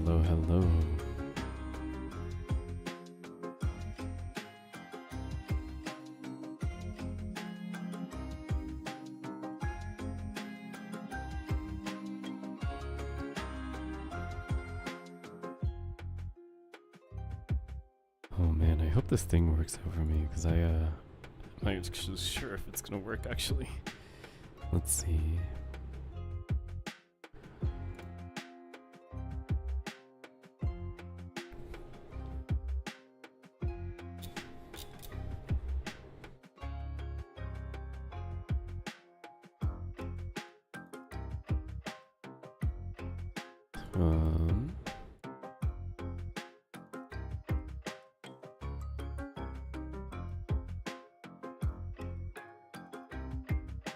hello, hello. Oh man, I hope this thing works out for me, because I'm not actually sure if it's gonna work actually. Let's see.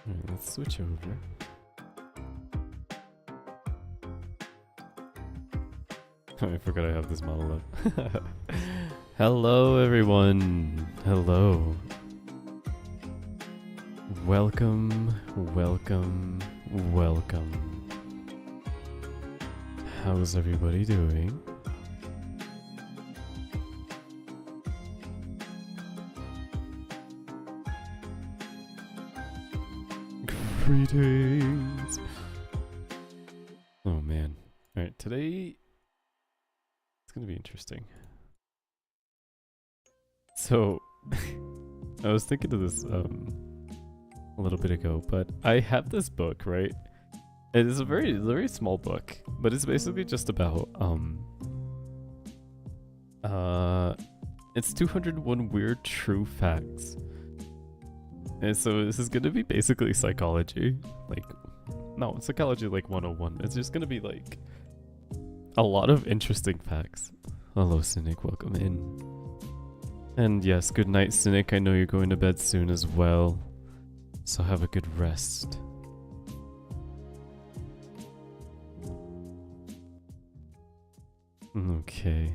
Alright, let's switch over. Oh, I forgot I have this model up. Hello everyone. Hello. Welcome, welcome, welcome. How's everybody doing? Greetings. Oh man. Alright, today it's gonna be interesting. So I was thinking of this a little bit ago, but I have this book, right? It is a very small book, but it's basically just about it's 201 weird true facts. And so this is gonna be basically psychology, like, no, psychology like 101. It's just gonna be like a lot of interesting facts. Hello, Cynic, welcome in. And yes, good night, Cynic. I know you're going to bed soon as well, so have a good rest. Okay.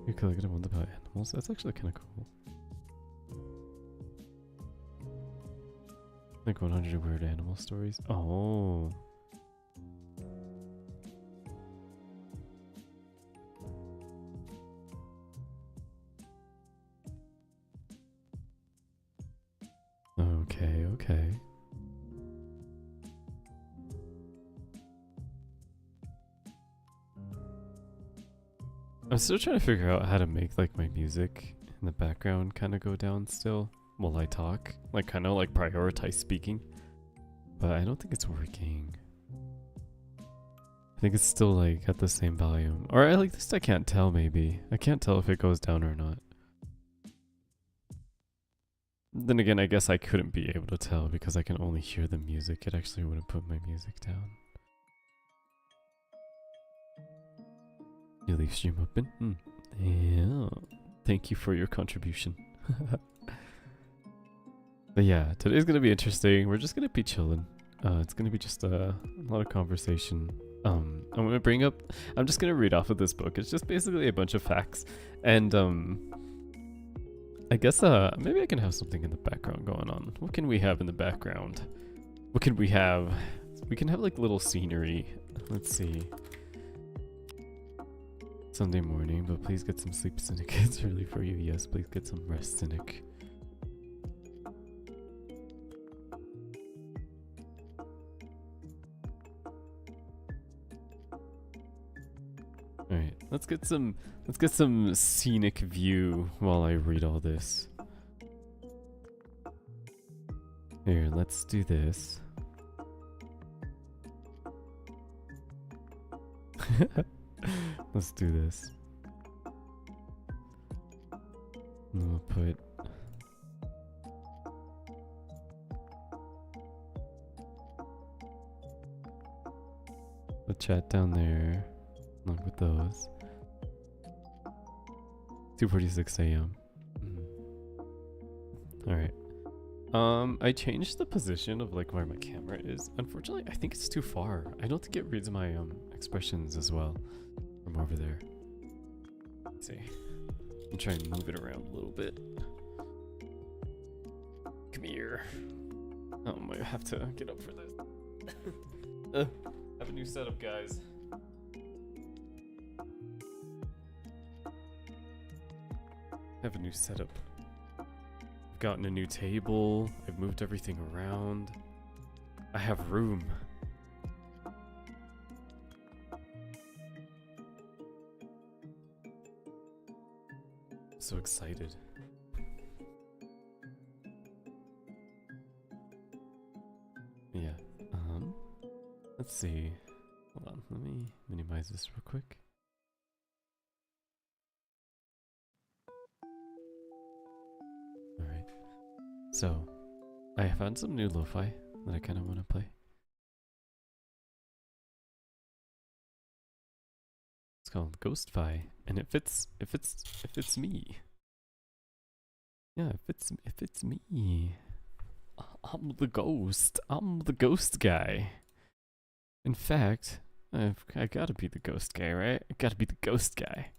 You collected one about animals? That's actually kind of cool. Like 100 weird animal stories? Oh. Okay, okay. I'm still trying to figure out how to make like my music in the background kind of go down still while I talk. Like kind of like prioritize speaking. But I don't think it's working. I think it's still like at the same volume. Or at least I can't tell maybe. I can't tell if it goes down or not. Then again, I guess I couldn't be able to tell because I can only hear the music. It actually wouldn't put my music down. You leave stream open? Yeah. Thank you for your contribution. But yeah, today's gonna be interesting. We're just gonna be chilling. It's gonna be just a lot of conversation. I'm just gonna read off of this book. It's just basically a bunch of facts. And I guess maybe I can have something in the background going on. What can we have in the background? What can we have? We can have like little scenery. Let's see. Sunday morning, but please get some sleep, Cynic. It's early for you. Yes, please get some rest, Cynic. Alright, let's get some scenic view while I read all this. Here, let's do this. Let's do this. And we'll put the chat down there, along with those. 2:46 a.m. Alright. I changed the position of like where my camera is. Unfortunately, I think it's too far. I don't think it reads my expressions as well from over there. Let's see. I'm trying to move it around a little bit. Come here. I might have to get up for this. Have a new setup, guys. Have a new setup. I've gotten a new table. I've moved everything around. I have room. I'm so excited. Yeah. Let's see. Hold on. Let me minimize this real quick. Alright. So, I found some new lo-fi that I kind of want to play. It's called Ghost-fi, and it fits me. Yeah, it fits me. I'm the ghost. I'm the ghost guy. In fact, I gotta be the ghost guy, right? I gotta be the ghost guy.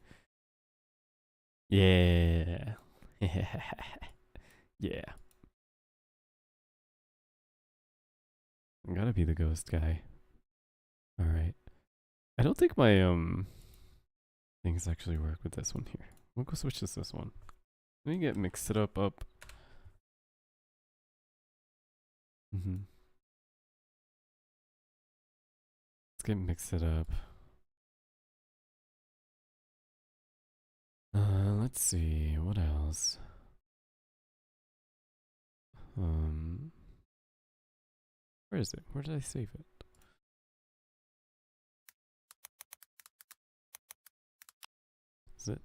Yeah. Yeah. I gotta be the ghost guy. Alright. I don't think my things actually work with this one here. We'll go switch to this one. Let me get mix it up. Let's get mix it up. Let's see, what else? Where is it? Where did I save it? Is it?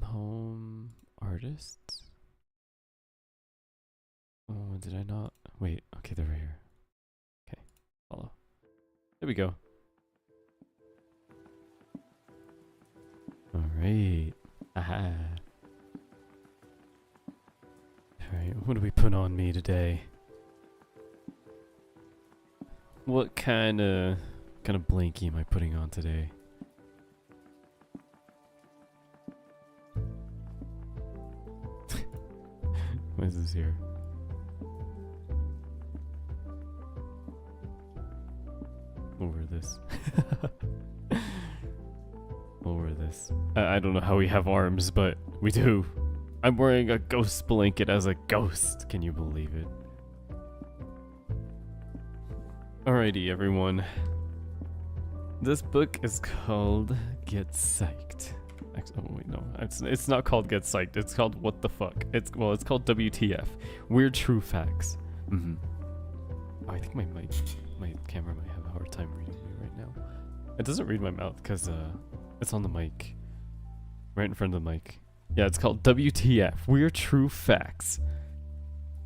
Home artists? Oh, did I not? Wait, okay, they're right here. Okay, follow. There we go. Alright. Aha. Alright, what do we put on me today? What kind of blankie am I putting on today? What is this here? We'll wear this. We'll wear this. I don't know how we have arms, but we do. I'm wearing a ghost blanket as a ghost. Can you believe it? Alrighty, everyone. This book is called Get Psyched. Actually, oh wait, no, it's not called Get Psyched. It's called What the Fuck. It's called WTF. Weird True Facts. Oh, I think my camera might have a hard time reading me right now. It doesn't read my mouth because it's on the mic, right in front of the mic. Yeah, it's called WTF. Weird True Facts.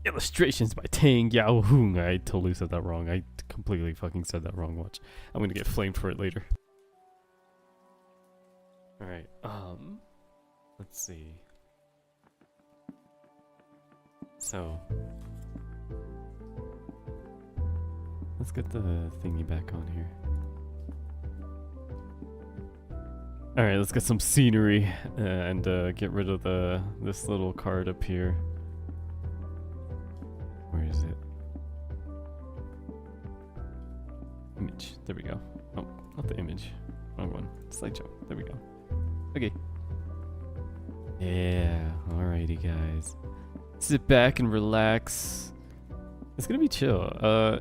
Illustrations by Tang Yao Hung. I totally said that wrong. I completely fucking said that wrong. Watch. I'm gonna get flamed for it later. Alright, let's see. So, let's get the thingy back on here. Alright, let's get some scenery and get rid of this little card up here. Where is it? Image. There we go. Oh, not the image. Wrong one. Slideshow. There we go. Okay. Yeah. Alrighty, guys. Sit back and relax. It's gonna be chill.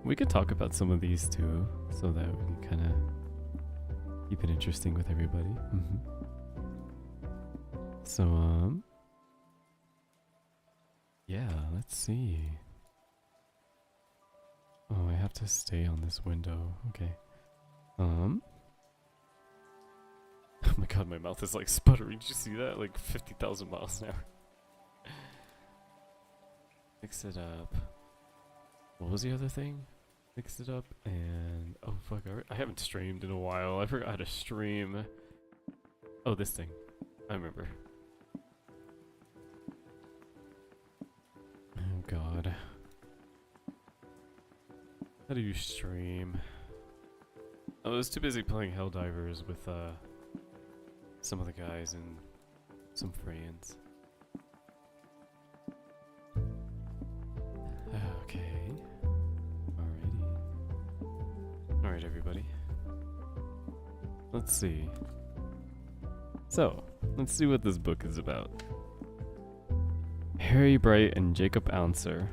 We could talk about some of these too, so that we can kind of keep it interesting with everybody. So, yeah, let's see. Oh, I have to stay on this window. Okay. Oh my god, my mouth is like sputtering. Did you see that? Like 50,000 miles an hour. Mix it up. What was the other thing? Mix it up and... Oh fuck, I haven't streamed in a while. I forgot how to stream. Oh, this thing. I remember. Oh god. How do you stream? I was too busy playing Helldivers with some of the guys and some friends. Alright, everybody. Let's see. So, let's see what this book is about. Harry Bright and Jacob Anser.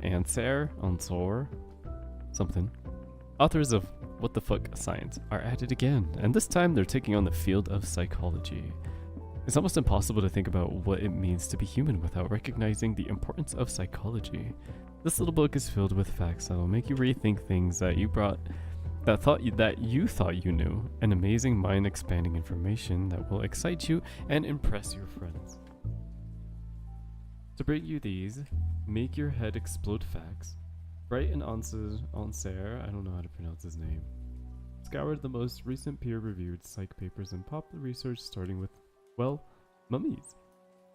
Answer? Something. Authors of What the Fuck Science are at it again, and this time they're taking on the field of psychology. It's almost impossible to think about what it means to be human without recognizing the importance of psychology. This little book is filled with facts that will make you rethink things that you thought you knew, and amazing mind-expanding information that will excite you and impress your friends. To bring you these, make your head explode facts, Bright and Anser, I don't know how to pronounce his name, scoured the most recent peer-reviewed psych papers and popular research starting with, well, mummies.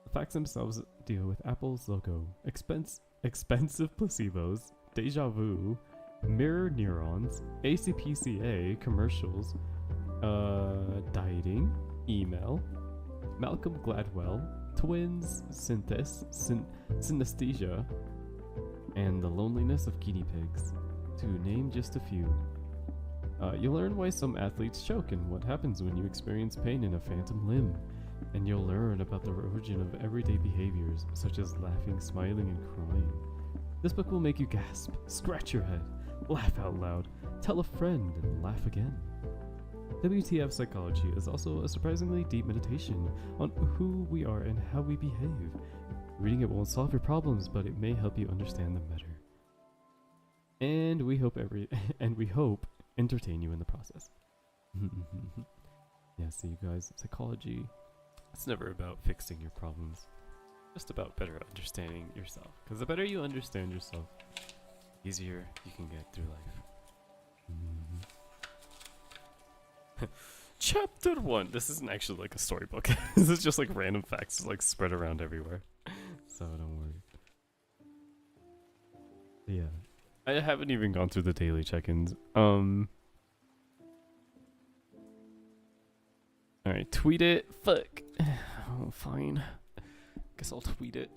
The facts themselves deal with Apple's logo, expensive placebos, deja vu, mirror neurons, ACPCA, commercials, dieting, email, Malcolm Gladwell, twins, synesthesia, and the loneliness of guinea pigs, to name just a few. You'll learn why some athletes choke and what happens when you experience pain in a phantom limb. And you'll learn about the origin of everyday behaviors, such as laughing, smiling, and crying. This book will make you gasp, scratch your head, laugh out loud, tell a friend, and laugh again. WTF Psychology is also a surprisingly deep meditation on who we are and how we behave. Reading it won't solve your problems, but it may help you understand them better. And we hope entertain you in the process. Yeah, see you guys, psychology. It's never about fixing your problems, just about better understanding yourself. Because the better you understand yourself, the easier you can get through life. Chapter 1. This isn't actually like a storybook. This is just like random facts like spread around everywhere. So don't worry. Yeah. I haven't even gone through the daily check-ins. Alright, tweet it. Fuck. Oh, fine. Guess I'll tweet it.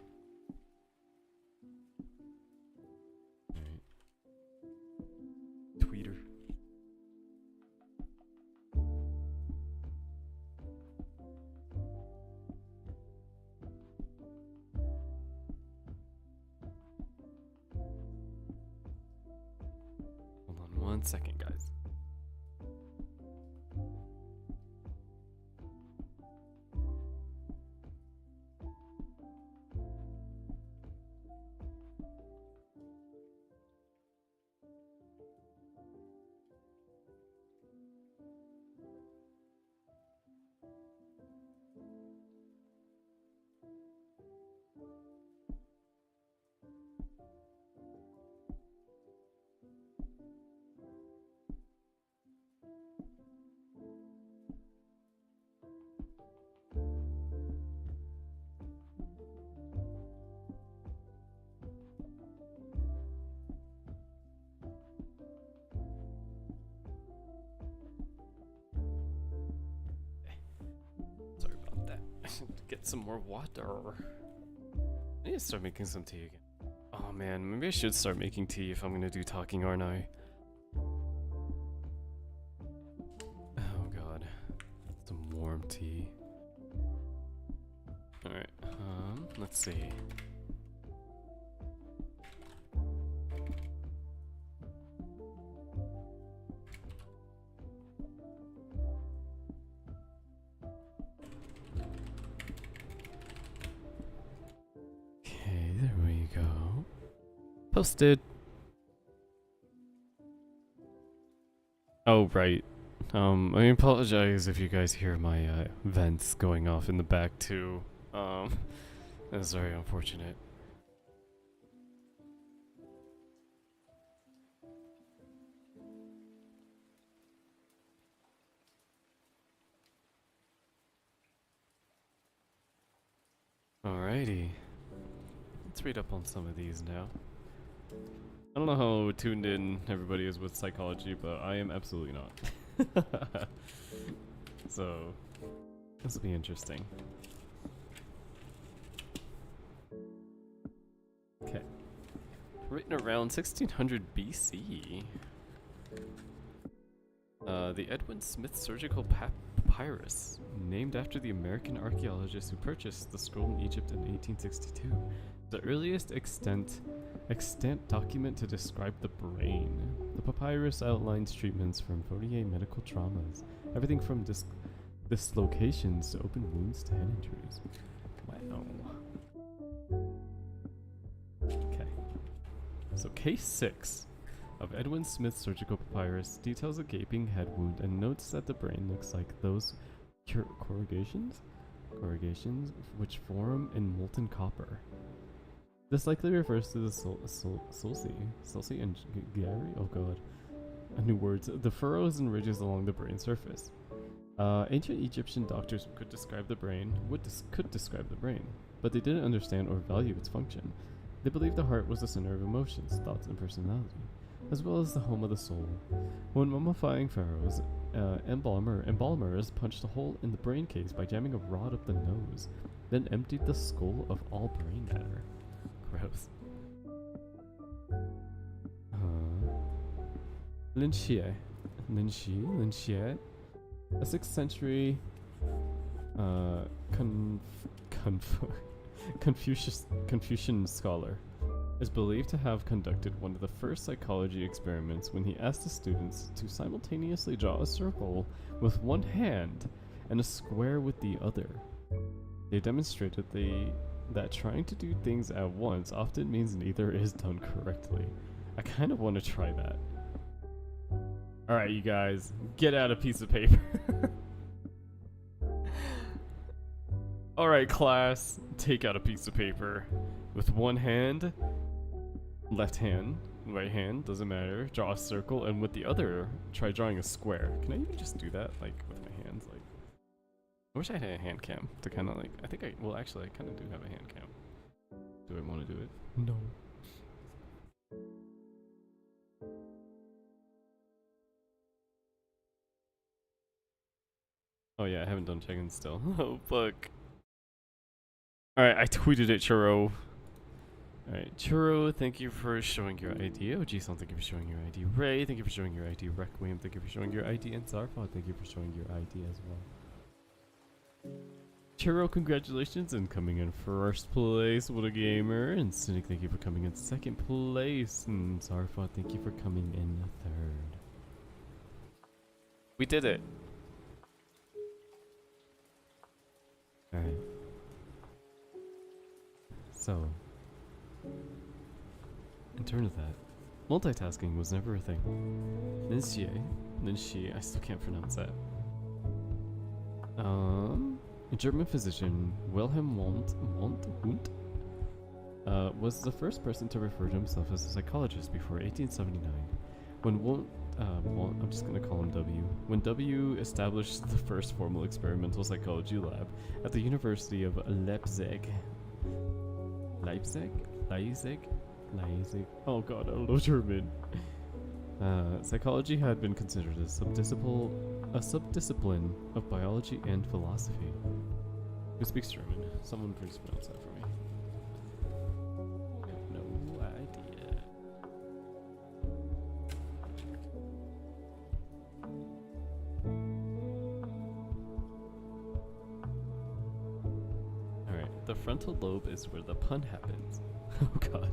Alright. Tweeter. Hold on 1 second, guys. Sorry about that. Get some more water. I need to start making some tea again. Oh man, maybe I should start making tea if I'm gonna do talking, aren't I? Oh god. Some warm tea. Alright, let's see. Posted. Oh, right. I apologize if you guys hear my vents going off in the back too. That's very unfortunate. Alrighty. Let's read up on some of these now. I don't know how tuned in everybody is with psychology, but I am absolutely not. So, this will be interesting. Okay. Written around 1600 BC. The Edwin Smith Surgical Papyrus, named after the American archaeologist who purchased the scroll in Egypt in 1862. The earliest extant document to describe the brain. The papyrus outlines treatments from 48 medical traumas, everything from dislocations to open wounds to head injuries. Wow. Okay. So case 6 of Edwin Smith's surgical papyrus details a gaping head wound and notes that the brain looks like those corrugations which form in molten copper. This likely refers to the sulci and Gary? Oh god. New words. The furrows and ridges along the brain surface. Ancient Egyptian doctors could describe the brain, but they didn't understand or value its function. They believed the heart was the center of emotions, thoughts, and personality, as well as the home of the soul. When mummifying pharaohs, embalmers punched a hole in the brain case by jamming a rod up the nose, then emptied the skull of all brain matter. Gross. Lin Xie, a 6th century Confucian scholar, is believed to have conducted one of the first psychology experiments when he asked the students to simultaneously draw a circle with one hand and a square with the other. They demonstrated that trying to do things at once often means neither is done correctly. I kind of want to try that. Alright, you guys, get out a piece of paper. Alright, class, take out a piece of paper. With one hand, left hand, right hand, doesn't matter, draw a circle, and with the other, try drawing a square. Can I even just do that, like, with my hands? Like, I wish I had a hand cam to kind of, like, well, actually, I kind of do have a hand cam. Do I want to do it? No. Oh yeah, I haven't done check-in still. Oh fuck. Alright, I tweeted it, Churro. Alright, Churro, thank you for showing your ID. OG-san, thank you for showing your ID. Ray, thank you for showing your ID. Requiem, thank you for showing your ID. And Zarfod, thank you for showing your ID as well. Churro, congratulations on coming in first place. What a gamer. And Cynic, thank you for coming in 2nd place. And Zarfod, thank you for coming in 3rd. We did it. Alright. So, in terms of that, multitasking was never a thing. Ninxie, I still can't pronounce that. A German physician, Wilhelm Wundt, was the first person to refer to himself as a psychologist before 1879. When Wundt, I'm just gonna call him W. When W established the first formal experimental psychology lab at the University of Leipzig. Oh god, I don't know German. Psychology had been considered a subdiscipline of biology and philosophy. Who speaks German? Someone please pronounce that for me. I have no idea. Alright, the frontal lobe is where the pun happens. Oh god.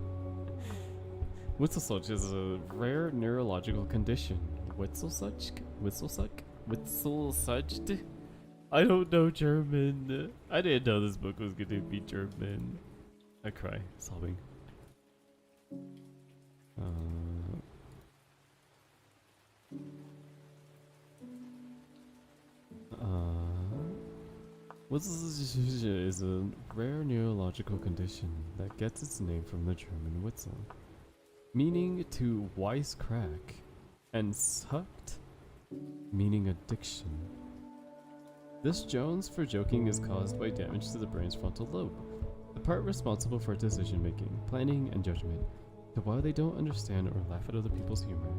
Witzelsuch is a rare neurological condition. Witzelsuch? I don't know German. I didn't know this book was gonna be German. I cry, sobbing. Witzelsuch is a rare neurological condition that gets its name from the German Witzel, meaning to wisecrack, and sucked, meaning addiction. This Jones for joking is caused by damage to the brain's frontal lobe, the part responsible for decision making, planning, and judgment. So while they don't understand or laugh at other people's humor,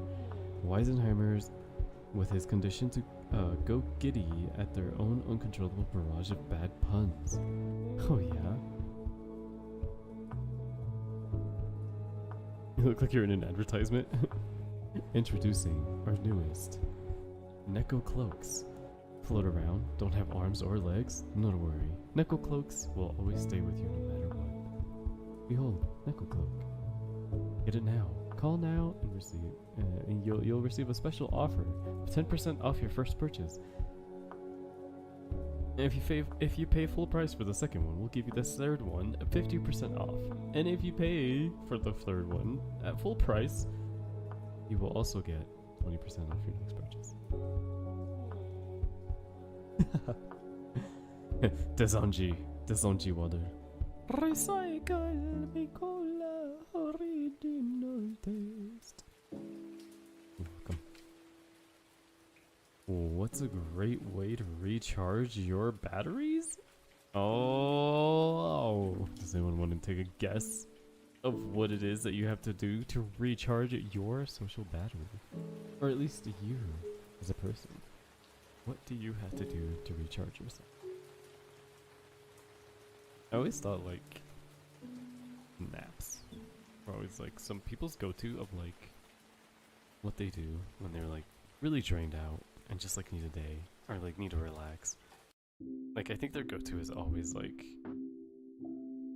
Weisenheimer's, with his condition to go giddy at their own uncontrollable barrage of bad puns. Oh yeah? You look like you're in an advertisement. Introducing our newest Neko cloaks. Float around, don't have arms or legs? Not to worry. Neko cloaks will always stay with you no matter what. Behold, Neko cloak. Get it now. Call now and receive. And you'll receive a special offer, 10% off your first purchase. And if you pay full price for the second one, we'll give you the third one 50% off. And if you pay for the third one at full price, you will also get 20% off your next purchase. Desonji water. Recycle mi cola original taste. Welcome. What's a great way to recharge your batteries? Oh, does anyone want to take a guess of what it is that you have to do to recharge your social battery? Or at least you as a person. What do you have to do to recharge yourself? I always thought like naps are always like some people's go-to of like what they do when they're like really drained out and just like need a day or like need to relax. Like I think their go-to is always like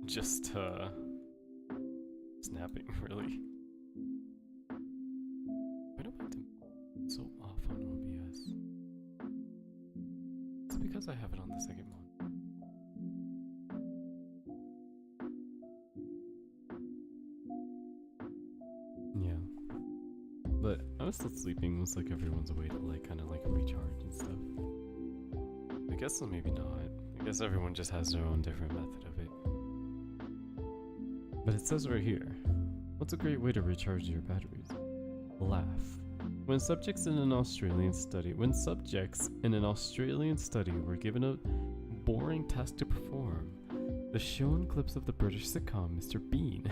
just snapping really. Why do I have to so off on OBS? It's because I have it on the second one. Yeah. But I was still sleeping once like everyone's away to like kind of like recharge and stuff. I guess maybe not. I guess everyone just has their own different method of it. But it says right here, what's a great way to recharge your batteries? Laugh. When subjects in an Australian study were given a boring task to perform, the shown clips of the British sitcom Mr. Bean.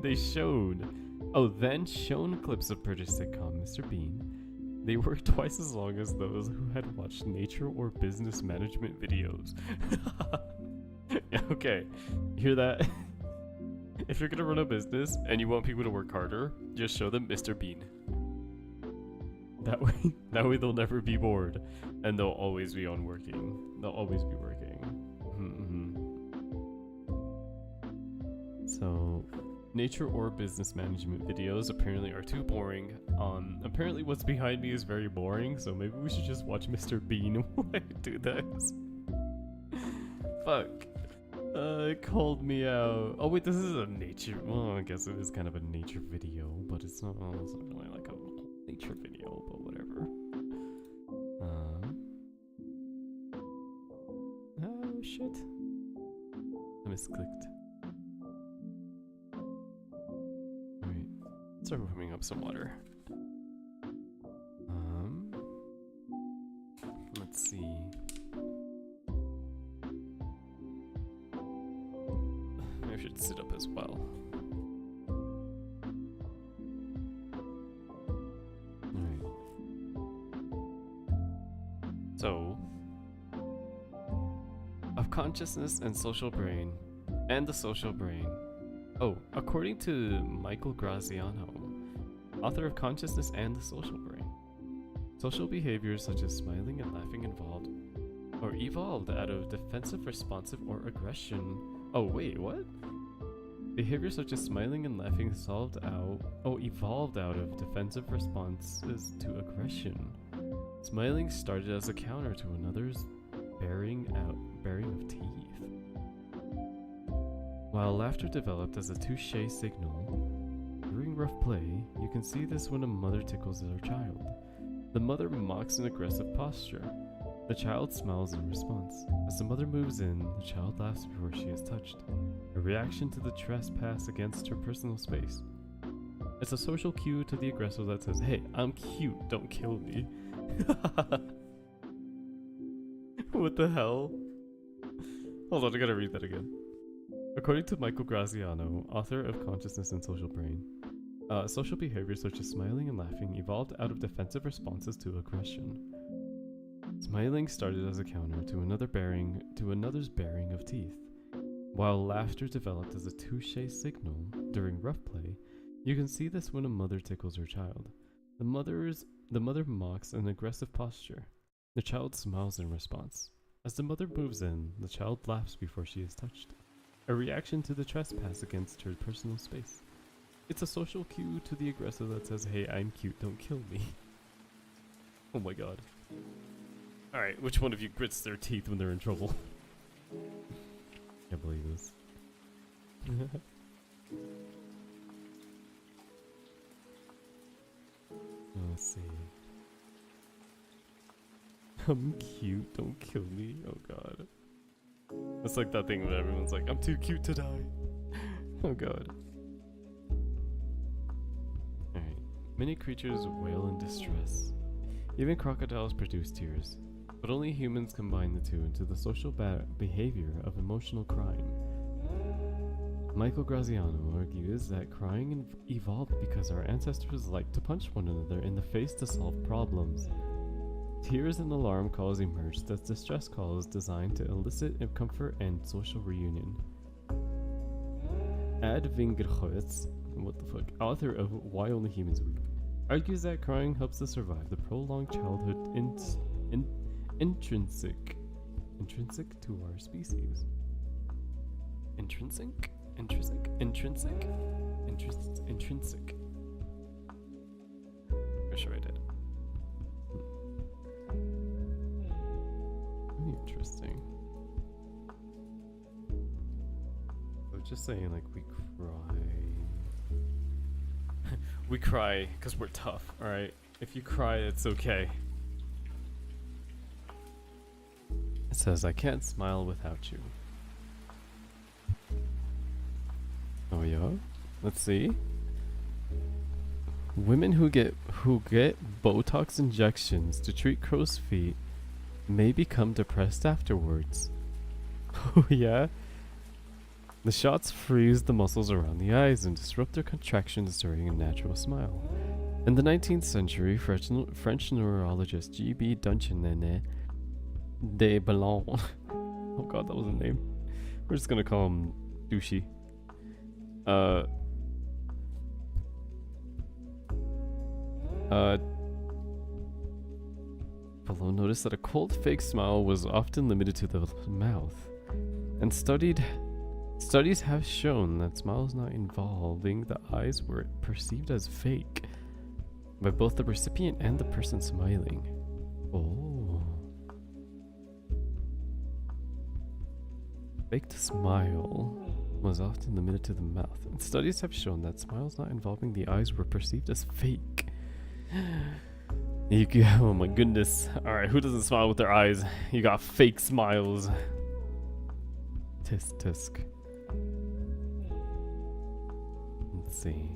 Then shown clips of British sitcom Mr. Bean. They were twice as long as those who had watched nature or business management videos. Okay, you hear that? If you're gonna run a business and you want people to work harder, just show them Mr. Bean. That way they'll never be bored, and they'll always be on working. They'll always be working. So, nature or business management videos apparently are too boring. Apparently what's behind me is very boring, so maybe we should just watch Mr. Bean while I do this. Fuck. It called me out. Oh wait, this is a nature. Well, I guess it is kind of a nature video, but it's not really like a nature video, but whatever. Oh shit. I misclicked. Alright, let's start warming up some water. Let's see. Maybe I should sit up as well. Alright. So, of consciousness and social brain, and the social brain. Oh, according to Michael Graziano, author of Consciousness and the Social Brain, social behaviors such as smiling and laughing evolved out of defensive, responsive, or aggression. Oh wait, what? Behaviors such as smiling and laughing evolved out of defensive responses to aggression. Smiling started as a counter to another's baring of teeth, while laughter developed as a touche signal. During rough play, you can see this when a mother tickles her child. The mother mocks an aggressive posture. The child smiles in response. As the mother moves in, the child laughs before she is touched, a reaction to the trespass against her personal space. It's a social cue to the aggressor that says, "Hey, I'm cute, don't kill me." What the hell? Hold on, I gotta read that again. According to Michael Graziano, author of Consciousness and Social Brain, social behaviors such as smiling and laughing evolved out of defensive responses to aggression. Smiling started as a counter to another's baring of teeth, while laughter developed as a touche signal during rough play. You can see this when a mother tickles her child. The mother's The mother mocks an aggressive posture. The child smiles in response. As the mother moves in, the child laughs before she is touched. A reaction to the trespass against her personal space. It's a social cue to the aggressor that says, hey, I'm cute, don't kill me. Oh my god. Alright, which one of you grits their teeth when they're in trouble? Can't believe this. Let's see. I'm cute, don't kill me. Oh god. It's like that thing when everyone's like, I'm too cute to die. Oh god. Alright. Many creatures wail in distress. Even crocodiles produce tears. But only humans combine the two into the social behavior of emotional crying. Michael Graziano argues that crying evolved because our ancestors liked to punch one another in the face to solve problems. Tears and alarm calls emerged as distress calls designed to elicit comfort and social reunion. Ad Vingerhoitz, what the fuck, author of Why Only Humans Weep, argues that crying helps us survive the prolonged childhood intrinsic to our species. Intrinsic. For sure I did. Very interesting. I was just saying, like, we cry. We cry because we're tough, alright? If you cry, it's okay. It says, I can't smile without you. Oh yeah? Let's see. Women who get Botox injections to treat crow's feet may become depressed afterwards. Oh yeah? The shots freeze the muscles around the eyes and disrupt their contractions during a natural smile. In the 19th century, French neurologist G.B. Dunchenene de Ballon. Oh god, that was a name. We're just gonna call him Douchey. Ballon noticed that a cold fake smile was often limited to the mouth, and studies have shown that smiles not involving the eyes were perceived as fake by both the recipient and the person smiling. Oh. Faked smile was often limited to the mouth, and studies have shown that smiles not involving the eyes were perceived as fake. Oh my goodness. Alright, who doesn't smile with their eyes? You got fake smiles. Tisk tisk. Let's see.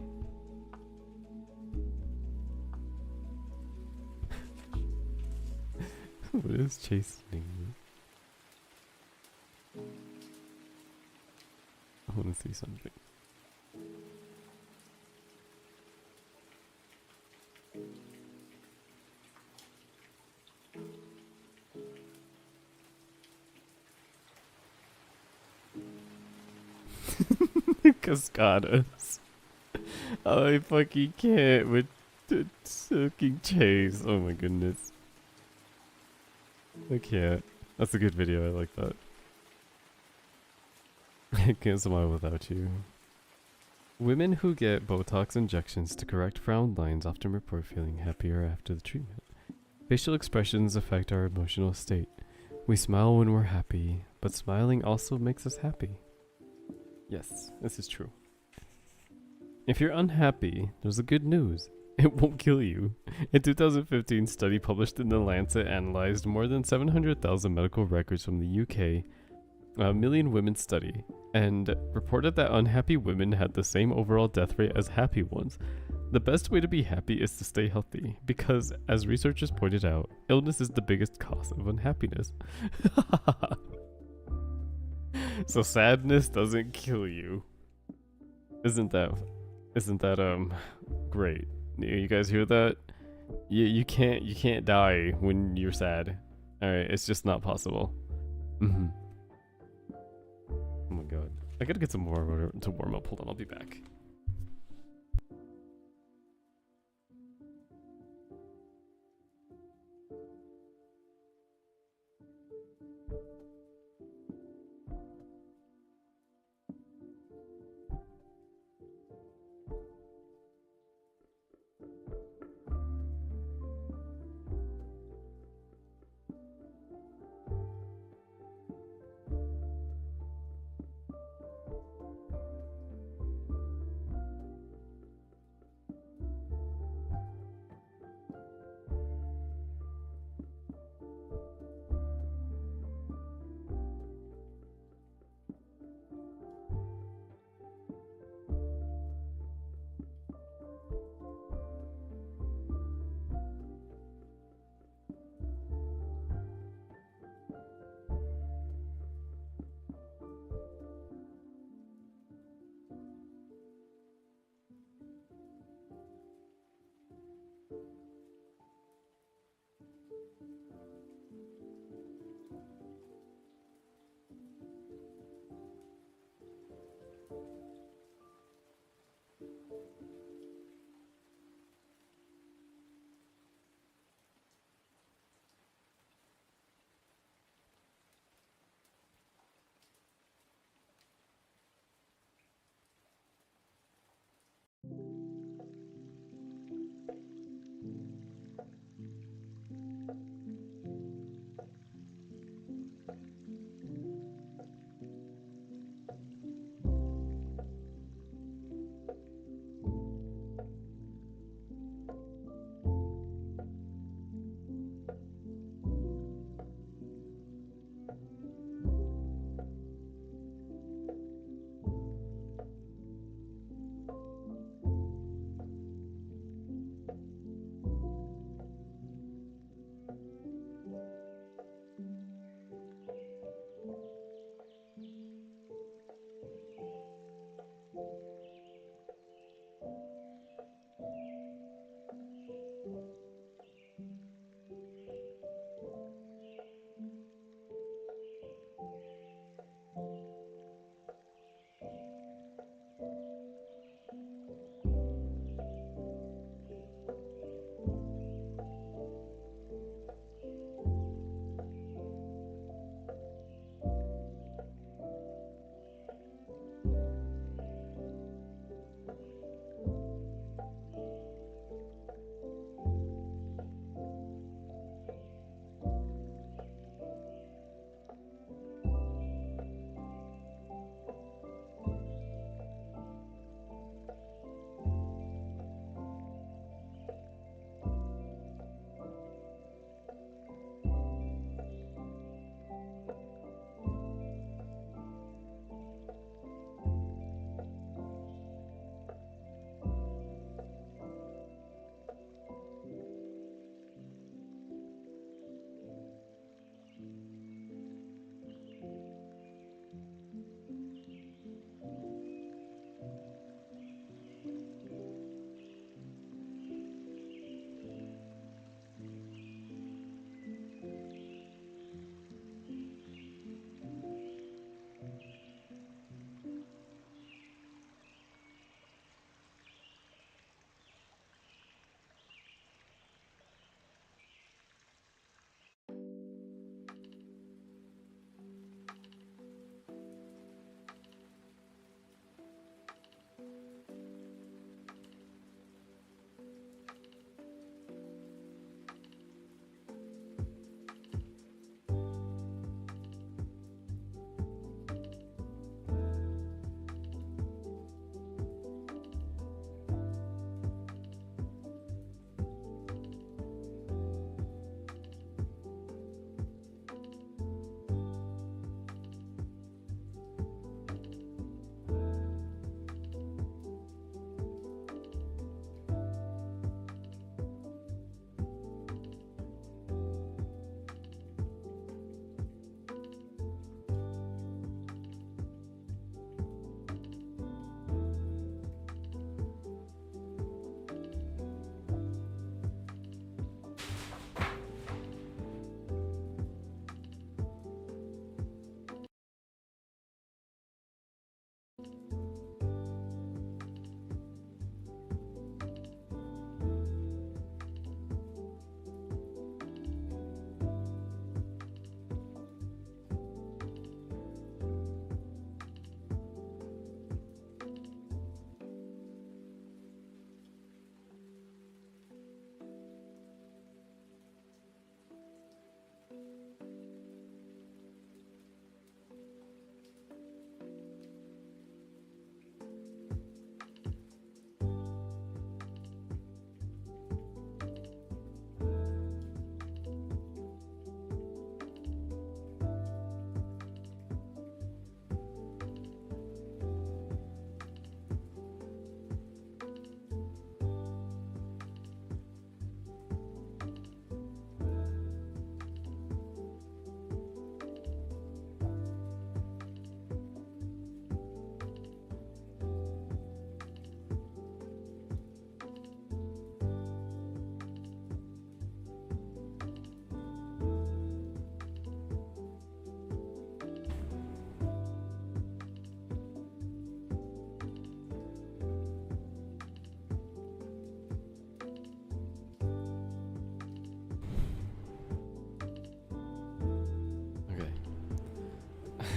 What is chastening? I want to see something. Cascadas. I fucking can't with the fucking chase. Oh my goodness. I can't. That's a good video. I like that. I can't smile without you. Women who get Botox injections to correct frown lines often report feeling happier after the treatment. Facial expressions affect our emotional state. We smile when we're happy, but smiling also makes us happy. Yes, this is true. If you're unhappy, there's the good news. It won't kill you. A 2015 study published in The Lancet analyzed more than 700,000 medical records from the UK, a million women study, and reported that unhappy women had the same overall death rate as happy ones. The best way to be happy is to stay healthy, because, as researchers pointed out, illness is the biggest cause of unhappiness. So sadness doesn't kill you. Isn't that great? You guys hear that? You can't die when you're sad. Alright, it's just not possible. Oh my god. I gotta get some more water to warm up. Hold on, I'll be back.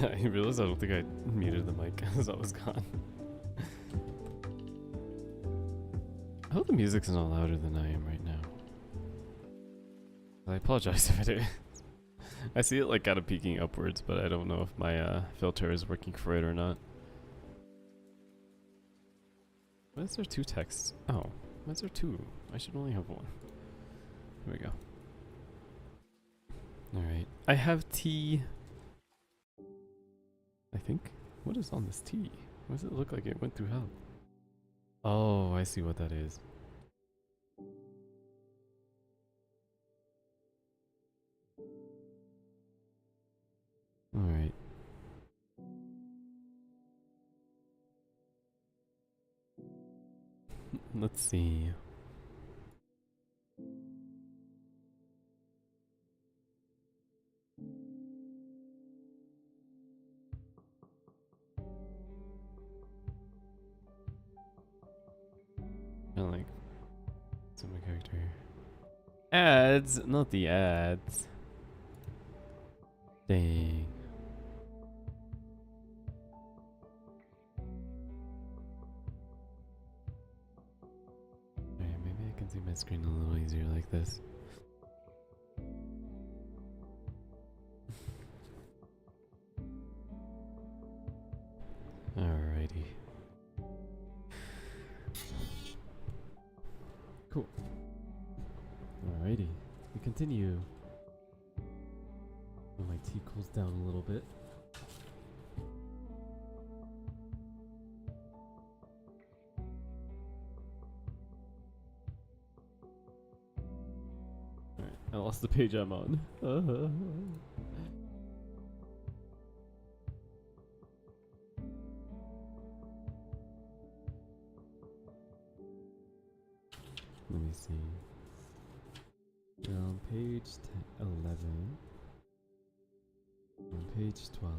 I realized I don't think I muted the mic as I was gone. I hope the music's not louder than I am right now. I apologize if it is. I see it like kind of peeking upwards, but I don't know if my filter is working for it or not. Why is there two texts? Oh, why is there two? I should only have one. Here we go. Alright. I have tea. I think. What is on this tea? Why does it look like it went through hell? Oh, I see what that is. Alright. Let's see. I like some character. Ads, not the ads. Dang. Alright, maybe I can see my screen a little easier like this. Alrighty. Cool. Alrighty. We continue. When my tea cools down a little bit. Alright, I lost the page I'm on. Let me see. We're on page 11. On page 12.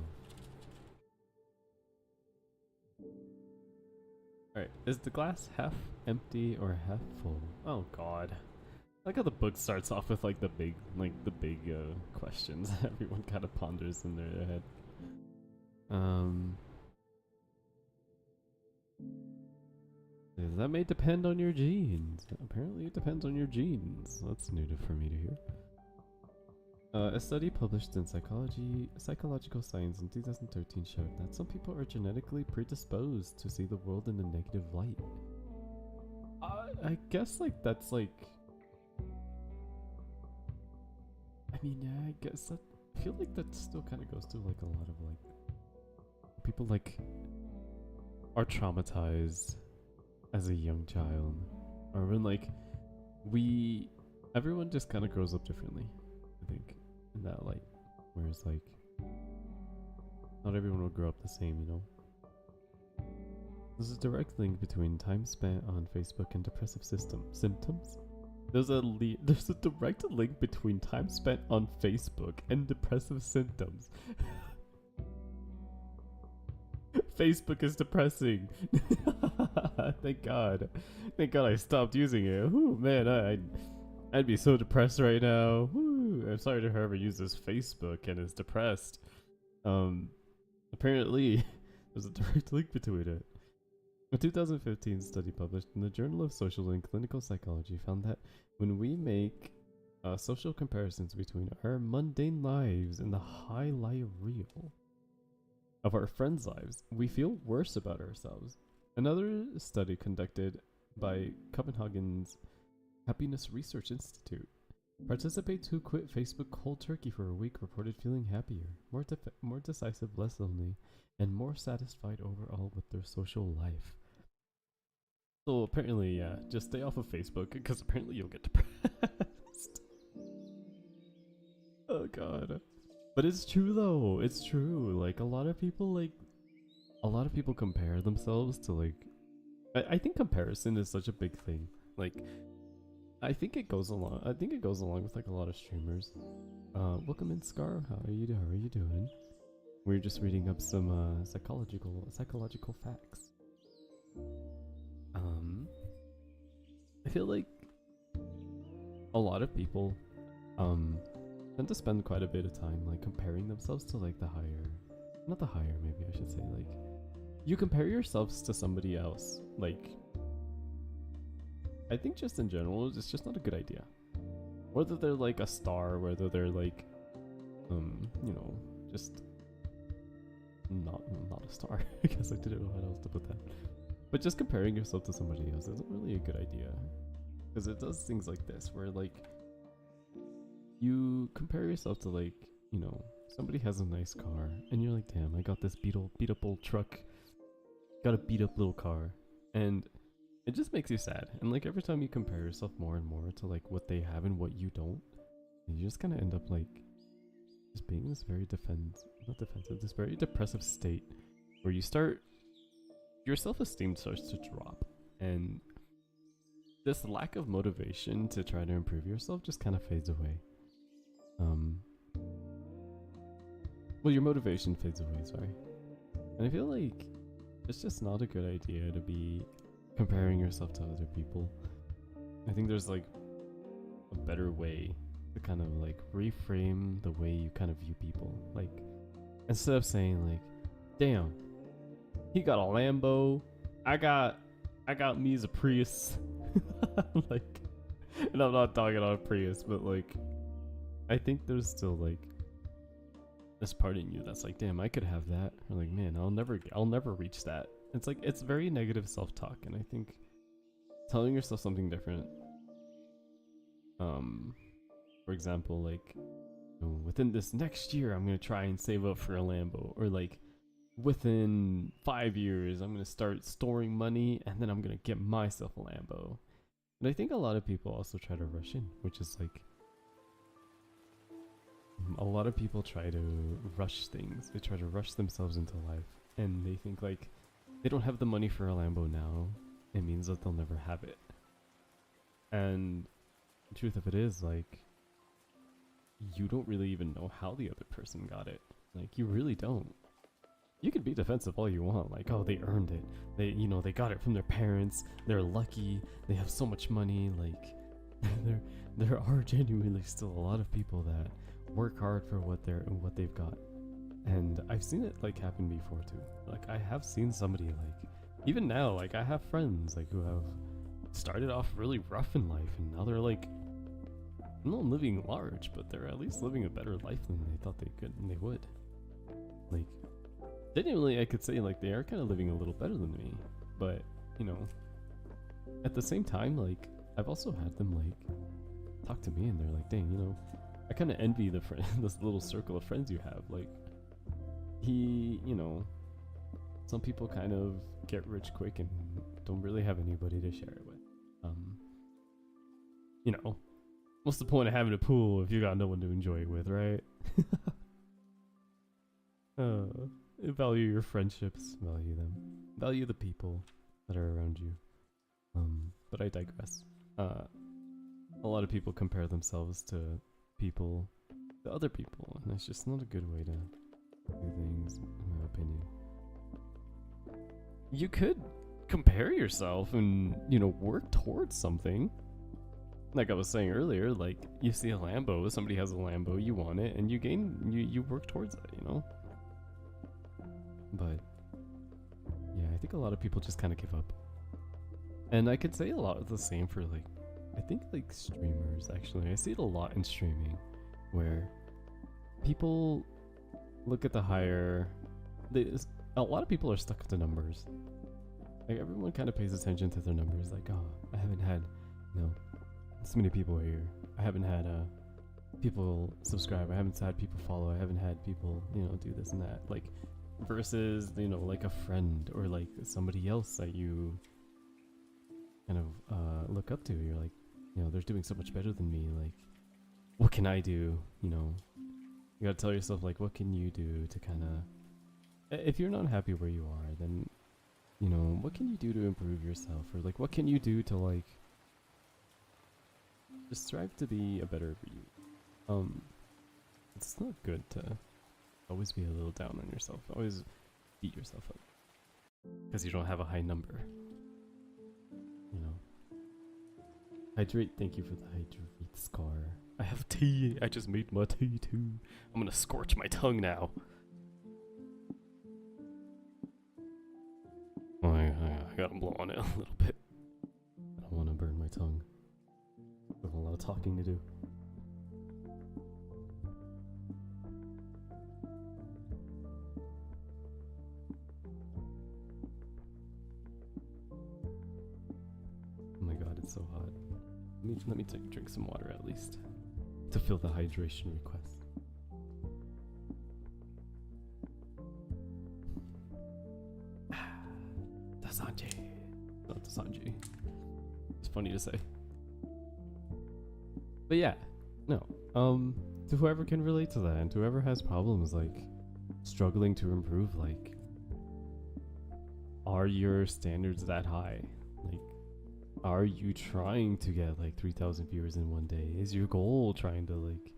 Alright, is the glass half empty or half full? Oh god. I like how the book starts off with like the big questions that everyone kind of ponders in their head. That may depend on your genes. Apparently it depends on your genes. That's new for me to hear. A study published in Psychological Science in 2013 showed that some people are genetically predisposed to see the world in a negative light. I guess like that's like... I mean, yeah, I guess that... I feel like that still kind of goes to like a lot of like... People like... are traumatized as a young child, or when like everyone just kind of grows up differently, I think, in that light, whereas like not everyone will grow up the same, you know. There's a direct link between time spent on Facebook and depressive symptoms. There's a direct link between time spent on Facebook and depressive symptoms. Facebook is depressing. Thank God. Thank God I stopped using it. Ooh, man, I'd be so depressed right now. Ooh, I'm sorry to whoever uses Facebook and is depressed. Apparently, there's a direct link between it. A 2015 study published in the Journal of Social and Clinical Psychology found that when we make social comparisons between our mundane lives and the highlight reel of our friends' lives, we feel worse about ourselves. Another study conducted by Copenhagen's Happiness Research Institute. Participants who quit Facebook cold turkey for a week reported feeling happier, more decisive, less lonely, and more satisfied overall with their social life. So apparently, yeah, just stay off of Facebook because apparently you'll get depressed. Oh god. But it's true though, it's true. Like a lot of people compare themselves to like... I think comparison is such a big thing. Like, I think it goes along with like a lot of streamers. Welcome in, Scar. How are you doing? We're just reading up some psychological facts. I feel like a lot of people tend to spend quite a bit of time like comparing themselves to like the higher, not the higher, maybe I should say, like, you compare yourselves to somebody else. Like, I think just in general, it's just not a good idea. Whether they're like a star, whether they're like, you know, just not a star. I guess I didn't know how else to put that. But just comparing yourself to somebody else isn't really a good idea, because it does things like this, where like you compare yourself to, like, you know, somebody has a nice car, and you're like, damn, I got this beat up old truck, got a beat up little car, and it just makes you sad. And like every time you compare yourself more and more to like what they have and what you don't, you just kind of end up like just being this very this very depressive state where you start, your self-esteem starts to drop, and this lack of motivation to try to improve yourself just kind of fades away. Well, your motivation fades away, sorry. And I feel like it's just not a good idea to be comparing yourself to other people. I think there's like a better way to kind of like reframe the way you kind of view people. Like, instead of saying like, damn, he got a Lambo, I got me as a Prius. Like, and I'm not talking about a Prius, but like, I think there's still like this part in you that's like, damn, I could have that. Or like, man, I'll never reach that. It's like, it's very negative self-talk, and I think telling yourself something different, for example, like, you know, within this next year I'm gonna try and save up for a Lambo, or like within 5 years I'm gonna start storing money and then I'm gonna get myself a Lambo. And I think a lot of people also try to rush in, which is like, a lot of people try to rush things. They try to rush themselves into life, and they think like, they don't have the money for a Lambo now, it means that they'll never have it. And the truth of it is, like, you don't really even know how the other person got it. Like, you really don't. You can be defensive all you want, like, oh, they earned it. They, you know, they got it from their parents. They're lucky. They have so much money. Like, there are genuinely still a lot of people that work hard for what they've got. And I've seen it like happen before too. Like, I have seen somebody, like, even now, like, I have friends like who have started off really rough in life, and now they're like not living large, but they're at least living a better life than they thought they could and they would. Like, genuinely, I could say like they are kind of living a little better than me. But, you know, at the same time, like, I've also had them like talk to me, and they're like, dang, you know, I kind of envy the friend this little circle of friends you have. Like, you know, some people kind of get rich quick and don't really have anybody to share it with. You know, what's the point of having a pool if you got no one to enjoy it with, right? Value your friendships, value them, value the people that are around you. But I digress. A lot of people compare themselves to other people, and it's just not a good way to do things, in my opinion. You could compare yourself and, you know, work towards something. Like I was saying earlier, like, you see a Lambo, somebody has a Lambo, you want it, and you work towards it, you know? But yeah, I think a lot of people just kind of give up. And I could say a lot of the same for, like, I think like streamers, actually. I see it a lot in streaming, where people look at the higher, a lot of people are stuck with the numbers. Like, everyone kind of pays attention to their numbers, like, oh, I haven't had, you know, this many people here. I haven't had people subscribe. I haven't had people follow. I haven't had people, you know, do this and that. Like, versus, you know, like a friend or like somebody else that you kind of look up to. You're like, you know, they're doing so much better than me. Like, what can I do? You know, you gotta tell yourself, like, what can you do to kind of, if you're not happy where you are, then, you know, what can you do to improve yourself? Or like, what can you do to, like, just strive to be a better you. It's not good to always be a little down on yourself. Always beat yourself up because you don't have a high number. You know. Hydrate. Thank you for the hydrate scar. I have tea. I just made my tea too. I'm gonna scorch my tongue now. tongue. I have a lot of talking to do. Oh my god, it's so hot. Let me drink some water at least to fill the hydration request. Dasanji. Not Dasanji. It's funny to say. But yeah, no. To whoever can relate to that and to whoever has problems like struggling to improve, like, are your standards that high? Like, are you trying to get like 3,000 viewers in one day? Is your goal trying to like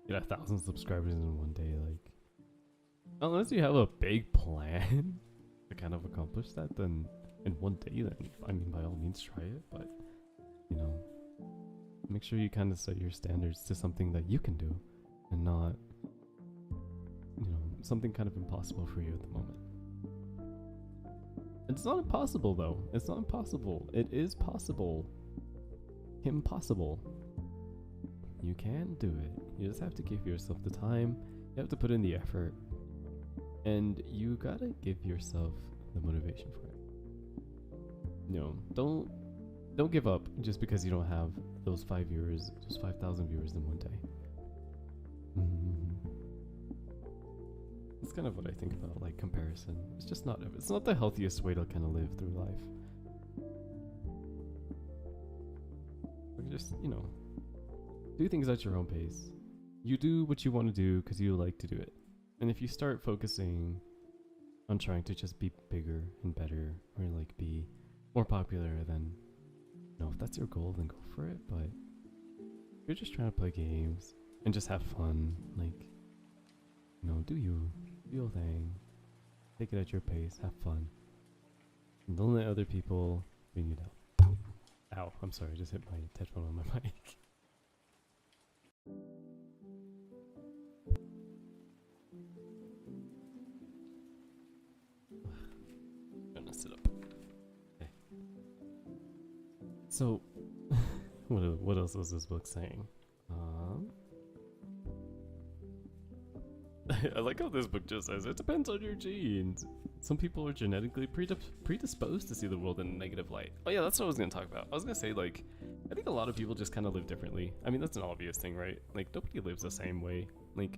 get 1,000 subscribers in one day? Like, unless you have a big plan to kind of accomplish that, then in one day, then I mean, by all means try it, but you know, make sure you kind of set your standards to something that you can do and not, you know, something kind of impossible for you at the moment. It's not impossible though. It's not impossible. It is possible. Impossible. You can do it. You just have to give yourself the time. You have to put in the effort. And you gotta give yourself the motivation for it. You know, don't give up just because you don't have those 5 viewers, those 5,000 viewers in one day. That's kind of what I think about, like, comparison. It's not the healthiest way to kind of live through life. Like, just, you know, do things at your own pace. You do what you want to do because you like to do it. And if you start focusing on trying to just be bigger and better, or like be more popular, then, you know, if that's your goal, then go for it. But if you're just trying to play games and just have fun, like, you know, do your thing, take it at your pace, have fun, and don't let other people bring you down. Ow, I'm sorry, I just hit my headphone on my mic. I'm gonna sit up. Okay. So, what else was this book saying? I like how this book just says, it depends on your genes. Some people are genetically predisposed to see the world in a negative light. Oh yeah, that's what I was going to talk about. I was going to say, like, I think a lot of people just kind of live differently. I mean, that's an obvious thing, right? Like, nobody lives the same way. Like,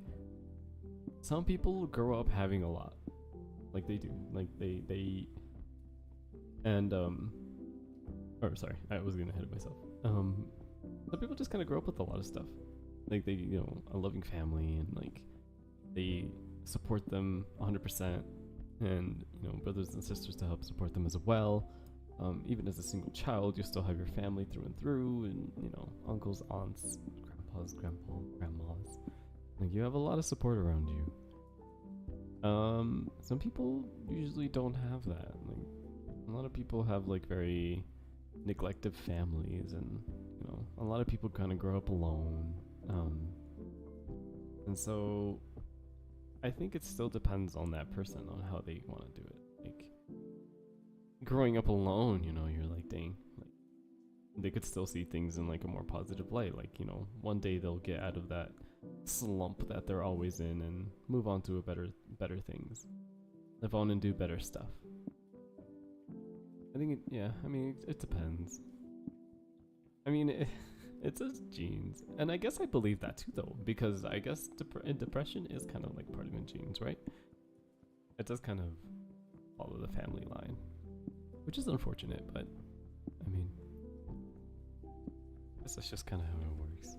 some people grow up having a lot. Like, they do. Like, sorry, I was going to hit myself. Some people just kind of grow up with a lot of stuff. Like, they, you know, a loving family, and, like, they support them 100%, and, you know, brothers and sisters to help support them as well. Even as a single child, you still have your family through and through, and, you know, uncles, aunts, grandpas, grandmas. Like, you have a lot of support around you. Some people usually don't have that. Like, a lot of people have, like, very neglected families, and, you know, a lot of people kind of grow up alone. And so I think it still depends on that person, on how they want to do it. Like, growing up alone, you know, you're like, dang, like, they could still see things in like a more positive light. Like, you know, one day they'll get out of that slump that they're always in and move on to better things, live on and do better stuff. I think it depends. I mean, it says genes, and I guess I believe that too, though, because I guess depression is kind of like part of the genes, right? It does kind of follow the family line, which is unfortunate, but I mean, I guess that's just kind of how it works.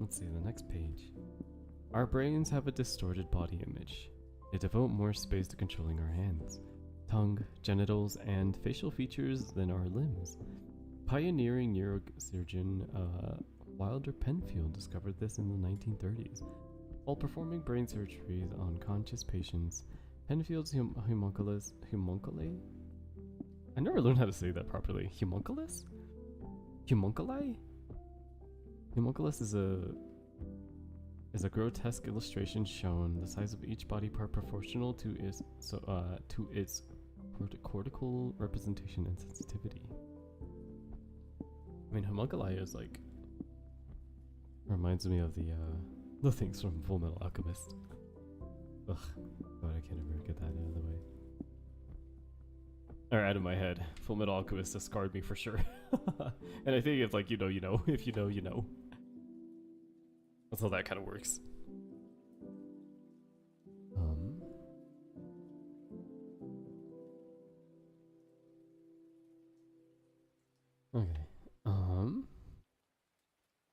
Let's see, the next page. Our brains have a distorted body image. They devote more space to controlling our hands, tongue, genitals, and facial features than our limbs. Pioneering neurosurgeon Wilder Penfield discovered this in the 1930s. While performing brain surgeries on conscious patients, Penfield's homunculi? I never learned how to say that properly. Homunculus? Homunculi? Homunculus is a grotesque illustration shown the size of each body part proportional to its cortical representation and sensitivity. I mean, homunculi is like reminds me of the things from Full Metal Alchemist. Ugh, God, I can't ever get that out of the way. Or out of my head. Full Metal Alchemist has scarred me for sure. And I think it's like, you know, you know. If you know, you know. That's how that kind of works. Okay.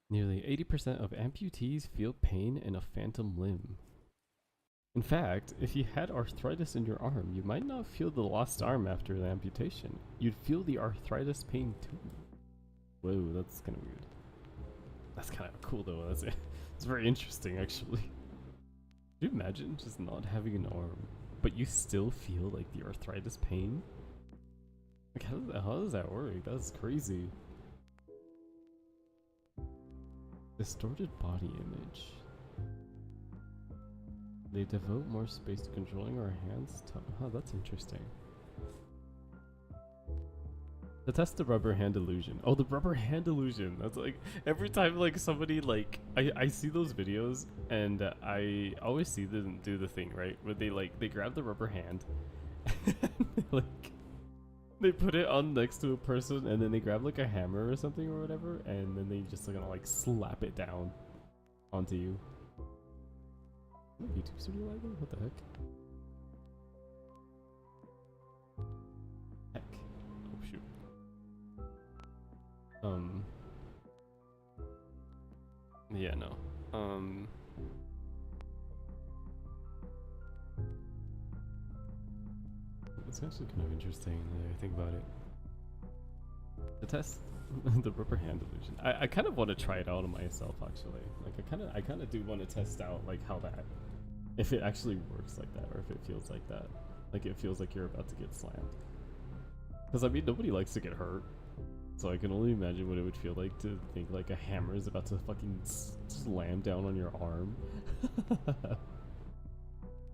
Nearly 80% of amputees feel pain in a phantom limb. In fact, if you had arthritis in your arm, you might not feel the lost arm after the amputation. You'd feel the arthritis pain too. Whoa, that's kind of weird. That's kind of cool though. It's very interesting actually. Could you imagine just not having an arm, but you still feel like the arthritis pain? Like how does that work? That's crazy. Distorted body image. They devote more space to controlling our hands. Huh, that's interesting. To test the rubber hand illusion. Oh, the rubber hand illusion. That's like every time like somebody like I see those videos and I always see them do the thing right where they grab the rubber hand, like they put it on next to a person and then they grab like a hammer or something or whatever and then they just gonna like slap it down onto you. YouTube studio library? What the heck? Heck. Oh shoot. Yeah, no. It's actually kind of interesting when I think about it. To test the rubber hand illusion. I kind of want to try it out on myself actually. Like I kind of do want to test out like how that, if it actually works like that or if it feels like that. Like it feels like you're about to get slammed. Because I mean nobody likes to get hurt. So I can only imagine what it would feel like to think like a hammer is about to fucking slam down on your arm.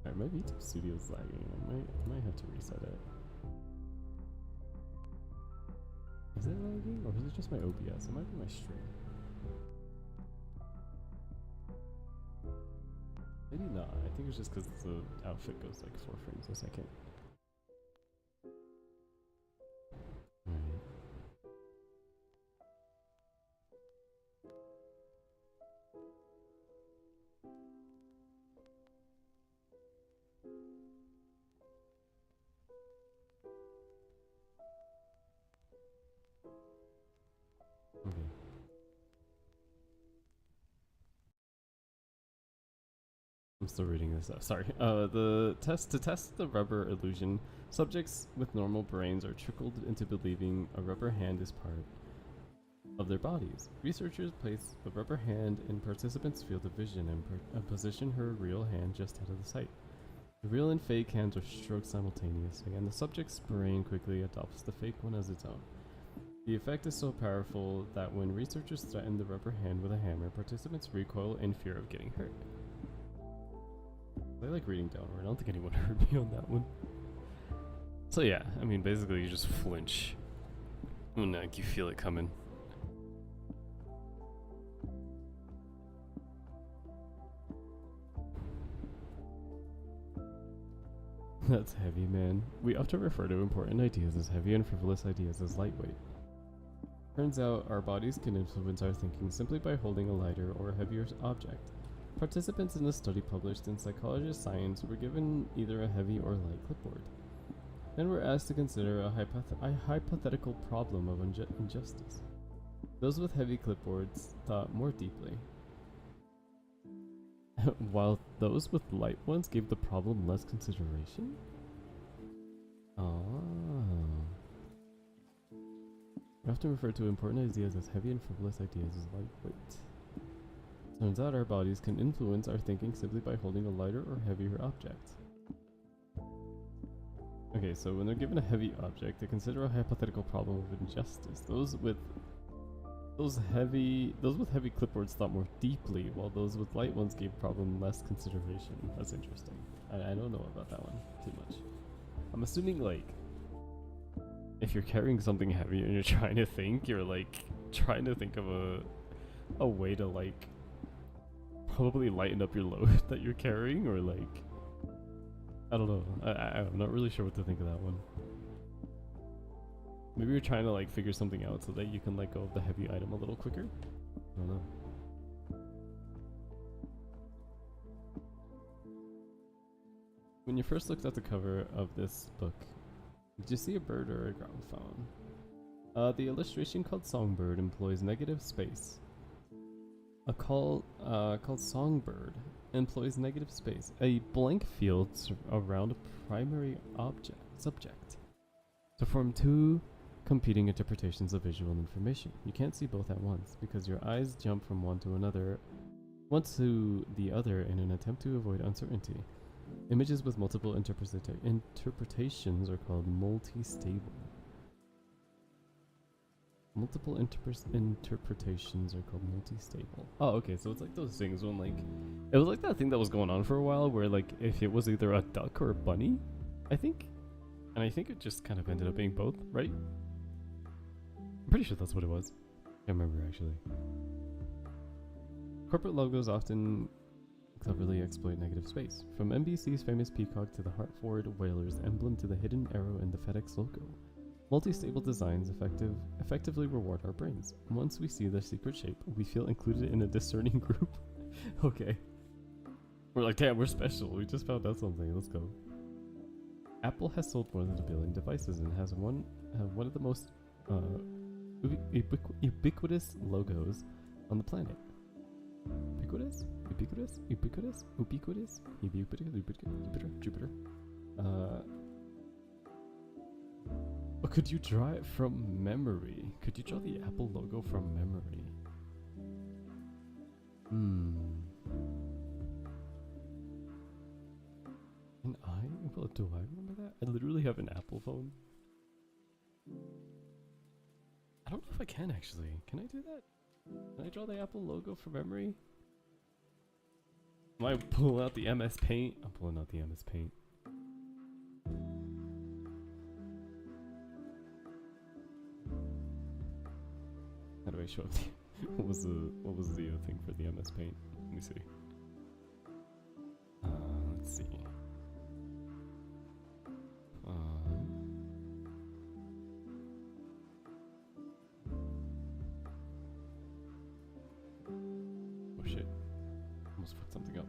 Alright, my YouTube studio's lagging. I might have to reset it. Is it lagging? Or is it just my OBS? It might be my stream. Maybe not. I think it's just because the outfit goes like 4 frames a second. Alright. Okay. I'm still reading this up. Sorry. To test the rubber illusion, subjects with normal brains are trickled into believing a rubber hand is part of their bodies. Researchers place the rubber hand in participants' field of vision and position her real hand just out of the sight. The real and fake hands are stroked simultaneously, and the subject's brain quickly adopts the fake one as its own. The effect is so powerful that when researchers threaten the rubber hand with a hammer, participants recoil in fear of getting hurt. I like reading downward. I don't think anyone heard me on that one. So yeah, I mean basically you just flinch when like you feel it coming. That's heavy, man. We often refer to important ideas as heavy and frivolous ideas as lightweight. Turns out our bodies can influence our thinking simply by holding a lighter or heavier object. Participants in a study published in Psychologist Science were given either a heavy or light clipboard. Then were asked to consider a hypothetical problem of injustice. Those with heavy clipboards thought more deeply, while those with light ones gave the problem less consideration? Oh. We often refer to important ideas as heavy and frivolous ideas as lightweight. Turns out our bodies can influence our thinking simply by holding a lighter or heavier object. Okay, so when they're given a heavy object, they consider a hypothetical problem of injustice. Those with heavy clipboards thought more deeply, while those with light ones gave problem less consideration. That's interesting. I don't know about that one too much. I'm assuming like if you're carrying something heavy and you're trying to think, you're like trying to think of a way to like probably lighten up your load that you're carrying, or like I don't know. I'm not really sure what to think of that one. Maybe you're trying to like figure something out so that you can let go of the heavy item a little quicker. I don't know. When you first looked at the cover of this book, did you see a bird or a gramophone? The illustration called Songbird employs negative space. A call called Songbird employs negative space, a blank field around a primary subject, to form two competing interpretations of visual information. You can't see both at once because your eyes jump from one to the other in an attempt to avoid uncertainty. Images with multiple interpretations are called multi-stable. Multiple interpretations are called multi-stable. Oh, okay, so it's like those things when like... It was like that thing that was going on for a while where like if it was either a duck or a bunny, I think. And I think it just kind of ended up being both, right? I'm pretty sure that's what it was. I can't remember actually. Corporate logos often cleverly exploit negative space. From NBC's famous peacock to the Hartford Whalers emblem to the hidden arrow in the FedEx logo. Multi-stable designs effectively reward our brains. Once we see their secret shape, we feel included in a discerning group. Okay. We're like, damn, we're special. We just found out something. Let's go. Apple has sold more than 1 billion devices and has one of the most ubiquitous logos on the planet. Ubiquitous? Ubiquitous? Ubiquitous? Ubiquitous? Jupiter. Could you draw it from memory? Could you draw the Apple logo from memory? Can I? Well, do I remember that? I literally have an Apple phone. I don't know if I can actually. Can I do that? Can I draw the Apple logo from memory? Am I pulling out the MS Paint? I'm pulling out the MS Paint. How do I show up the what was the thing for the MS Paint? Let me see. Let's see. Oh shit. Almost fucked something up.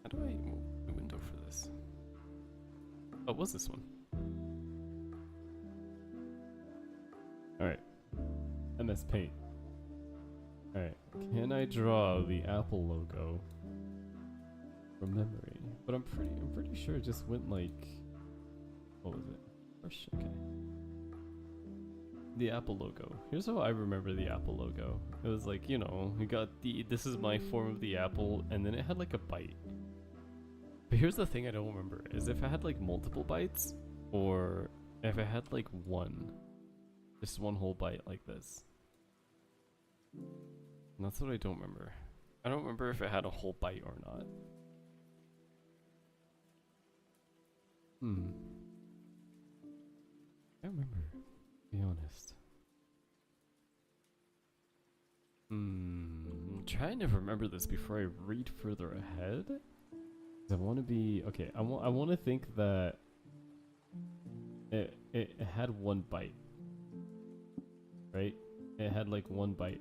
How do I move the window for this? Oh, what's this one? Alright. MS Paint. Alright. Can I draw the Apple logo from memory? But I'm pretty sure it just went like... What was it? Okay. The Apple logo. Here's how I remember the Apple logo. It was like, you know, you got the... This is my form of the apple, and then it had like a bite. But here's the thing I don't remember, is if I had like multiple bites, or if I had like one. Just one whole bite like this. And that's what I don't remember. I don't remember if it had a whole bite or not. I don't remember, to be honest. I'm trying to remember this before I read further ahead. I want to be... Okay, I want to think that it had one bite. Right? It had like one bite.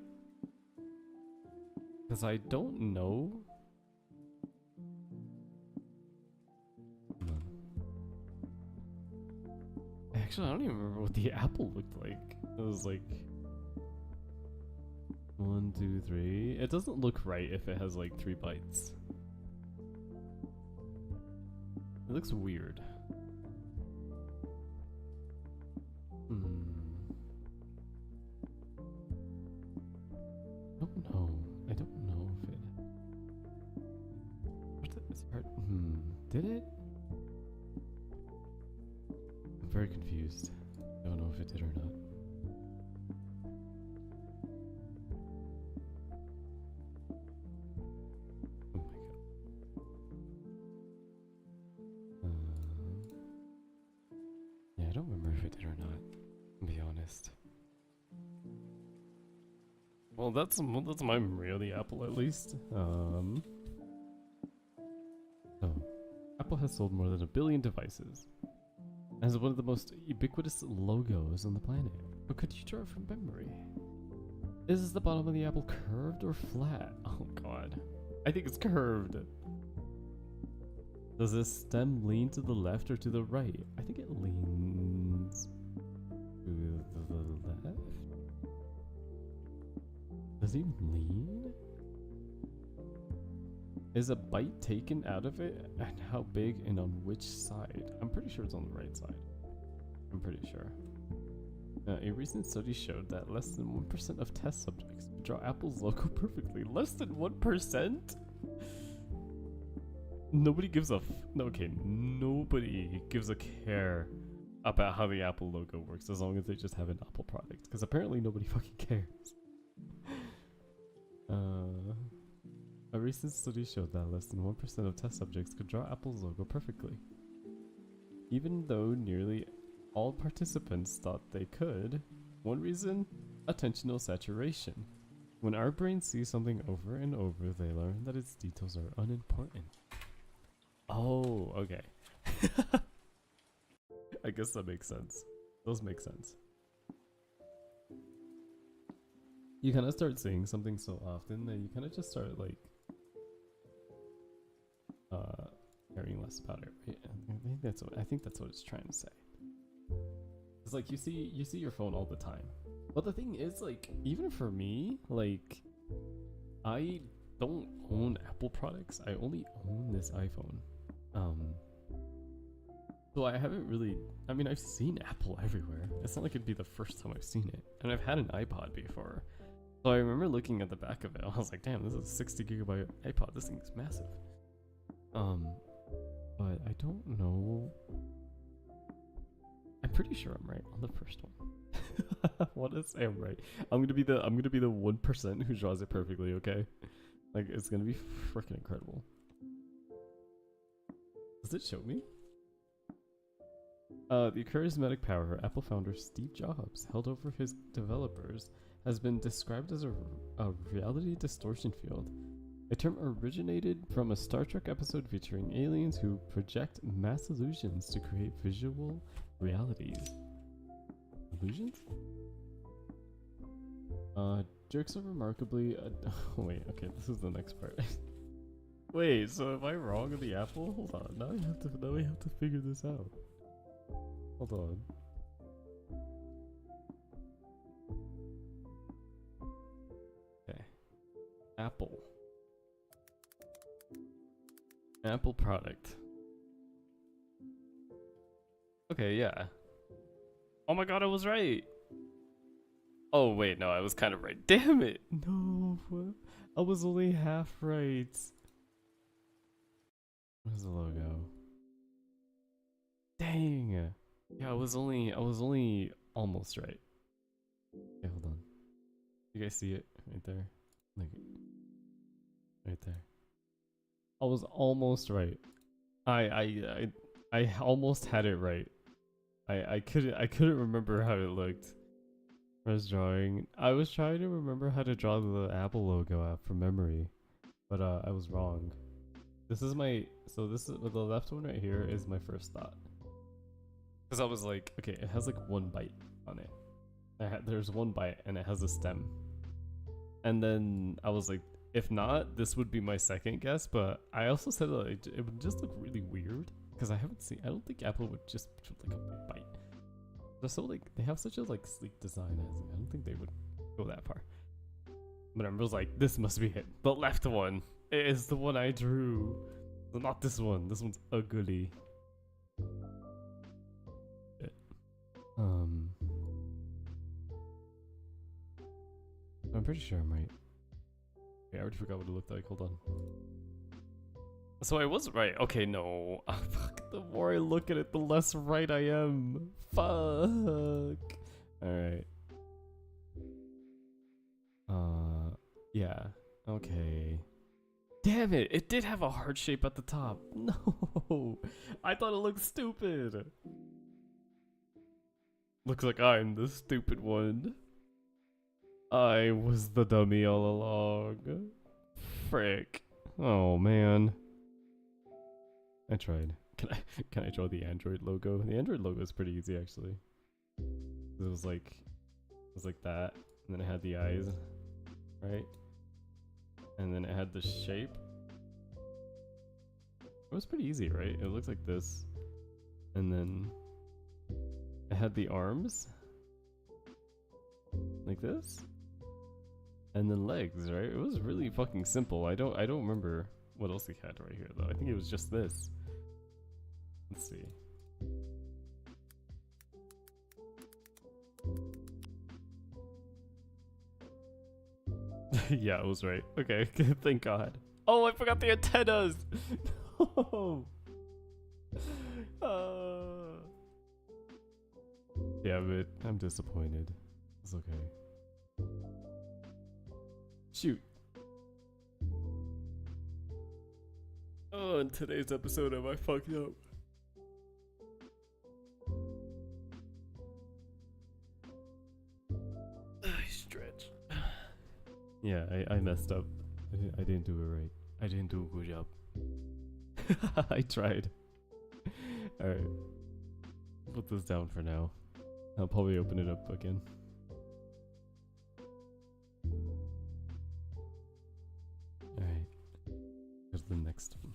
Because I don't know. Actually, I don't even remember what the apple looked like. It was like 1, 2, 3. It doesn't look right if it has like 3 bites. It looks weird. I don't know if it... It's hard. Did it? I'm very confused. I don't know if it did or not. Oh my god. Yeah, I don't remember if it did or not, to be honest. Well, that's my memory of the Apple, at least. So, Apple has sold more than 1 billion devices. It has one of the most ubiquitous logos on the planet. But could you draw it from memory? Is the bottom of the apple curved or flat? Oh god. I think it's curved. Does this stem lean to the left or to the right? I think it leans to the left. Does it even lean? Is a bite taken out of it? And how big and on which side? I'm pretty sure it's on the right side. I'm pretty sure. A recent study showed that less than 1% of test subjects draw Apple's logo perfectly. Less than 1%? Nobody gives a nobody gives a care about how the Apple logo works as long as they just have an Apple product. Because apparently nobody fucking cares. A recent study showed that less than 1% of test subjects could draw Apple's logo perfectly. Even though nearly all participants thought they could. One reason? Attentional saturation. When our brains see something over and over, they learn that its details are unimportant. Oh, okay. I guess that makes sense. Those make sense. You kind of start saying something so often that you kind of just start like caring less about it, right? I think that's what it's trying to say. It's like you see your phone all the time. But the thing is, like, even for me, like, I don't own Apple products. I only own this iPhone. So I haven't really, I mean, I've seen Apple everywhere. It's not like it'd be the first time I've seen it. And I've had an iPod before. So I remember looking at the back of it. I was like, damn, this is a 60 gigabyte iPod. This thing's massive. But I don't know. I'm pretty sure I'm right on the first one. I want to say I'm right. I'm gonna be the 1% who draws it perfectly. Okay, like it's gonna be freaking incredible. Does it show me? The charismatic power Apple founder Steve Jobs held over his developers has been described as a reality distortion field. A term originated from a Star Trek episode featuring aliens who project mass illusions to create visual realities. Illusions? Jerks are remarkably... oh wait, okay, this is the next part. Wait, so am I wrong on the Apple? Hold on, now we have to figure this out. Hold on. Okay. Apple. Apple product. Okay, yeah. Oh my god, I was right! Oh wait, no, I was kind of right. Damn it! No, I was only half right. Where's the logo? Dang! Yeah, I was only almost right. Okay, hold on. You guys see it right there? Like, right there. I was almost right. I almost had it right. I couldn't remember how it looked. I was drawing. I was trying to remember how to draw the Apple logo out from memory, but I was wrong. This is the left one right here is my first thought. Cause I was like, okay, it has like one bite on it. There's one bite and it has a stem. And then I was like, if not, this would be my second guess. But I also said that it would just look really weird because I don't think Apple would just put like a big bite. They're so like, they have such a like sleek design. I don't think they would go that far. But I was like, this must be it. The left one is the one I drew. So not this one. This one's ugly. I'm pretty sure I'm right. Okay, I already forgot what it looked like. Hold on. So I was right. Okay, no. Oh, fuck. The more I look at it, the less right I am. Fuck. Alright. Yeah. Okay. Damn it. It did have a heart shape at the top. No. I thought it looked stupid. Looks like I'm the stupid one. I was the dummy all along. Frick. Oh man. I tried. Can I draw the Android logo? The Android logo is pretty easy actually. It was like that, and then it had the eyes, right? And then it had the shape. It was pretty easy, right? It looks like this. And then it had the arms. Like this. And then legs, right? It was really fucking simple. I don't remember what else he had right here though. I think it was just this. Let's see. Yeah, it was right. Okay, thank God. Oh, I forgot the antennas! No! Damn it, I'm disappointed. It's okay. Shoot. Oh, in today's episode, am I fucked up? I stretch. Yeah, I messed up. I didn't do it right. I didn't do a good job. I tried. Alright. Put this down for now. I'll probably open it up again. Alright. Here's the next one.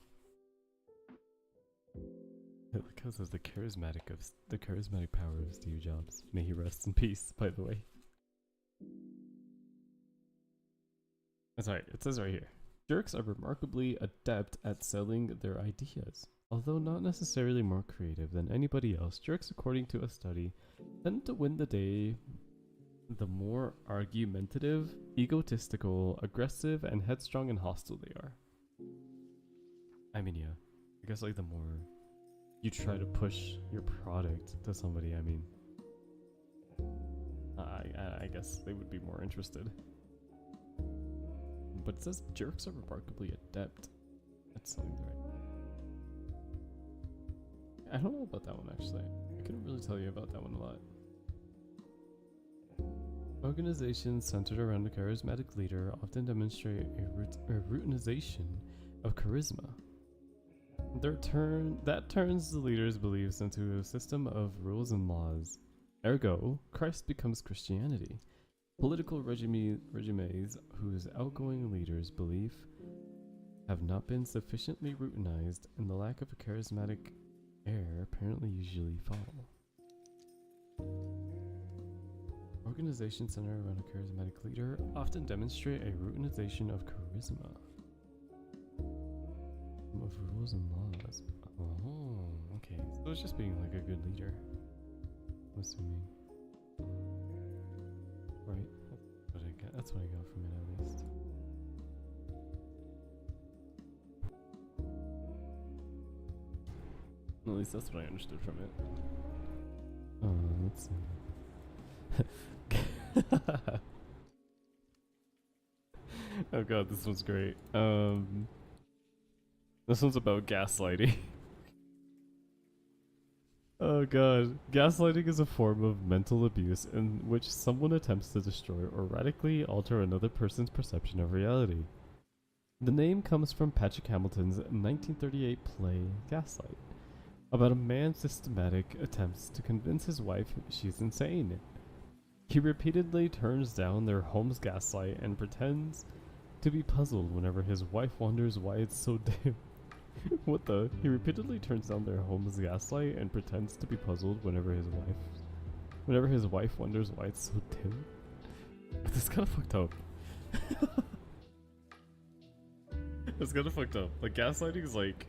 Because of the charismatic power of Steve Jobs. May he rest in peace, by the way. That's right, it says right here. Jerks are remarkably adept at selling their ideas. Although not necessarily more creative than anybody else, jerks, according to a study, tend to win the day the more argumentative, egotistical, aggressive, and headstrong and hostile they are. I mean, yeah. I guess like the more you try to push your product to somebody, I mean, I guess they would be more interested. But it says jerks are remarkably adept at selling their ideas. I don't know about that one actually. I couldn't really tell you about that one a lot. Organizations centered around a charismatic leader often demonstrate a routinization of charisma. That turns the leader's beliefs into a system of rules and laws. Ergo, Christ becomes Christianity. Political regimes whose outgoing leaders' belief have not been sufficiently routinized and the lack of a charismatic air apparently usually follow. Organizations centered around a charismatic leader often demonstrate a routinization of charisma. Of rules and laws. Oh, okay. So it's just being like a good leader. I'm assuming. Right? That's what I got from it at least. At least that's what I understood from it. Let's see. Oh god, this one's great. This one's about gaslighting. Oh god. Gaslighting is a form of mental abuse in which someone attempts to destroy or radically alter another person's perception of reality. The name comes from Patrick Hamilton's 1938 play Gaslight, about a man's systematic attempts to convince his wife she's insane. He repeatedly turns down their home's gaslight and pretends to be puzzled whenever his wife wonders why it's so dim. What the? He repeatedly turns down their home's gaslight and pretends to be puzzled whenever his wife wonders why it's so dim. That's kind of fucked up. That's kind of fucked up. Like gaslighting is like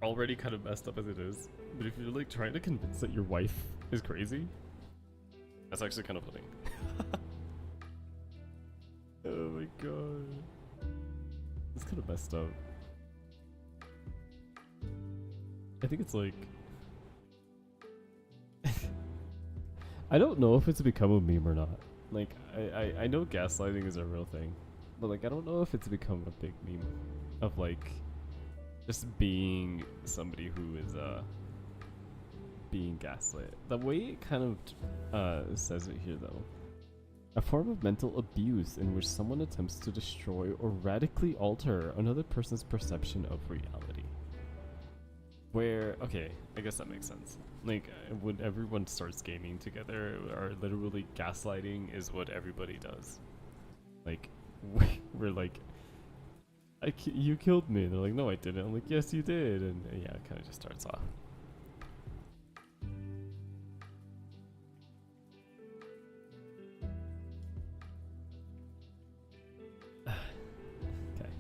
already kind of messed up as it is, but if you're like trying to convince that your wife is crazy, that's actually kind of funny. Oh my god. It's kind of messed up. I think it's like... I don't know if it's become a meme or not. Like, I know gaslighting is a real thing, but like I don't know if it's become a big meme of like just being somebody who is being gaslit. The way it kind of says it here, though. A form of mental abuse in which someone attempts to destroy or radically alter another person's perception of reality. Where, okay, I guess that makes sense. Like, when everyone starts gaming together, or literally gaslighting is what everybody does. Like, we're like, you killed me. And they're like, no, I didn't. I'm like, yes, you did. And yeah, it kind of just starts off. Okay.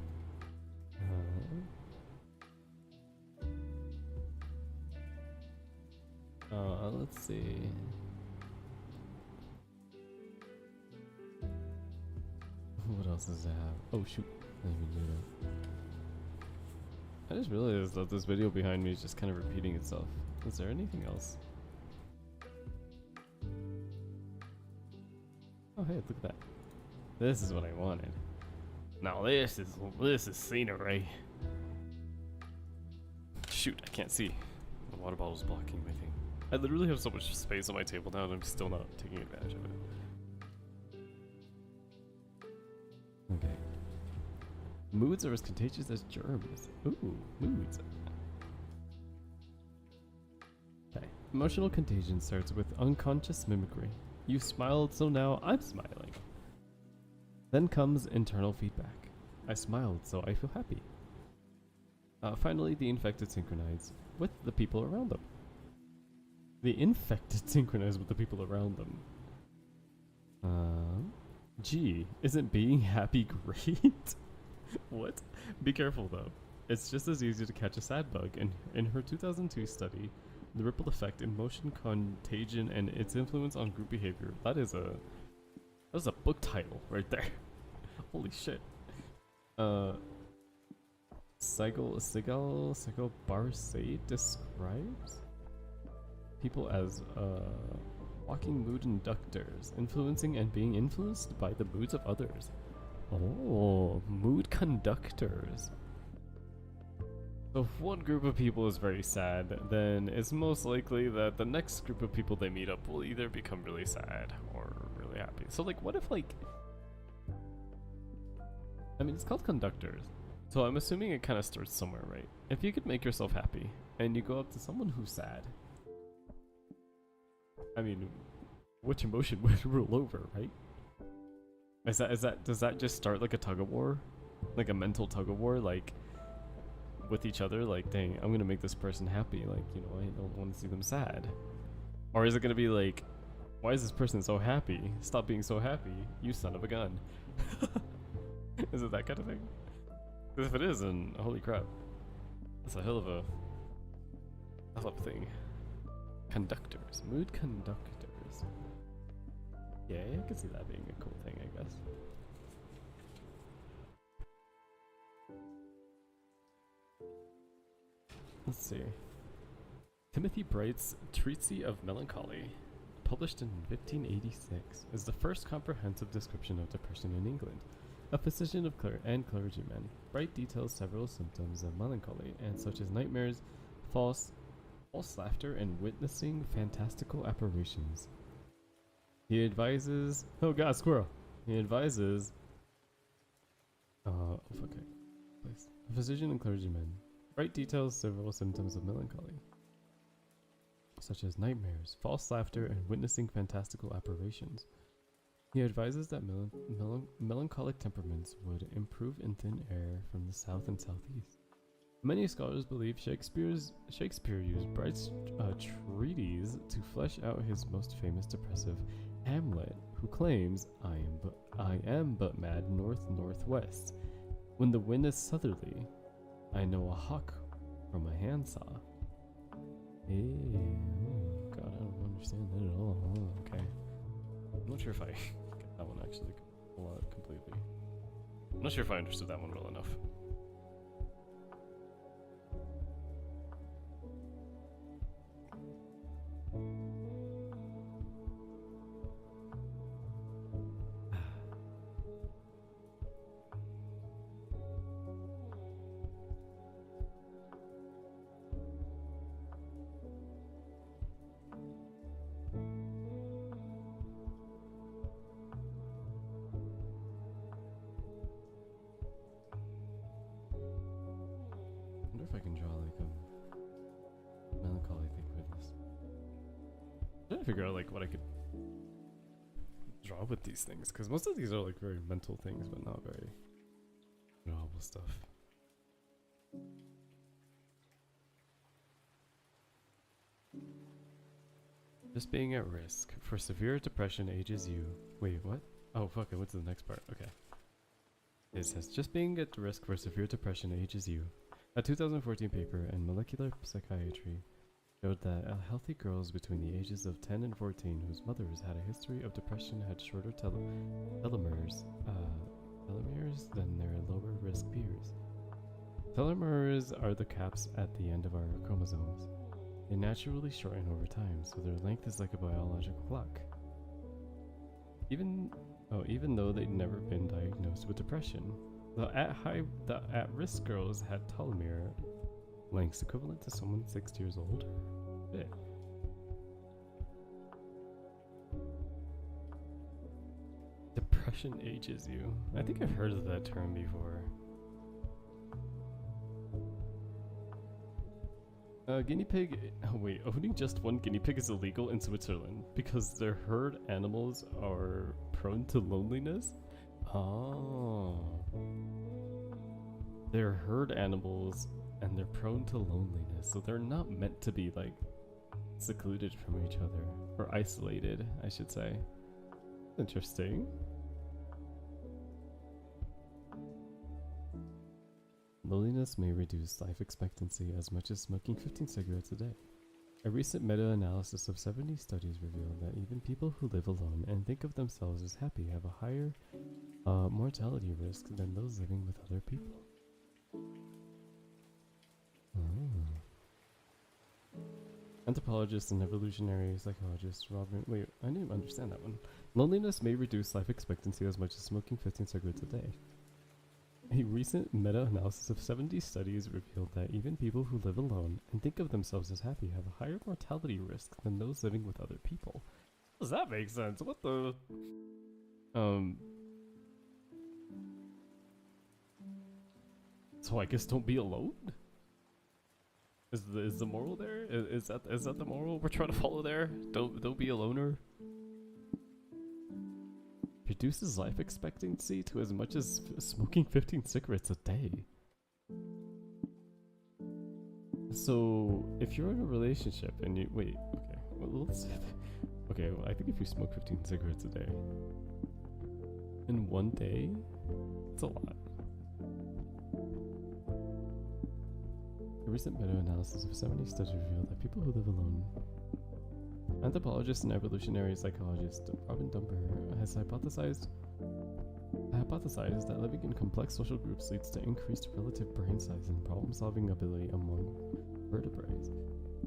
Let's see. What else does it have? Oh shoot, I didn't even do that. I just realized that this video behind me is just kind of repeating itself. Is there anything else? Oh hey, look at that. This is what I wanted. Now this is scenery. Shoot, I can't see. The water bottle's blocking my thing. I literally have so much space on my table now and I'm still not taking advantage of it. Okay. Moods are as contagious as germs. Ooh, moods. Okay. Emotional contagion starts with unconscious mimicry. You smiled, so now I'm smiling. Then comes internal feedback. I smiled, so I feel happy. Finally, the infected synchronize with the people around them. The infected synchronize with the people around them. Gee, isn't being happy great? What? Be careful though. It's just as easy to catch a sad bug. In her 2002 study, The Ripple Effect in Motion Contagion and Its Influence on Group Behavior. That is a book title right there. Holy shit. Sigal Barsade describes people as walking mood inductors, influencing and being influenced by the moods of others. Oh, mood conductors. So if one group of people is very sad, then it's most likely that the next group of people they meet up will either become really sad or really happy. So like, what if like, I mean, it's called conductors. So I'm assuming it kind of starts somewhere, right? If you could make yourself happy and you go up to someone who's sad, I mean, which emotion would rule over, right? Does that just start like a tug of war? Like a mental tug of war, like with each other, like, dang, I'm gonna make this person happy, like, you know, I don't want to see them sad. Or is it gonna be like, why is this person so happy? Stop being so happy, you son of a gun. Is it that kind of thing? Because if it is, then holy crap, that's a hell of a thing. Conductors, mood conductors. Yeah, I can see that being a cool thing, I guess. Let's see. Timothy Bright's Treatise of Melancholy, published in 1586, is the first comprehensive description of depression in England. A physician of and clergyman, Bright details several symptoms of melancholy, and such as nightmares, false laughter, and witnessing fantastical apparitions. He advises... Oh god, squirrel! He advises... okay. Place. A physician and clergyman. Bright details several symptoms of melancholy, such as nightmares, false laughter, and witnessing fantastical apparitions. He advises that melancholic temperaments would improve in thin air from the south and southeast. Many scholars believe Shakespeare used Bright's treatise to flesh out his most famous depressive Hamlet, who claims, I am but mad north-northwest. When the wind is southerly, I know a hawk from a handsaw. Hey, oh god, I don't understand that at all. Oh, okay. I'm not sure if I get that one actually completely. I'm not sure if I understood that one well enough. if I can draw like a melancholy thing for this. I'm trying to figure out like what I could draw with these things, because most of these are like very mental things, but not very drawable stuff. Just being at risk for severe depression ages you. Wait, what? Oh, fuck it. What's the next part? Okay. It says, just being at risk for severe depression ages you. A 2014 paper in Molecular Psychiatry showed that healthy girls between the ages of 10 and 14 whose mothers had a history of depression had shorter telomeres than their lower risk peers. Telomeres are the caps at the end of our chromosomes. They naturally shorten over time, so their length is like a biological clock. Even though they'd never been diagnosed with depression, the at-risk girls had telomere lengths equivalent to someone 6 years old. Shit. Depression ages you. I think I've heard of that term before. Guinea pig. Oh, wait, owning just one guinea pig is illegal in Switzerland because their herd animals are prone to loneliness. Oh. They're herd animals and they're prone to loneliness, so they're not meant to be like secluded from each other or isolated, I should say. Interesting. Loneliness may reduce life expectancy as much as smoking 15 cigarettes a day. A recent meta-analysis of 70 studies revealed that even people who live alone and think of themselves as happy have a higher mortality risk than those living with other people. Anthropologist and evolutionary psychologist Robert... Wait, I didn't understand that one. Loneliness may reduce life expectancy as much as smoking 15 cigarettes a day. A recent meta-analysis of 70 studies revealed that even people who live alone and think of themselves as happy have a higher mortality risk than those living with other people. Does that make sense? What the... So I guess don't be alone? Is the moral there? Is that the moral we're trying to follow there? Don't be a loner? Reduces life expectancy to as much as smoking 15 cigarettes a day. So if you're in a relationship and you wait, okay, well, let's okay, well, I think if you smoke 15 cigarettes a day in one day, it's a lot. A recent meta-analysis of 70 studies revealed that people who live alone. Anthropologist and evolutionary psychologist Robin Dumper has hypothesized that living in complex social groups leads to increased relative brain size and problem-solving ability among vertebrates.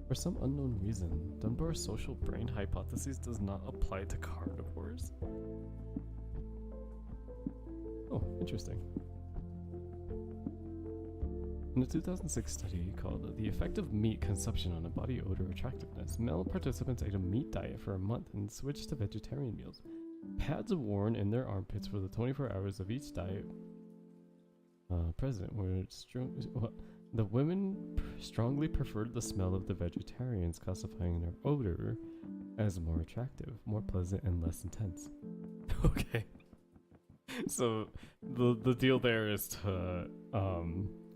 For some unknown reason, Dunbar's social brain hypothesis does not apply to carnivores. Oh, interesting. In a 2006 study called The Effect of Meat Consumption on a Body Odor Attractiveness, male participants ate a meat diet for a month and switched to vegetarian meals. Pads worn in their armpits for the 24 hours of each diet present were the women strongly preferred the smell of the vegetarians, classifying their odor as more attractive, more pleasant, and less intense. Okay. So the deal there is to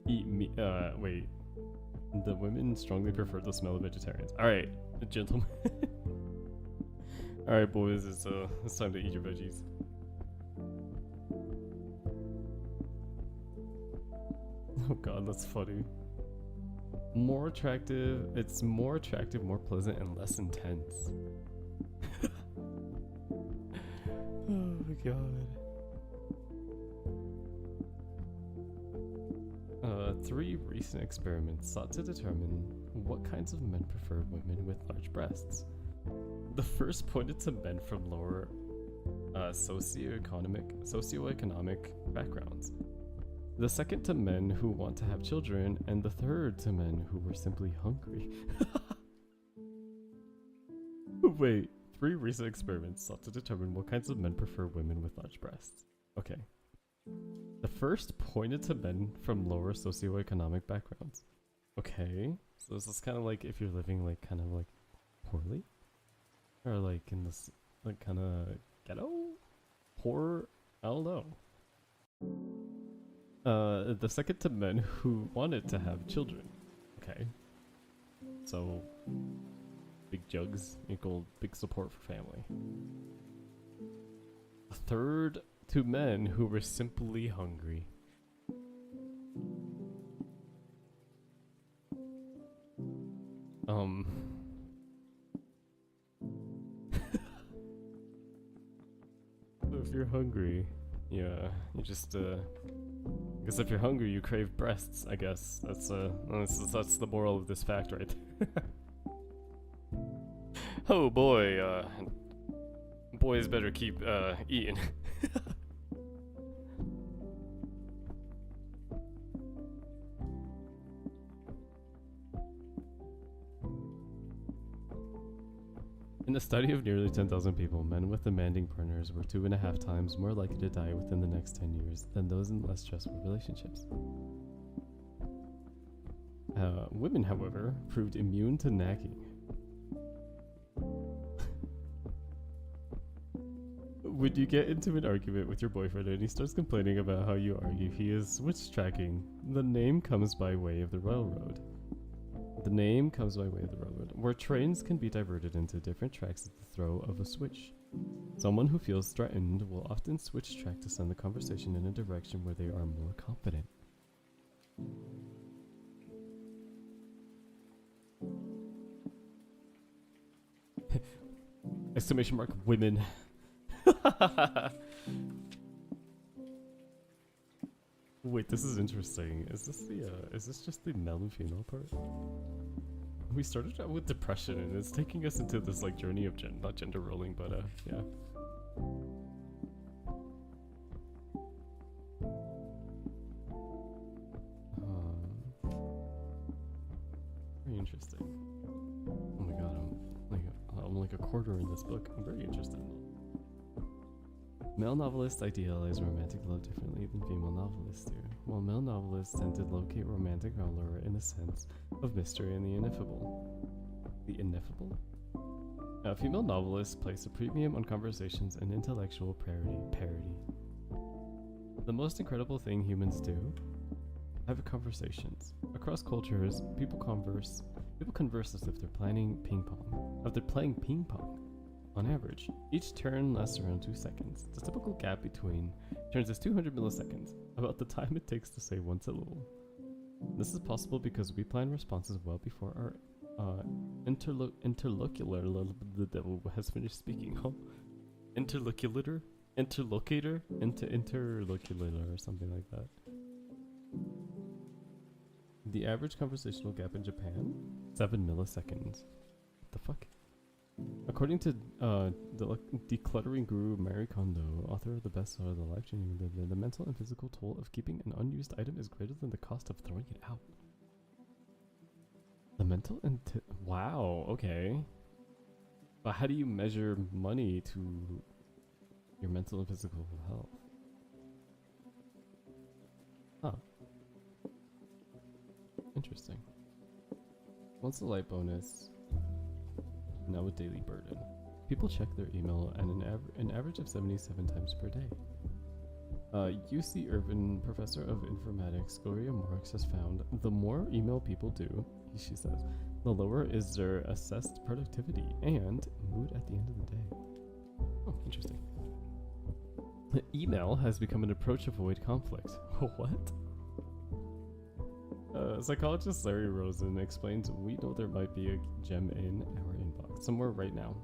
eat meat. Wait. The women strongly prefer the smell of vegetarians. Alright, gentlemen. Alright, boys, it's time to eat your veggies. Oh god, that's funny. More attractive. It's more attractive, more pleasant, and less intense. Oh my god. 3 recent experiments sought to determine what kinds of men prefer women with large breasts. The first pointed to men from lower socioeconomic backgrounds. The second to men who want to have children, and the third to men who were simply hungry. Wait, 3 recent experiments sought to determine what kinds of men prefer women with large breasts. Okay. The first pointed to men from lower socioeconomic backgrounds. Okay, so this is kind of like if you're living like kind of like poorly, or like in this like kind of ghetto, poor. I don't know. The second to men who wanted to have children. Okay, so big jugs equal big support for family. A third to men who were simply hungry. If you're hungry, yeah, you just because if you're hungry, you crave breasts. I guess that's the moral of this fact, right? Oh boy, boys better keep eating. In a study of nearly 10,000 people, men with demanding partners were 2.5 times more likely to die within the next 10 years than those in less stressful relationships. Women, however, proved immune to nagging. When you get into an argument with your boyfriend and he starts complaining about how you argue he is switch tracking, the name comes by way of the railroad. Where trains can be diverted into different tracks at the throw of a switch. Someone who feels threatened will often switch track to send the conversation in a direction where they are more confident. Exclamation mark, women. Wait, this is interesting. Is this just the male and female part? We started out with depression and it's taking us into this like journey of not gender rolling, but yeah. Very interesting. Oh my god, I'm like a quarter in this book. I'm very interested. Male novelists idealize romantic love differently than female novelists do. While male novelists tend to locate romantic allure in a sense of mystery and the ineffable. Female novelists place a premium on conversations and intellectual parody. The most incredible thing humans do? Have conversations. Across cultures, people converse as if they're playing ping pong. On average, each turn lasts around 2 seconds. The typical gap between turns is 200 milliseconds, about the time it takes to say one syllable. This is possible because we plan responses well before our interlocutor the devil has finished speaking. Huh? Interlocutor or something like that. The average conversational gap in Japan, 7 milliseconds. What the fuck? According to the decluttering guru Marie Kondo, author of the bestseller The Life Changing Method, the mental and physical toll of keeping an unused item is greater than the cost of throwing it out. The mental and wow, okay. But how do you measure money to your mental and physical health? Huh. Interesting. Once a light bonus. Now a daily burden. People check their email at an average of 77 times per day. UC Irvine professor of informatics Gloria Marx has found the more email people do, she says, the lower is their assessed productivity and mood at the end of the day. Oh, interesting. Email has become an approach to avoid conflict. What? Psychologist Larry Rosen explains we know there might be a gem in our inbox somewhere right now.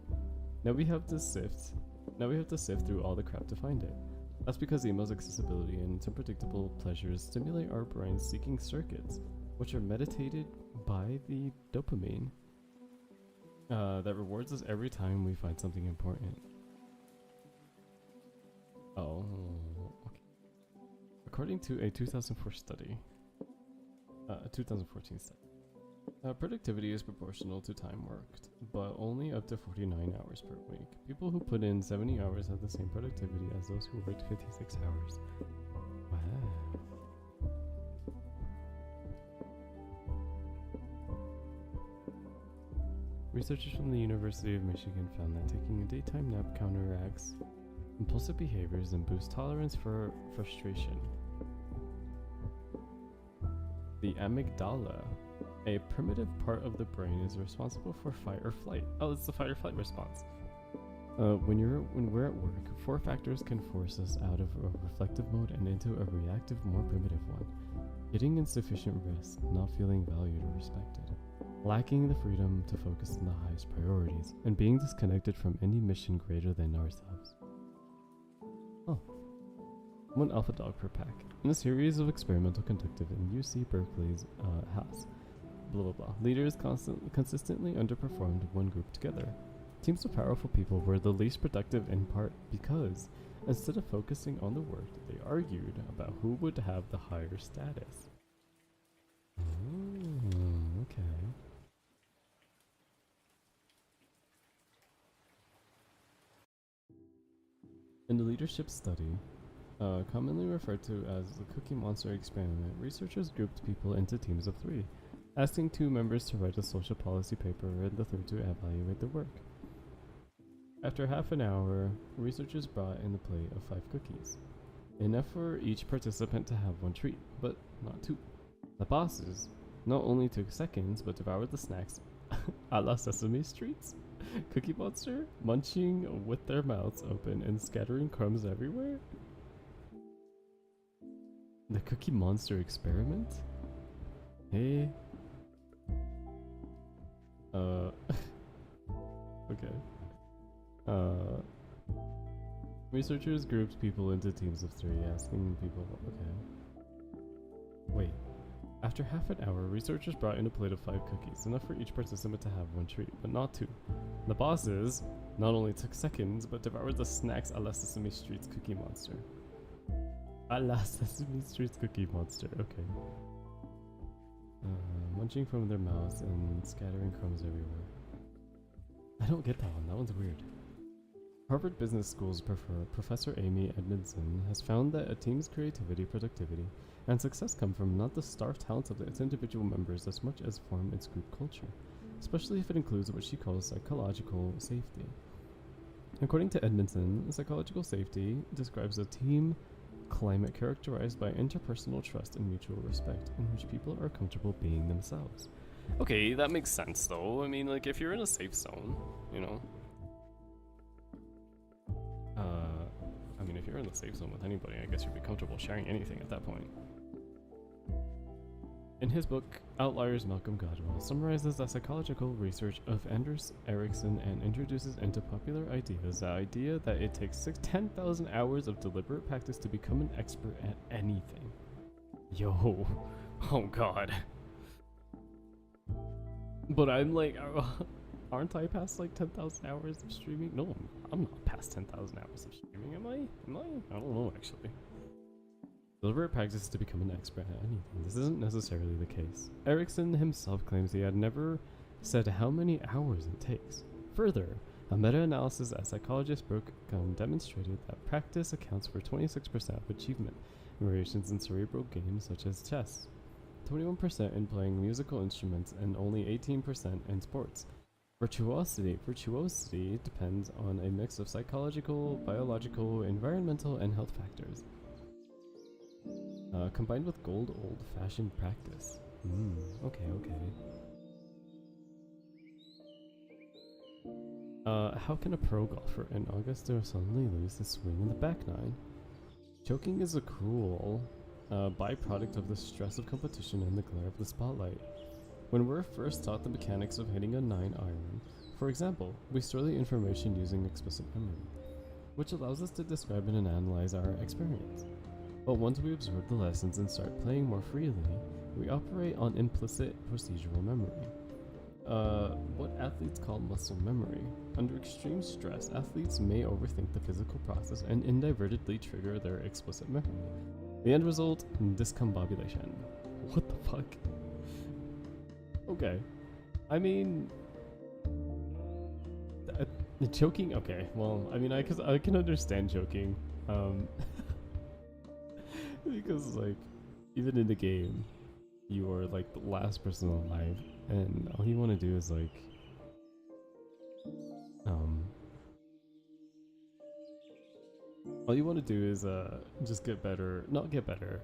Now we have to sift through all the crap to find it. That's because email's accessibility and its unpredictable pleasures stimulate our brain's seeking circuits, which are meditated by the dopamine that rewards us every time we find something important. Oh, okay. According to a 2014 study, productivity is proportional to time worked, but only up to 49 hours per week. People who put in 70 hours have the same productivity as those who worked 56 hours. Wow. Researchers from the University of Michigan found that taking a daytime nap counteracts impulsive behaviors and boosts tolerance for frustration. The amygdala, a primitive part of the brain, is responsible for fight or flight. Oh, it's the fight or flight response. When we're at work, 4 factors can force us out of a reflective mode and into a reactive, more primitive one. Getting insufficient rest, not feeling valued or respected, lacking the freedom to focus on the highest priorities, and being disconnected from any mission greater than ourselves. Oh. 1 alpha dog per pack. In a series of experimental conducted in UC Berkeley's house. Blah blah blah. Leaders consistently underperformed one group together. Teams of powerful people were the least productive in part because, instead of focusing on the work, they argued about who would have the higher status. Okay. In the leadership study, commonly referred to as the Cookie Monster experiment, researchers grouped people into teams of 3, asking 2 members to write a social policy paper and the third to evaluate the work. After half an hour, researchers brought in a plate of 5 cookies, enough for each participant to have 1 treat, but not 2. The bosses not only took seconds, but devoured the snacks a la Sesame Street's Cookie Monster, munching with their mouths open and scattering crumbs everywhere. The Cookie Monster experiment? Hey. Okay. Researchers grouped people into teams of 3, asking people, okay. Wait. After half an hour, researchers brought in a plate of 5 cookies, enough for each participant to have 1 treat, but not 2. The bosses not only took seconds, but devoured the snacks a la Sesame Street's Cookie Monster. A la Sesame Street's Cookie Monster, okay. Munching from their mouths and scattering crumbs everywhere. I don't get that one, that one's weird. Harvard Business School's Professor Amy Edmondson has found that a team's creativity, productivity, and success come from not the star talents of its individual members as much as form its group culture, especially if it includes what she calls psychological safety. According to Edmondson, psychological safety describes a team climate characterized by interpersonal trust and mutual respect, in which people are comfortable being themselves. Okay, that makes sense though. I mean, like, if you're in a safe zone, you know. I mean, if you're in the safe zone with anybody, I guess you'd be comfortable sharing anything at that point. In his book, Outliers, Malcolm Gladwell summarizes the psychological research of Anders Ericsson and introduces into popular ideas the idea that it takes 10,000 hours of deliberate practice to become an expert at anything. Yo, oh god. But I'm like, aren't I past like 10,000 hours of streaming? No, I'm not past 10,000 hours of streaming, am I? I don't know, actually. Deliberate practice to become an expert at anything. This isn't necessarily the case. Ericsson himself claims he had never said how many hours it takes. Further, a meta-analysis at psychologist Brooke demonstrated that practice accounts for 26% of achievement variations in cerebral games such as chess, 21% in playing musical instruments, and only 18% in sports. Virtuosity depends on a mix of psychological, biological, environmental, and health factors. Combined with old-fashioned practice. Okay. How can a pro golfer in Augusta suddenly lose the swing in the back nine? Choking is a cruel byproduct of the stress of competition and the glare of the spotlight. When we're first taught the mechanics of hitting a 9-iron, for example, we store the information using explicit memory, which allows us to describe and analyze our experience. But once we absorb the lessons and start playing more freely, we operate on implicit procedural memory. What athletes call muscle memory. Under extreme stress, athletes may overthink the physical process and inadvertently trigger their explicit memory. The end result, discombobulation. What the fuck? Okay. I mean... choking? Okay, well, I mean, I can understand choking. Because, like, even in the game, you are, like, the last person alive, and all you want to do is, like, Um, all you want to do is just get better. Not get better.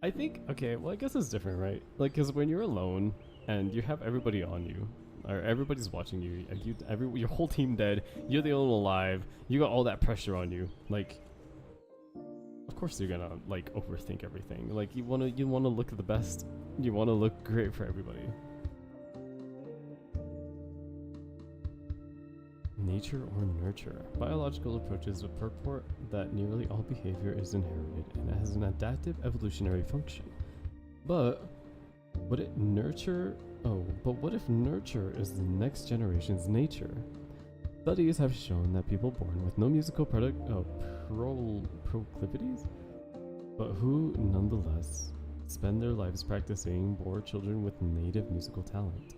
I think, okay, well, I guess it's different, right? Like, because when you're alone and you have everybody on you, or everybody's watching you, your whole team dead, you're the only one alive, you got all that pressure on you. Like, of course you're gonna like overthink everything. Like, you wanna look the best. You wanna look great for everybody. Nature or nurture. Biological approaches would purport that nearly all behavior is inherited and has an adaptive evolutionary function. But would it nurture? Oh, but what if nurture is the next generation's nature? Studies have shown that people born with no musical proclivities, but who nonetheless spend their lives practicing, bore children with native musical talent.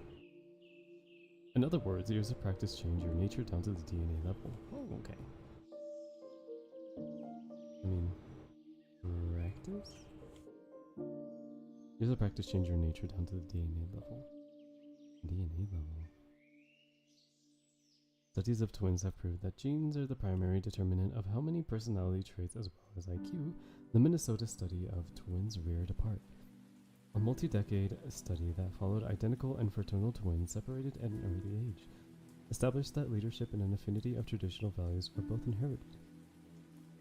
In other words, years of practice change your nature down to the DNA level. Oh, okay. I mean, practice? Years of practice change your nature down to the DNA level. DNA level. Studies of twins have proved that genes are the primary determinant of how many personality traits as well as IQ. The Minnesota study of twins reared apart. A multi-decade study that followed identical and fraternal twins separated at an early age established that leadership and an affinity of traditional values are both inherited.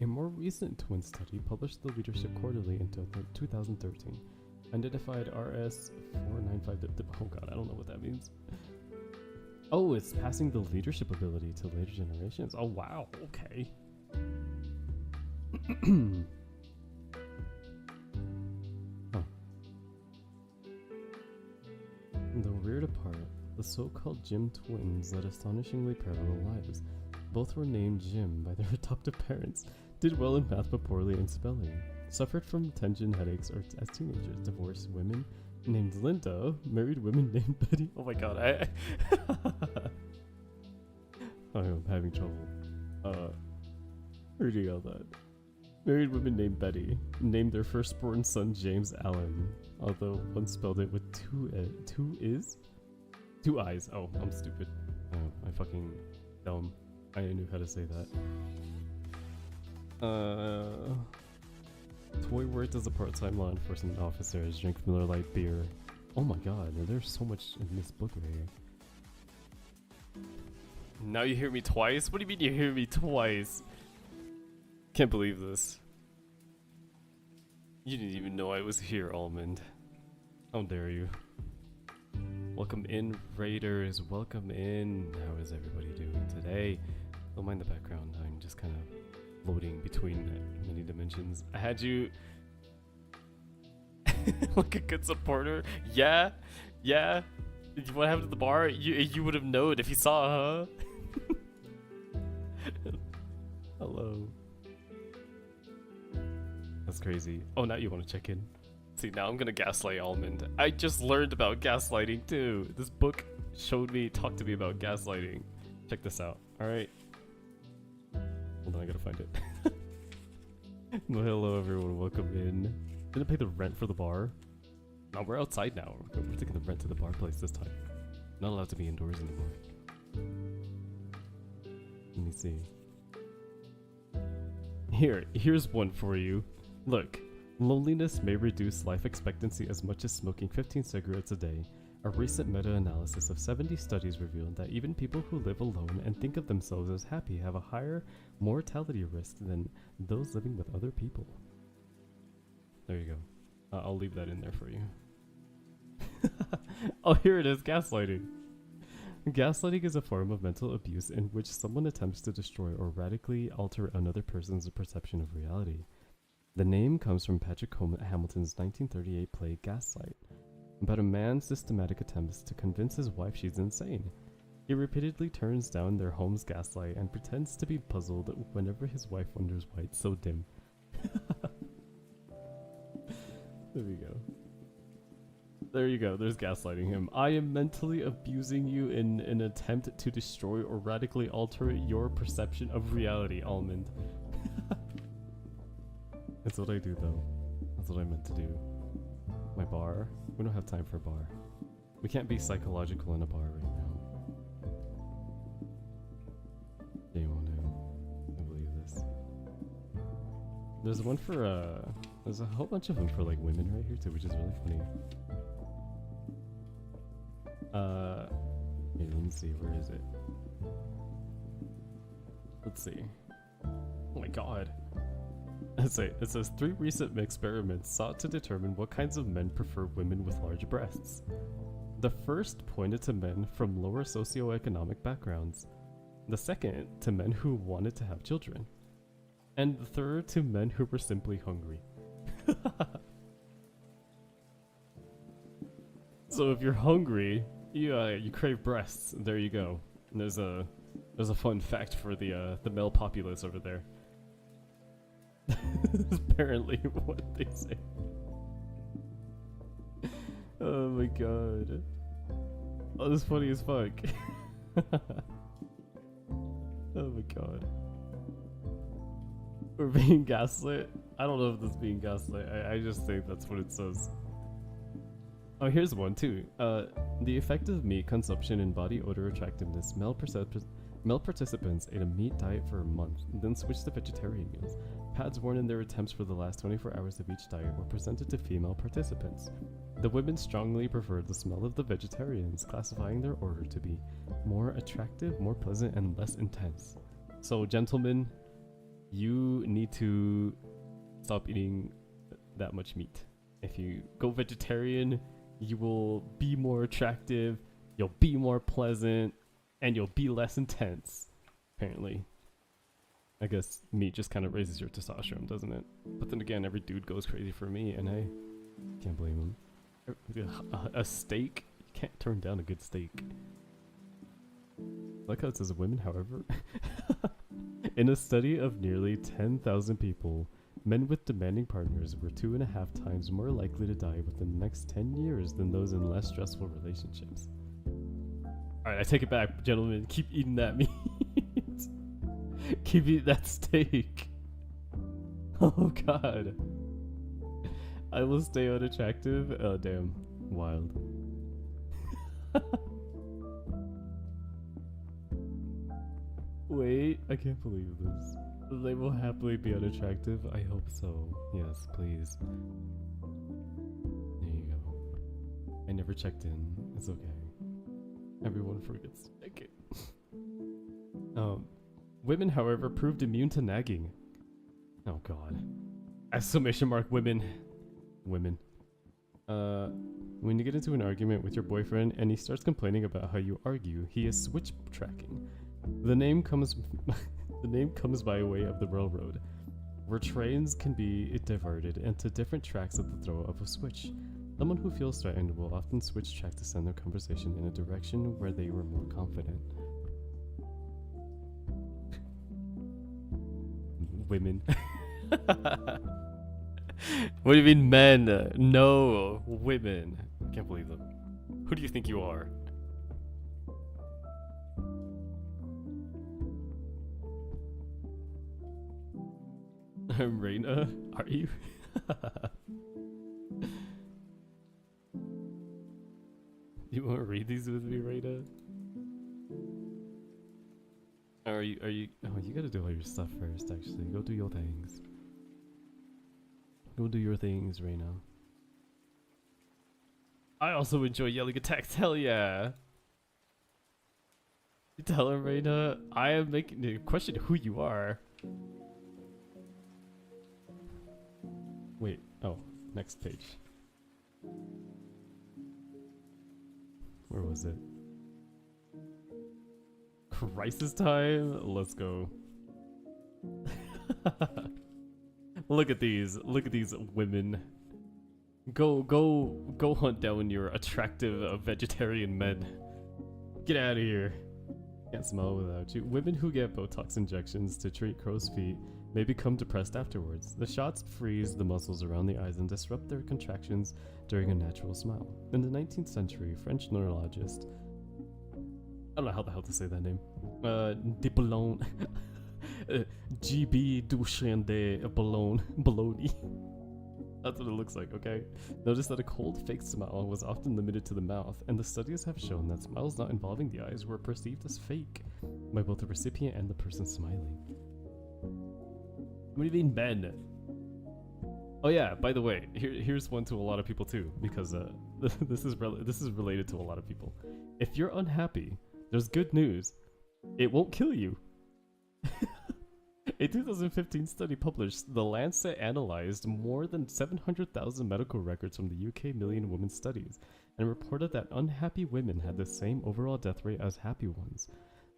A more recent twin study, published the Leadership Quarterly in 2013, identified RS495. Oh god, I don't know what that means. Oh, it's passing the leadership ability to later generations. Oh wow, okay. Though reared apart, the so-called Jim twins led astonishingly parallel lives. Both were named Jim by their adoptive parents, did well in math but poorly in spelling, suffered from tension headaches as teenagers, divorced women named Linda, married women named Betty. Oh my god, I'm having trouble reading all that. Married women named Betty, named their firstborn son James Allen, although one spelled it with two I's. Oh, I'm stupid. Oh, I fucking dumb. I knew how to say that. Toy worked as a part-time law enforcement officer, drank Miller Lite beer. Oh my god, there's so much in this book right here. Now you hear me twice? What do you mean you hear me twice? Can't believe this. You didn't even know I was here, Almond. How dare you. Welcome in, Raiders. Welcome in. How is everybody doing today? Don't mind the background. I'm just kind of floating between many dimensions. I had you... like a good supporter. Yeah. What happened at the bar? You would have known if you saw, huh? Hello. That's crazy. Oh, now you want to check in? See, now I'm gonna gaslight Almond. I just learned about gaslighting too. This book talked to me about gaslighting. Check this out. All right. Hold on, I gotta find it. Well, hello everyone. Welcome in. Gonna pay the rent for the bar. No, we're outside now. We're taking the rent to the bar place this time. Not allowed to be indoors anymore. Let me see. Here's one for you. Look, loneliness may reduce life expectancy as much as smoking 15 cigarettes a day. A recent meta-analysis of 70 studies revealed that even people who live alone and think of themselves as happy have a higher mortality risk than those living with other people. There you go. I'll leave that in there for you. Oh, here it is, gaslighting. Gaslighting is a form of mental abuse in which someone attempts to destroy or radically alter another person's perception of reality. The name comes from Patrick Hamilton's 1938 play Gaslight, about a man's systematic attempts to convince his wife she's insane. He repeatedly turns down their home's gaslight and pretends to be puzzled whenever his wife wonders why it's so dim. There we go. There you go, there's gaslighting him. I am mentally abusing you in an attempt to destroy or radically alter your perception of reality, Almond. That's what I do though. That's what I meant to do. My bar? We don't have time for a bar. We can't be psychological in a bar right now. There's one for there's a whole bunch of them for like women right here too, which is really funny. Here, let me see, where is it? Let's see. Oh my god. It says 3 recent experiments sought to determine what kinds of men prefer women with large breasts. The first pointed to men from lower socioeconomic backgrounds. The second to men who wanted to have children. And the third to men who were simply hungry. So if you're hungry, you crave breasts. There you go. And there's a fun fact for the male populace over there. Apparently what they say. Oh my god. Oh, this is funny as fuck. Oh my god. We're being gaslit? I don't know if this is being gaslit. I just think that's what it says. Oh, here's one too. The effect of meat consumption in body odor attractiveness. Male participants ate a meat diet for a month, then switched to vegetarian meals. Pads worn in their attempts for the last 24 hours of each diet were presented to female participants. The women strongly preferred the smell of the vegetarians, classifying their odor to be more attractive, more pleasant, and less intense. So, gentlemen, you need to stop eating that much meat. If you go vegetarian, you will be more attractive, you'll be more pleasant, and you'll be less intense, apparently. I guess meat just kind of raises your testosterone, doesn't it? But then again, every dude goes crazy for meat, and I can't blame him. A steak? You can't turn down a good steak. I like how it says women, however. In a study of nearly 10,000 people, men with demanding partners were 2.5 times more likely to die within the next 10 years than those in less stressful relationships. Alright, I take it back, gentlemen. Keep eating that meat. Keep eating that steak. Oh god. I will stay unattractive. Oh damn. Wild. Wait, I can't believe this. They will happily be unattractive. I hope so. Yes, please. There you go. I never checked in. It's okay. Everyone forgets to check it. Women, however, proved immune to nagging. Oh god. Exclamation mark women. Women. When you get into an argument with your boyfriend and he starts complaining about how you argue, he is switch tracking. The name comes by way of the railroad, where trains can be diverted into different tracks at the throw of a switch. Someone who feels threatened will often switch track to send their conversation in a direction where they were more confident. Women. What do you mean men? No, women. I can't believe them. Who do you think you are? I'm Reina. Are you? You want to read these with me, Reina? Are you? Oh, you gotta do all your stuff first, actually. Go do your things. Go do your things, Reina. I also enjoy yelling attacks. Hell yeah! You tell her, Reina. I am making the question who you are. Wait. Oh, next page. Where was it? Crisis time? Let's go. Look at these. Look at these women. Go hunt down your attractive vegetarian men. Get out of here. Can't smile without you. Women who get Botox injections to treat crow's feet may become depressed afterwards. The shots freeze the muscles around the eyes and disrupt their contractions during a natural smile. In the 19th century, French neurologist, I don't know how the hell to say that name, Dipolone, GB Duchenne de Bologna. That's what it looks like, okay? Notice that a cold, fake smile was often limited to the mouth, and the studies have shown that smiles not involving the eyes were perceived as fake by both the recipient and the person smiling. What do you mean, Ben? Oh yeah, by the way, here's one to a lot of people too, because this is related to a lot of people. If you're unhappy, there's good news. It won't kill you. A 2015 study published, The Lancet analyzed more than 700,000 medical records from the UK Million Women Studies and reported that unhappy women had the same overall death rate as happy ones.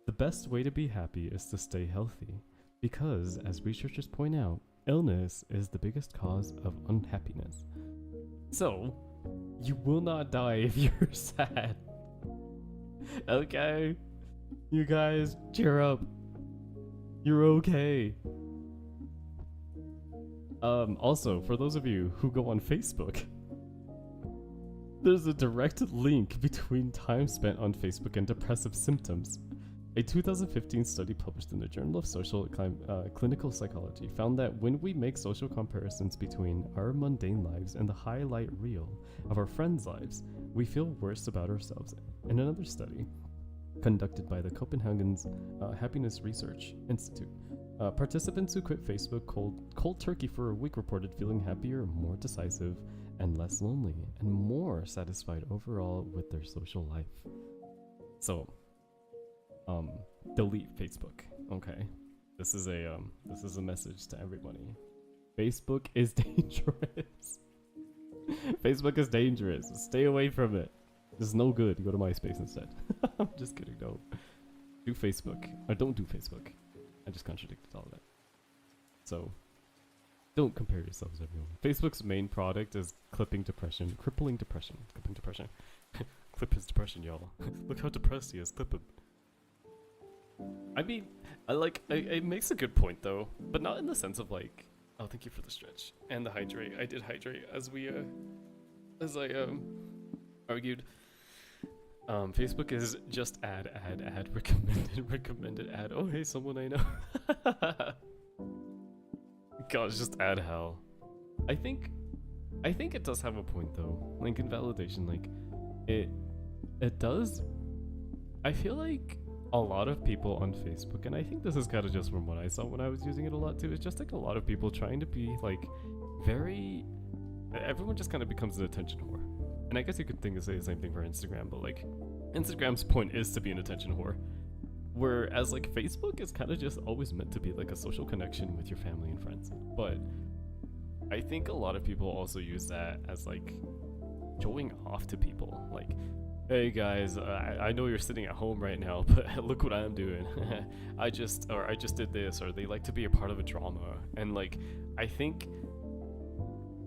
The best way to be happy is to stay healthy, because, as researchers point out, illness is the biggest cause of unhappiness. So, you will not die if you're sad. Okay? You guys, cheer up. You're okay. Also, for those of you who go on Facebook, there's a direct link between time spent on Facebook and depressive symptoms. A 2015 study published in the Journal of Clinical Psychology found that when we make social comparisons between our mundane lives and the highlight reel of our friends' lives, we feel worse about ourselves. In another study, conducted by the Copenhagen's Happiness Research Institute, participants who quit Facebook cold turkey for a week reported feeling happier, more decisive, and less lonely, and more satisfied overall with their social life. So, delete Facebook. Okay, this is a message to everybody. Facebook is dangerous. Facebook is dangerous. Stay away from it. It's no good. Go to MySpace instead. I'm just kidding. No, do Facebook or don't do Facebook. I just contradicted all of that. So, don't compare yourselves, everyone. Facebook's main product is crippling depression. Clipping depression. Clip his depression, y'all. Look how depressed he is. Clip him. I mean, it makes a good point though, but not in the sense of like, oh, thank you for the stretch and the hydrate. I did hydrate as I argued. Facebook is just ad, recommended ad. Oh, hey, someone I know. God, it's just ad hell. I think it does have a point though. Like invalidation, like it does. I feel like a lot of people on Facebook, and I think this is kind of just from what I saw when I was using it a lot too, it's just like a lot of people trying to be like very, everyone just kind of becomes an attention whore. And I guess you could say the same thing for Instagram, but like Instagram's point is to be an attention whore, whereas like Facebook is kind of just always meant to be like a social connection with your family and friends. But I think a lot of people also use that as like showing off to people, like, hey guys, I know you're sitting at home right now, but look what I'm doing. I just did this, or they like to be a part of a drama. And like, I think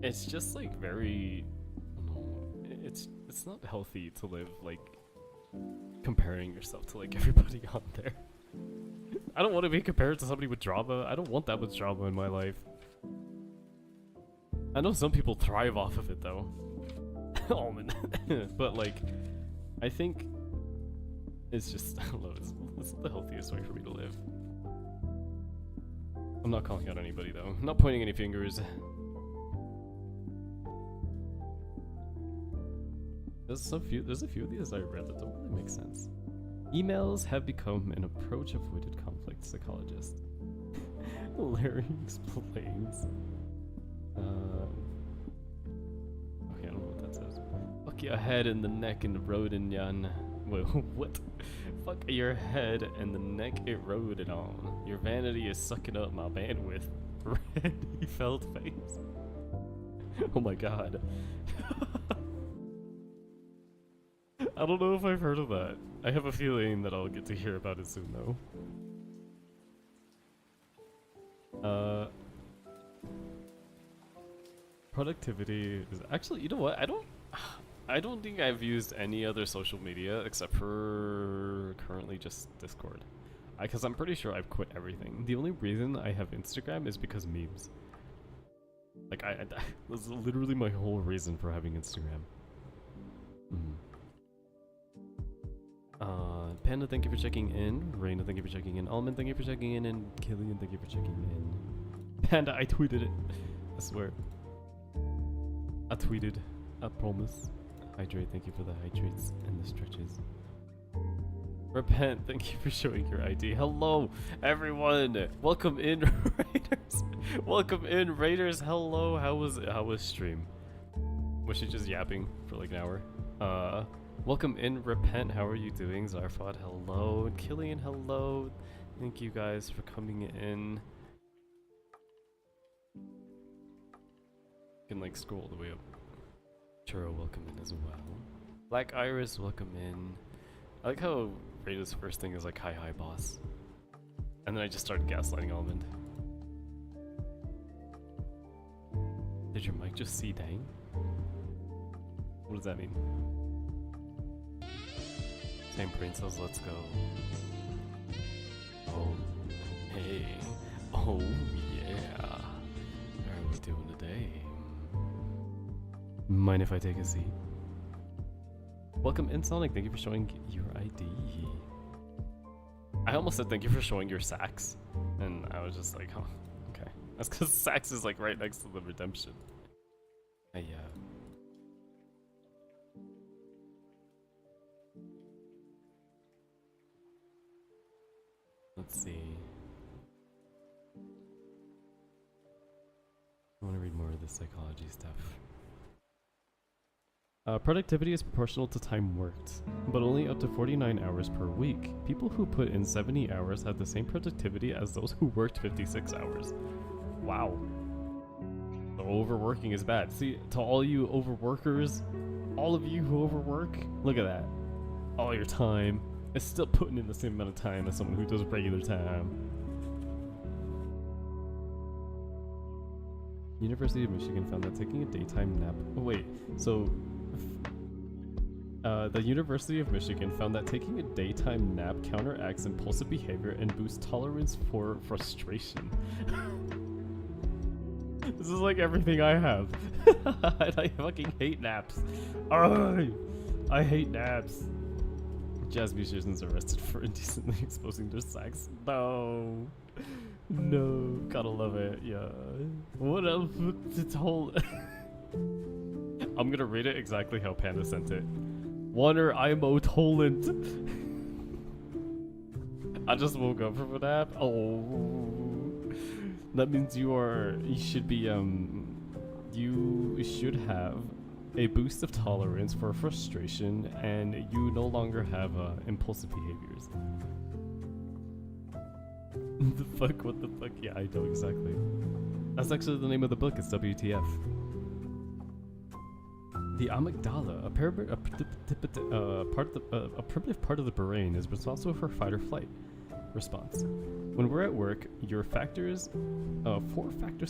it's just like very, it's not healthy to live like comparing yourself to like everybody on there. I don't want to be compared to somebody with drama. I don't want that much drama in my life. I know some people thrive off of it though. But like, I think it's just, I don't know, it's not the healthiest way for me to live. I'm not calling out anybody though. I'm not pointing any fingers. There's a few of these I read that don't really make sense. Emails have become an approach-avoided conflict psychologist. Larry explains. Okay, I don't know what that says. Fuck your head and the neck and the road and yan. Wait, what? Fuck your head and the neck it roded on. Your vanity is sucking up my bandwidth. Randy felt face. Oh my god. I don't know if I've heard of that. I have a feeling that I'll get to hear about it soon though. Productivity is actually, you know what? I don't think I've used any other social media except for currently just Discord. Because I'm pretty sure I've quit everything. The only reason I have Instagram is because memes. Like that's literally my whole reason for having Instagram. Panda, thank you for checking in. Raina, thank you for checking in. Almond, thank you for checking in. And Killian, thank you for checking in. Panda, I tweeted it. I swear. I tweeted. I promise. Hydrate, thank you for the hydrates and the stretches. Repent, thank you for showing your ID. Hello, everyone. Welcome in, Raiders. Welcome in, Raiders. Hello, how was stream? Was she just yapping for like an hour? Welcome in, Repent. How are you doing? Zarfod, hello. Killian, hello. Thank you guys for coming in. You can like scroll all the way up. Churro, welcome in as well. Black Iris, welcome in. I like how Rada's first thing is like, hi boss. And then I just started gaslighting Almond. Did your mic just see dang? What does that mean? Same brain cells, let's go. Oh, hey. Oh, yeah. How are we doing today? Mind if I take a seat? Welcome in, Sonic. Thank you for showing your ID. I almost said thank you for showing your sax. And I was just like, huh, okay. That's because sax is like right next to the redemption. Hey, let's see. I want to read more of the psychology stuff. Productivity is proportional to time worked, but only up to 49 hours per week. People who put in 70 hours have the same productivity as those who worked 56 hours. Wow. So overworking is bad. See, to all you overworkers, all of you who overwork, look at that. All your time is still putting in the same amount of time as someone who does regular time. University of Michigan found that taking a daytime nap... Oh wait, so... the University of Michigan found that taking a daytime nap counteracts impulsive behavior and boosts tolerance for frustration. This is like everything I have. I fucking hate naps. I hate naps. Jazz musicians arrested for indecently exposing their sax. No. No. Gotta love it. Yeah. What else? It's whole... I'm gonna read it exactly how Panda sent it. Wander IMO Toland. I just woke up from a nap. Oh, that means you should be you should have a boost of tolerance for frustration, and you no longer have impulsive behaviors. The fuck? What the fuck? Yeah, I know exactly. That's actually the name of the book. It's WTF. The amygdala, a primitive part of the brain, is responsible for fight or flight response. When we're at work, four factors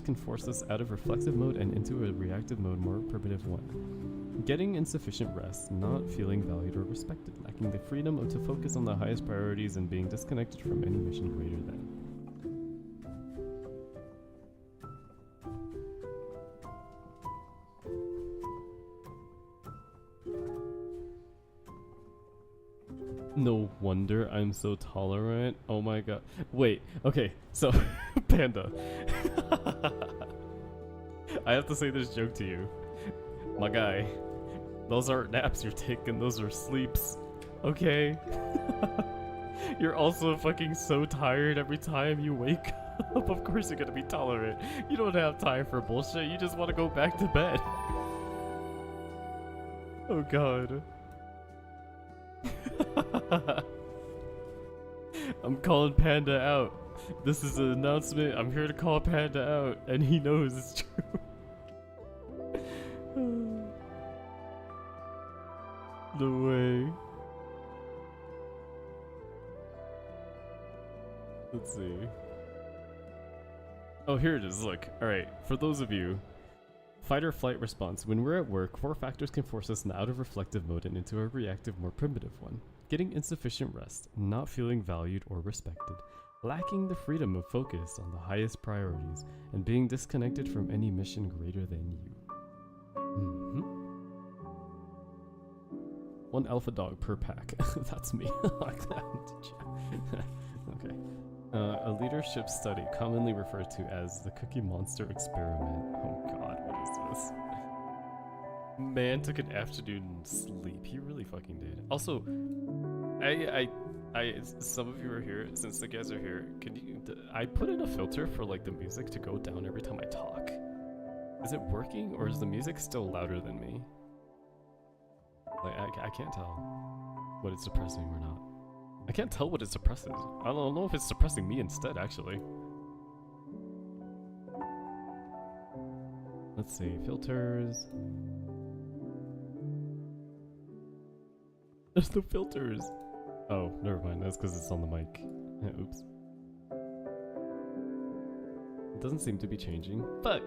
can force us out of reflexive mode and into a reactive mode, more primitive one. Getting insufficient rest, not feeling valued or respected, lacking the freedom to focus on the highest priorities, and being disconnected from any mission greater than. No wonder I'm so tolerant. Oh my god. Wait, okay, so Panda. I have to say this joke to you. My guy, those aren't naps you're taking, those are sleeps. Okay? You're also fucking so tired every time you wake up. Of course you're gonna be tolerant. You don't have time for bullshit, you just want to go back to bed. Oh god. I'm calling Panda out. This is an announcement. I'm here to call Panda out, and he knows it's true. No way. Let's see. Oh, here it is. Look. Alright, for those of you. Fight or flight response. When we're at work, four factors can force us out of reflective mode and into a reactive, more primitive one. Getting insufficient rest, not feeling valued or respected, lacking the freedom of focus on the highest priorities, and being disconnected from any mission greater than you. One alpha dog per pack. That's me. Like that. Okay. A leadership study, commonly referred to as the Cookie Monster experiment. Oh god, what is this? Man took an afternoon sleep. He really fucking did. Also, some of you are here. Since the guys are here, can you? I put in a filter for like the music to go down every time I talk. Is it working, or is the music still louder than me? Like I can't tell what it's suppressing or not. I can't tell what it suppresses. I don't know if it's suppressing me instead, actually. Let's see, filters. There's no filters. Oh, never mind. That's because it's on the mic. Oops. It doesn't seem to be changing. Fuck!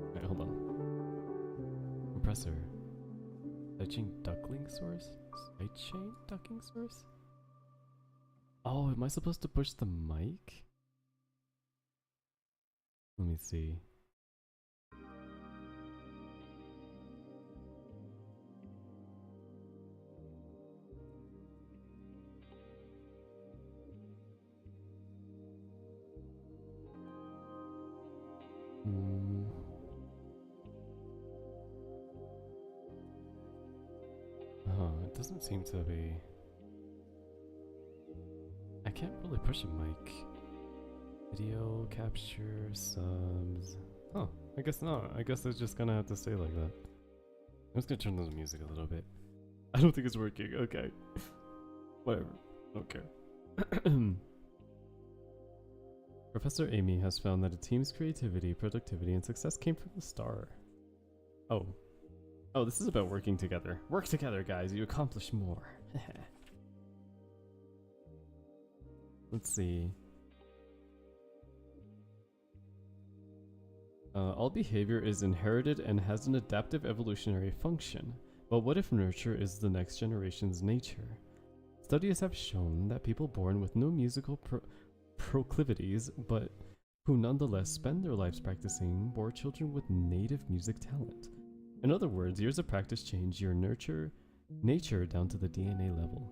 Alright, hold on. Compressor. Sidechain duckling source? Sidechain ducking source? Oh, am I supposed to push the mic? Let me see. It doesn't seem to be. I can't really push a mic. Video capture subs. Oh, I guess not. I guess it's just gonna have to stay like that. I'm just gonna turn down the music a little bit. I don't think it's working. Okay. Whatever. Don't care. Professor Amy has found that a team's creativity, productivity, and success came from the star. Oh. Oh, this is about working together. Work together, guys. You accomplish more. Let's see. All behavior is inherited and has an adaptive evolutionary function. But what if nurture is the next generation's nature? Studies have shown that people born with no musical proclivities, but who nonetheless spend their lives practicing, bore children with native music talent. In other words, years of practice change your nature down to the DNA level.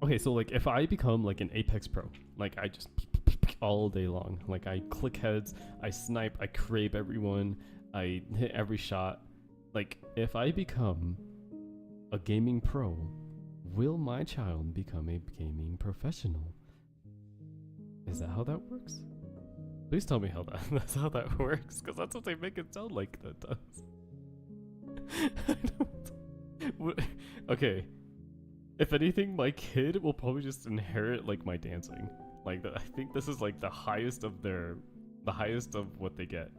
Okay, so like if I become like an Apex Pro, like I just all day long, like I click heads, I snipe, I crepe everyone, I hit every shot. Like if I become a gaming pro, will my child become a gaming professional? Is that how that works? Please tell me how that's how that works, because that's what they make it sound like that does. I don't. Okay. If anything, my kid will probably just inherit like my dancing. Like I think this is like the highest of what they get.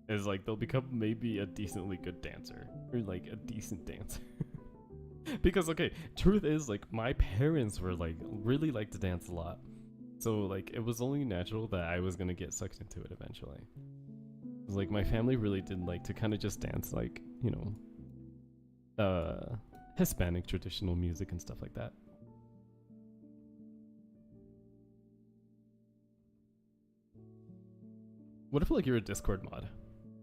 Is like they'll become maybe a decently good dancer or like a decent dancer. Because okay, truth is like my parents were like really like to dance a lot. So like it was only natural that I was gonna get sucked into it eventually. Like my family really did like to kind of just dance like, you know, Hispanic traditional music and stuff like that. What if like you're a Discord mod?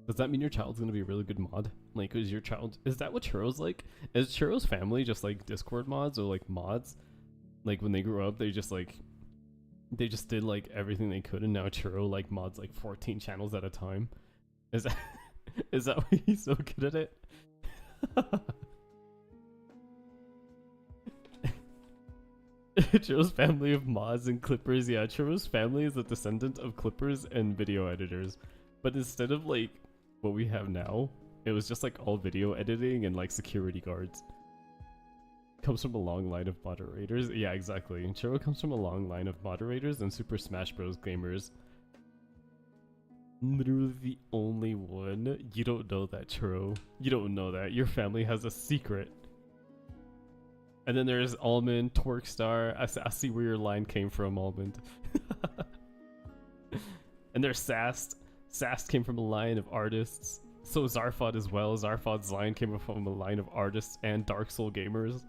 Does that mean your child's gonna be a really good mod? Like is that what Churro's like? Is Churro's family just like Discord mods or like mods? Like when they grew up they just did like everything they could and now Churro like mods like 14 channels at a time? Is that why he's so good at it? Churro's family of mods and clippers. Yeah, Churro's family is a descendant of clippers and video editors. But instead of like what we have now, it was just like all video editing and like security guards. Comes from a long line of moderators. Yeah, exactly. Churro comes from a long line of moderators and Super Smash Bros. Gamers. Literally the only one. You don't know that, Churro. You don't know that. Your family has a secret. And then there's Almond, Twerkstar. I see where your line came from, Almond. And there's Sast. Sast came from a line of artists. So Zarfod as well. Zarfod's line came from a line of artists and Dark Soul gamers.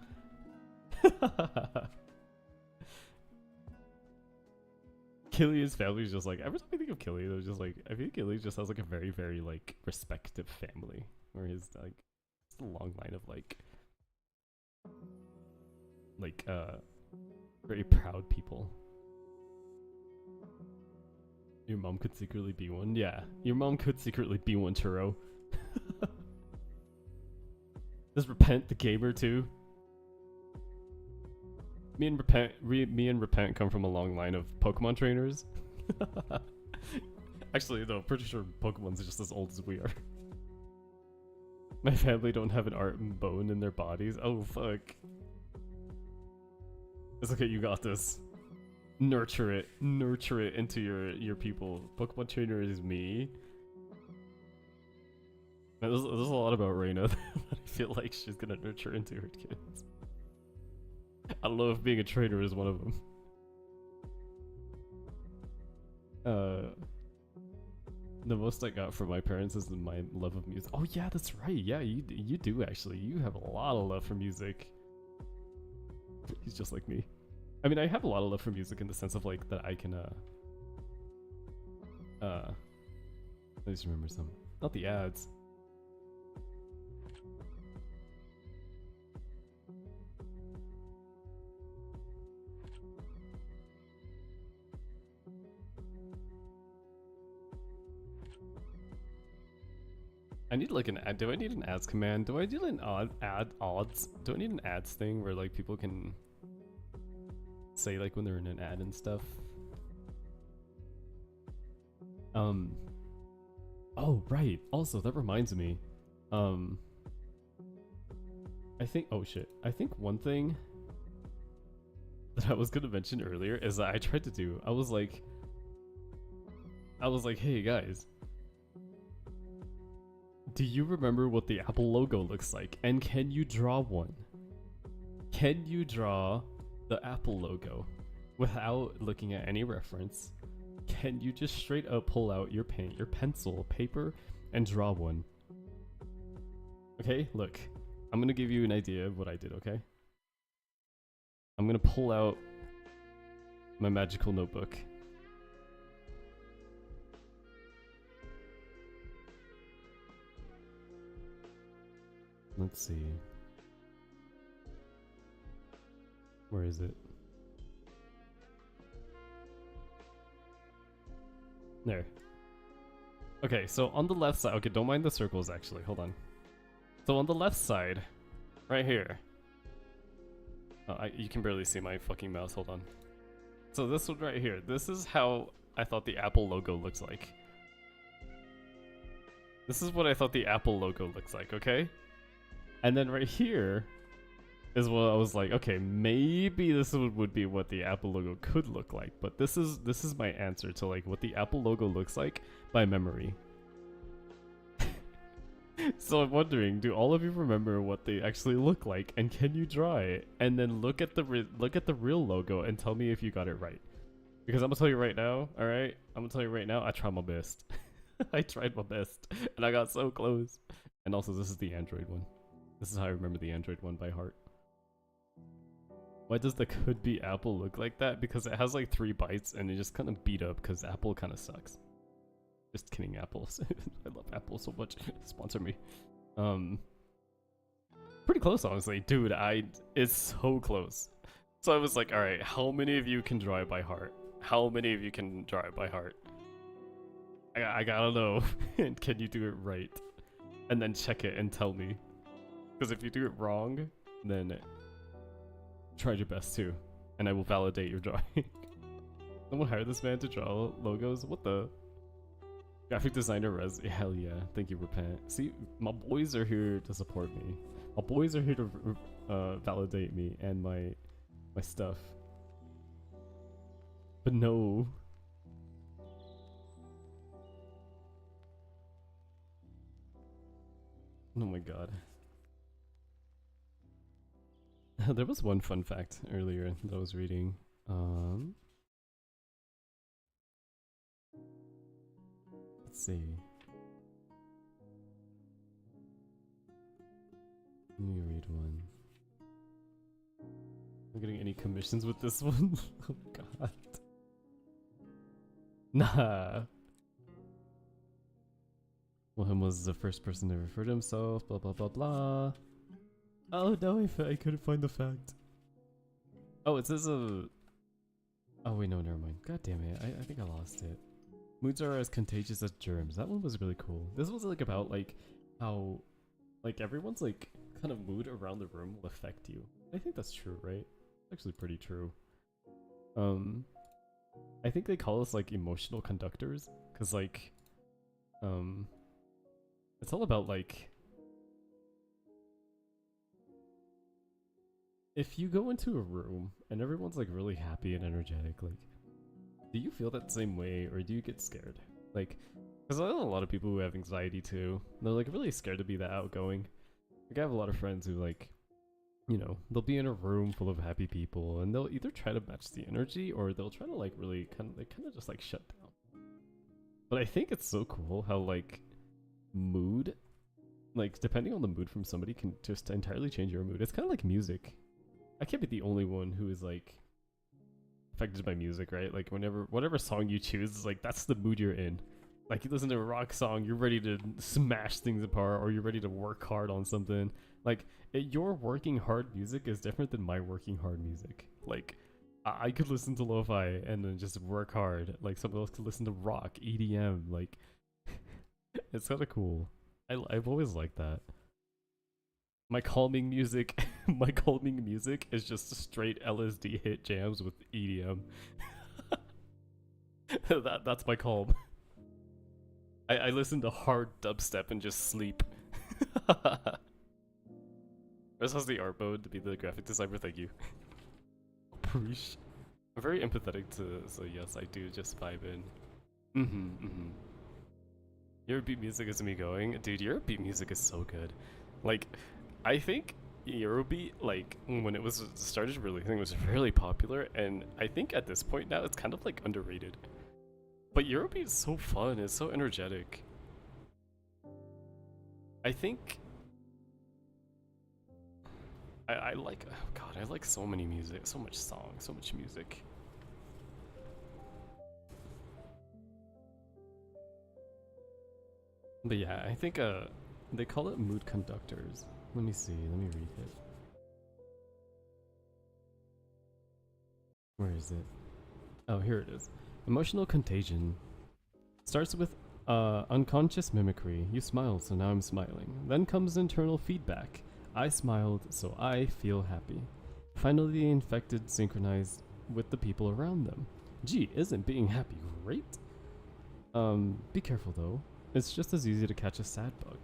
Killian's family is just like, every time I think of Killian, I was just like, I think Killian just has like a very, very like respected family. Where he's like, it's a long line of like very proud people. Your mom could secretly be one. Yeah, your mom could secretly be one, Churro. Does Repent the gamer too? Me and Repent come from a long line of Pokemon trainers. Actually, though, pretty sure Pokemon's just as old as we are. My family don't have an art and bone in their bodies. Oh fuck. It's okay, you got this. Nurture it into your people. Pokemon trainer is me. Now, there's a lot about Reina that I feel like she's gonna nurture into her kids. I don't know if being a trainer is one of them. The most I got from my parents is my love of music. Oh yeah, that's right. Yeah, you do actually. You have a lot of love for music. He's just like me. I mean, I have a lot of love for music in the sense of like that I can let me just remember some. Not the ads. I need like an ad. Do I need an ads command? Do I need an odds? Do I need an ads thing where like people can say like when they're in an ad and stuff? Oh right. Also, that reminds me. I think. Oh shit. I think one thing that I was gonna mention earlier is that I tried to do. I was like, hey guys. Do you remember what the Apple logo looks like? And can you draw one? Can you draw the Apple logo without looking at any reference? Can you just straight up pull out your paint, your pencil, paper, and draw one? Okay, look. I'm gonna give you an idea of what I did, okay? I'm gonna pull out my magical notebook. Let's see. Where is it? There. Okay, so on the left side, okay, don't mind the circles actually, hold on. So on the left side, right here. Oh, you can barely see my fucking mouse, hold on. So this one right here, this is how I thought the Apple logo looks like. This is what I thought the Apple logo looks like, okay? And then right here is what I was like, okay, maybe this would be what the Apple logo could look like, but this is my answer to like what the Apple logo looks like by memory. So I'm wondering, do all of you remember what they actually look like, and can you draw it? And then look at the real logo and tell me if you got it right. Because I'm gonna tell you right now, all right? I'm gonna tell you right now, I tried my best. I tried my best, and I got so close. And also, this is the Android one. This is how I remember the Android one by heart. Why does the could be Apple look like that? Because it has like 3 bytes and it just kind of beat up because Apple kind of sucks. Just kidding, Apple. I love Apple so much. Sponsor me. Pretty close, honestly. Dude, it's so close. So I was like, alright, how many of you can draw it by heart? How many of you can draw it by heart? I gotta know. And can you do it right? And then check it and tell me. Because if you do it wrong, then try your best too, and I will validate your drawing. Someone hired this man to draw logos? What the? Graphic designer res. Hell yeah. Thank you, Repent. See, my boys are here to support me. My boys are here to validate me and my stuff. But no. Oh my god. There was one fun fact earlier that I was reading. Let's see. Let me read one. Am I getting any commissions with this one? Oh god. Nah. Wilhelm was the first person to refer to himself, blah blah blah blah. Oh no, I couldn't find the fact. Oh, it says a... Oh wait, no, never mind. God damn it, I think I lost it. Moods are as contagious as germs. That one was really cool. This was like about like how like everyone's like kind of mood around the room will affect you. I think that's true, right? Actually pretty true. I think they call us like emotional conductors, because like it's all about like, if you go into a room and everyone's like really happy and energetic, like, do you feel that same way or do you get scared? Like, because I know a lot of people who have anxiety too. They're like really scared to be that outgoing. Like I have a lot of friends who like, you know, they'll be in a room full of happy people and they'll either try to match the energy or they'll try to like really kind of just like shut down. But I think it's so cool how like mood, like depending on the mood from somebody can just entirely change your mood. It's kind of like music. I can't be the only one who is like affected by music, right? Like whatever song you choose is like that's the mood you're in. Like you listen to a rock song, you're ready to smash things apart or you're ready to work hard on something. Like your working hard music is different than my working hard music. Like I could listen to lo-fi and then just work hard. Like someone else could listen to rock, EDM. Like it's kind of cool. I've always liked that. My calming music, my calming music is just straight LSD hit jams with EDM. That's my calm. I listen to hard dubstep and just sleep. This has the art mode to be the graphic designer. Thank you. Preach. I'm very empathetic to, so yes, I do just vibe in. Eurobeat music is me going, dude. Eurobeat music is so good. Like, I think Eurobeat, like when it was started releasing, was really popular, and I think at this point now it's kind of like underrated. But Eurobeat is so fun. It's so energetic. I think I like, oh god, I like so many music, so much song, so much music. But yeah, I think they call it mood conductors. Let me see, let me read it. Where is it? Oh, here it is. Emotional contagion starts with unconscious mimicry. You smiled, so now I'm smiling. Then comes internal feedback. I smiled, so I feel happy. Finally, the infected synchronized with the people around them. Gee, isn't being happy great? Be careful though. It's just as easy to catch a sad bug.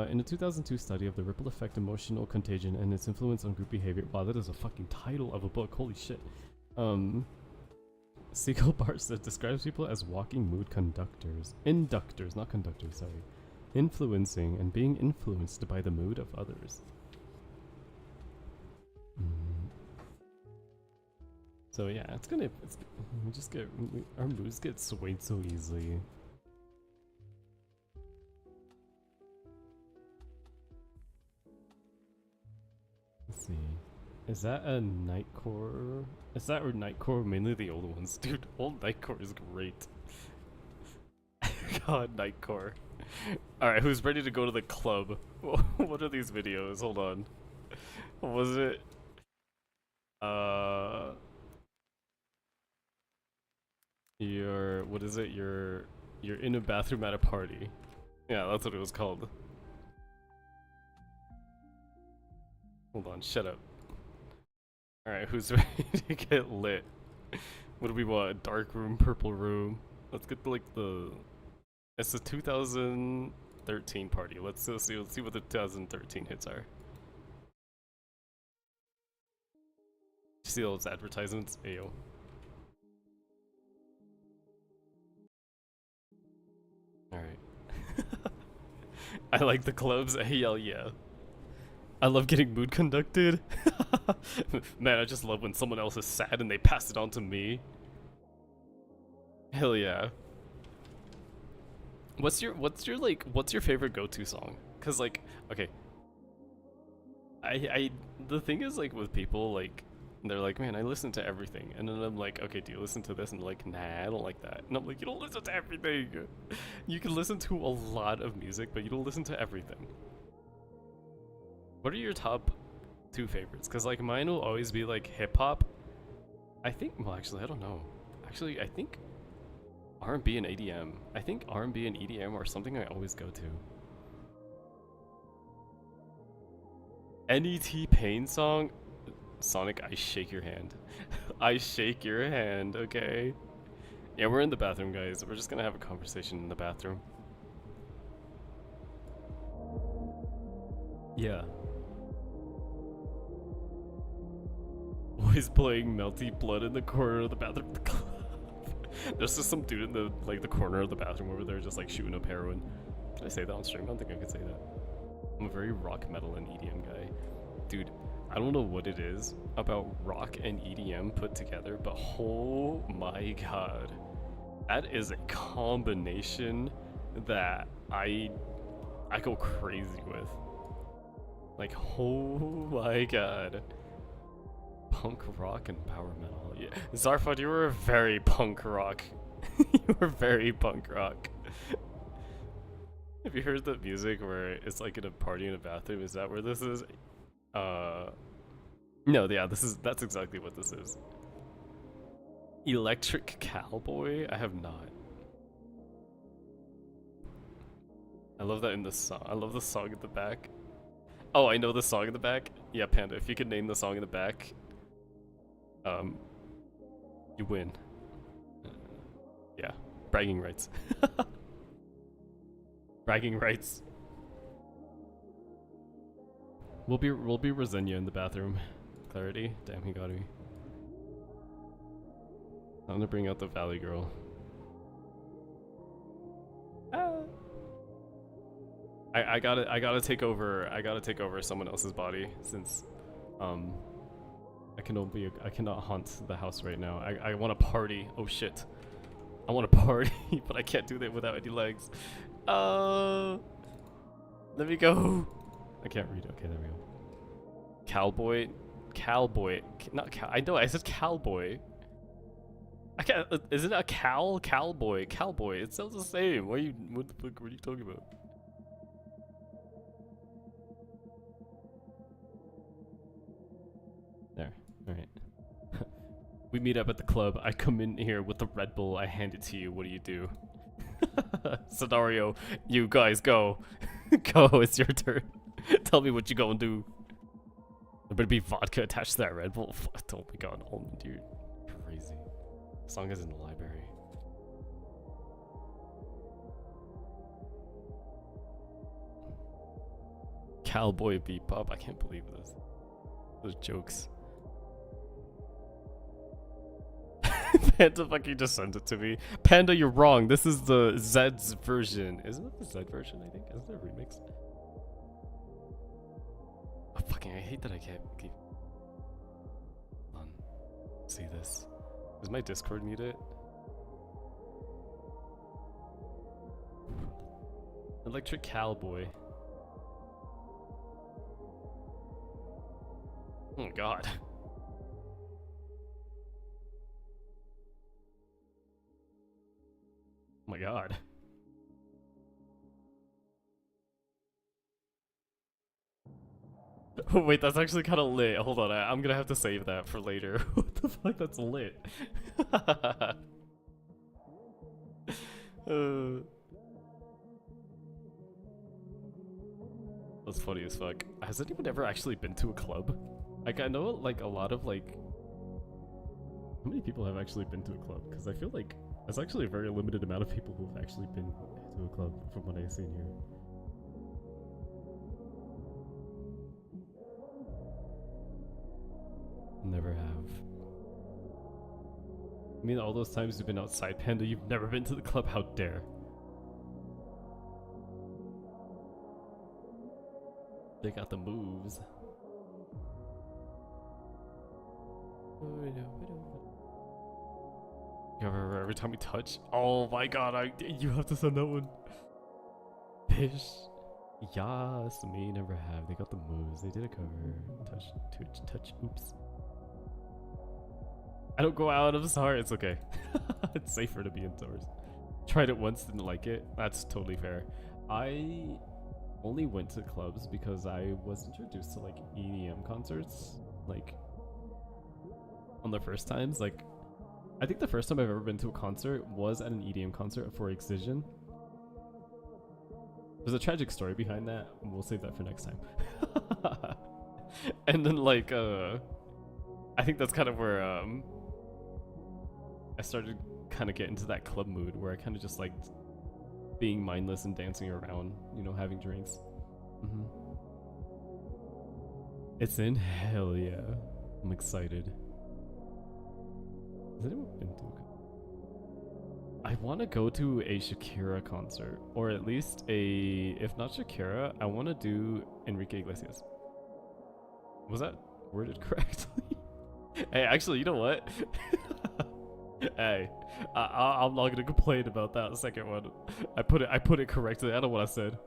In a 2002 study of the ripple effect emotional contagion and its influence on group behavior. Wow, that is a fucking title of a book. Holy shit. Siegel Barset describes people as walking mood conductors. Inductors, not conductors, sorry. Influencing and being influenced by the mood of others. So yeah, our moods get swayed so easily. Let's see. Is that a Nightcore? Is that or Nightcore? Mainly the old ones. Dude, old Nightcore is great. God, Nightcore. Alright, who's ready to go to the club? What are these videos? Hold on. What was it? What is it? You're in a bathroom at a party. Yeah, that's what it was called. Hold on, shut up. Alright, who's ready to get lit? What do we want? Dark room, purple room? Let's get like the... It's a 2013 party. Let's see what the 2013 hits are. You see all those advertisements? Ayo. Alright. I like the clubs. Hell yeah. I love getting mood conducted. Man, I just love when someone else is sad and they pass it on to me. Hell yeah. What's your favorite go-to song? Cause like, okay. The thing is like with people like, they're like, man, I listen to everything. And then I'm like, okay, do you listen to this? And they're like, nah, I don't like that. And I'm like, you don't listen to everything. You can listen to a lot of music, but you don't listen to everything. What are your top 2 favorites? Because like mine will always be like hip hop. I think, well actually I don't know. Actually I think R&B and EDM. I think R&B and EDM are something I always go to. NET Pain song? Sonic, I shake your hand. I shake your hand, okay? Yeah, we're in the bathroom, guys. We're just gonna have a conversation in the bathroom. Yeah. Always playing Melty Blood in the corner of the bathroom. There's just some dude in the the corner of the bathroom over there just like shooting up heroin. Can I say that on stream? I don't think I could say that. I'm a very rock, metal, and EDM guy. Dude, I don't know what it is about rock and EDM put together, but oh my god. That is a combination that I go crazy with. Like, oh my god. Punk rock and power metal. Yeah. Zarfod, you were very punk rock. You were very punk rock. Have you heard the music where it's like in a party in a bathroom? Is that where this is? No, yeah, that's exactly what this is. Electric Cowboy? I have not. I love that in the song. I love the song in the back. Oh, I know the song in the back? Yeah, Panda, if you could name the song in the back, you win. Yeah, bragging rights. Bragging rights. We'll be Rosenia in the bathroom. Clarity? Damn, he got me. I'm gonna bring out the Valley Girl. Ah. I gotta take over someone else's body since I cannot haunt the house right now. I want to party. Oh shit. I want to party, but I can't do that without any legs. Let me go. I can't read. Okay, there we go. Cowboy, not cow. I know. I said cowboy. I can't. Isn't it a cowboy? It sounds the same. What the fuck are you talking about? There. Alright. We meet up at the club. I come in here with the Red Bull. I hand it to you. What do you do? Scenario. You guys go. Go. It's your turn. Tell me what you gonna do. There better be vodka attached to that Red Bull. Oh my god. Almond, dude. Crazy. Song is in the library. Cowboy Bebop. I can't believe this. Those jokes. Panda fucking just sent it to me. Panda, you're wrong. This is the Zed's version. Isn't it the Zed version, I think? Isn't it a remix? Oh, fucking, I hate that I can't keep... Hold on. See this. Is my Discord muted? Electric Cowboy. Oh god. Oh my god. Oh wait, that's actually kind of lit. Hold on, I'm gonna have to save that for later. What the fuck? That's lit. That's funny as fuck. Has anyone ever actually been to a club? Like, I know like a lot of like... How many people have actually been to a club? Because I feel like there's actually a very limited amount of people who've actually been to a club from what I've seen here. Never have. I mean, all those times you've been outside, Panda, you've never been to the club, how dare. They got the moves. Every time we touch, oh my god, you have to send that one. Pish. Yes, me never have. They got the moves. They did a cover. Touch. Oops. I don't go out. I'm sorry. It's okay. It's safer to be indoors. Tried it once, didn't like it. That's totally fair. I only went to clubs because I was introduced to like EDM concerts, like on the first times. Like, I think the first time I've ever been to a concert was at an EDM concert for Excision. There's a tragic story behind that. We'll save that for next time. And then like I think that's kind of where I started kind of get into that club mood where I kind of just liked being mindless and dancing around, you know, having drinks. It's in? Hell yeah. I'm excited. Has anyone been to I want to go to a Shakira concert, or at least a, if not Shakira, I want to do Enrique Iglesias. Was that worded correctly? Hey, actually, you know what? Hey, I'm not gonna complain about that second one. I put it correctly. I know what I said.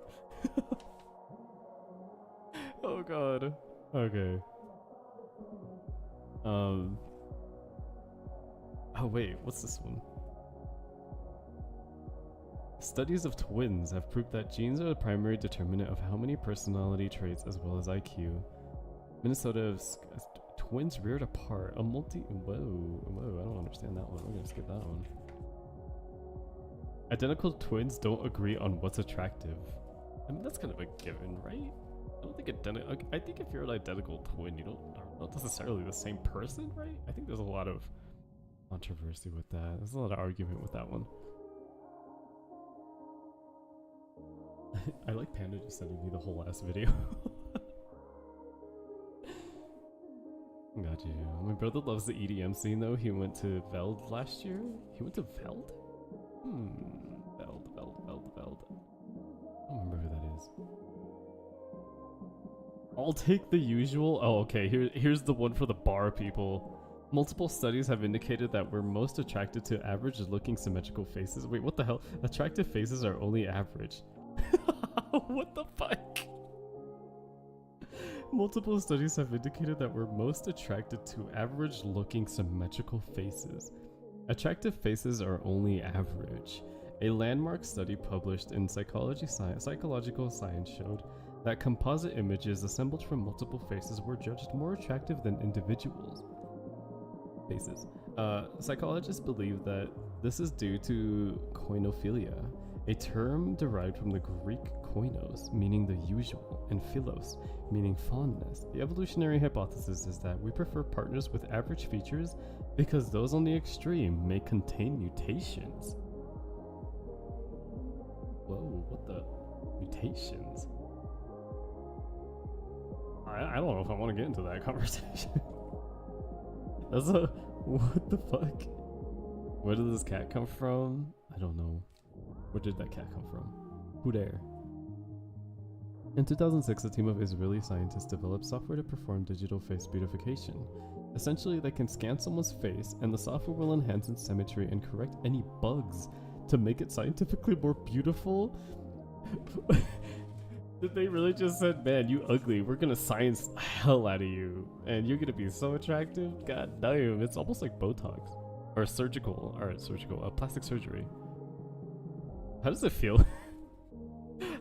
Oh god. Okay. Oh wait, what's this one? Studies of twins have proved that genes are the primary determinant of how many personality traits as well as IQ. Minnesota's twins reared apart. A multi. Whoa, I don't understand that one. We're gonna skip that one. Identical twins don't agree on what's attractive. I mean, that's kind of a given, right? I don't think I think if you're an identical twin, you are not necessarily the same person, right? I think there's a lot of controversy with that. There's a lot of argument with that one. I like Panda just sending me the whole last video. Got you. My brother loves the EDM scene though. He went to Veld last year. He went to Veld? Veld. I don't remember who that is. I'll take the usual. Oh, okay. Here's the one for the bar people. Multiple studies have indicated that we're most attracted to average-looking symmetrical faces. Wait, what the hell? Attractive faces are only average. What the fuck? Multiple studies have indicated that we're most attracted to average-looking symmetrical faces. Attractive faces are only average. A landmark study published in Psychological Science showed that composite images assembled from multiple faces were judged more attractive than individuals' faces. Psychologists believe that this is due to koinophilia, a term derived from the Greek koinos, meaning the usual, and philos, meaning fondness. The evolutionary hypothesis is that we prefer partners with average features because those on the extreme may contain mutations. Whoa, what the? Mutations? I don't know if I want to get into that conversation. That's a... What the fuck? Where did this cat come from? I don't know. Where did that cat come from? Who there? In 2006, a team of Israeli scientists developed software to perform digital face beautification. Essentially, they can scan someone's face, and the software will enhance its symmetry and correct any bugs to make it scientifically more beautiful. Did they really just said, man, you ugly, we're gonna science the hell out of you, and you're gonna be so attractive? God damn, it's almost like Botox. Or plastic surgery. How does it feel?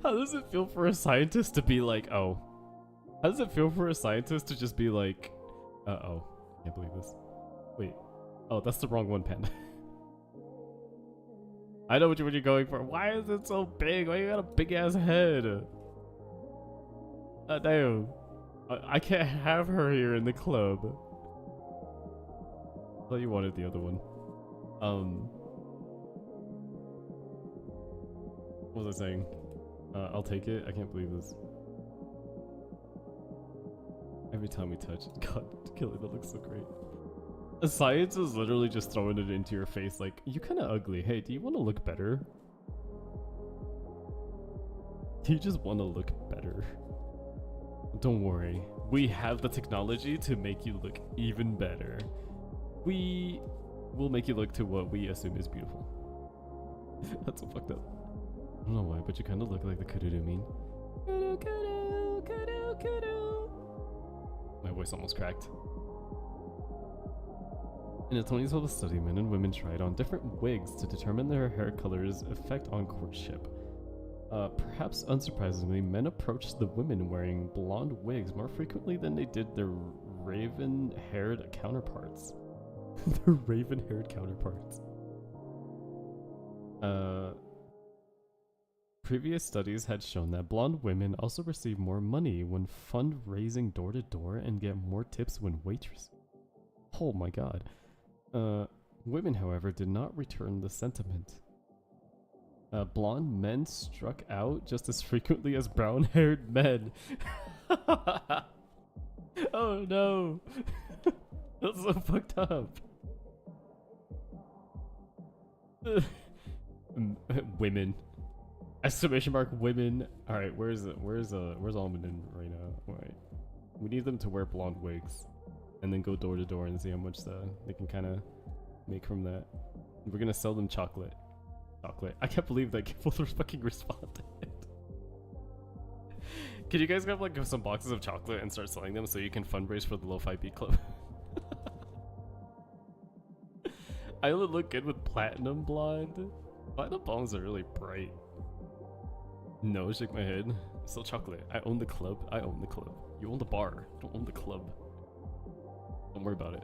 How does it feel for a scientist to be like, oh? How does it feel for a scientist to just be like, uh-oh, can't believe this. Wait, oh, that's the wrong one, Panda. I know what you're going for. Why is it so big? Why you got a big ass head? Damn. I can't have her here in the club. I thought you wanted the other one. What was I saying? I'll take it. I can't believe this. Every time we touch it. God, Killy, that looks so great. Science is literally just throwing it into your face like, you kind of ugly. Hey, do you want to look better? Do you just want to look better? Don't worry. We have the technology to make you look even better. We will make you look to what we assume is beautiful. That's so fucked up. I don't know why, but you kind of look like the kudu meme. Kudu, kudu, kudu, kudu. My voice almost cracked. In a 2012 study, men and women tried on different wigs to determine their hair color's effect on courtship. Perhaps unsurprisingly, men approached the women wearing blonde wigs more frequently than they did their raven-haired counterparts. Their raven-haired counterparts. Previous studies had shown that blonde women also receive more money when fundraising door to door and get more tips when waitress. Oh my god. Women, however, did not return the sentiment. Blonde men struck out just as frequently as brown-haired men. Oh no! That's so fucked up. Women. Exclamation mark women. Alright, where's Almond and Reina? Alright. We need them to wear blonde wigs. And then go door to door and see how much they can kinda make from that. We're gonna sell them chocolate. I can't believe that people are fucking responded. Can you guys grab like some boxes of chocolate and start selling them so you can fundraise for the Lo-Fi Beat Club? I only look good with platinum blonde. Platinum blondes are really bright. No, shake my head. Still chocolate. I own the club. You own the bar. You don't own the club. Don't worry about it.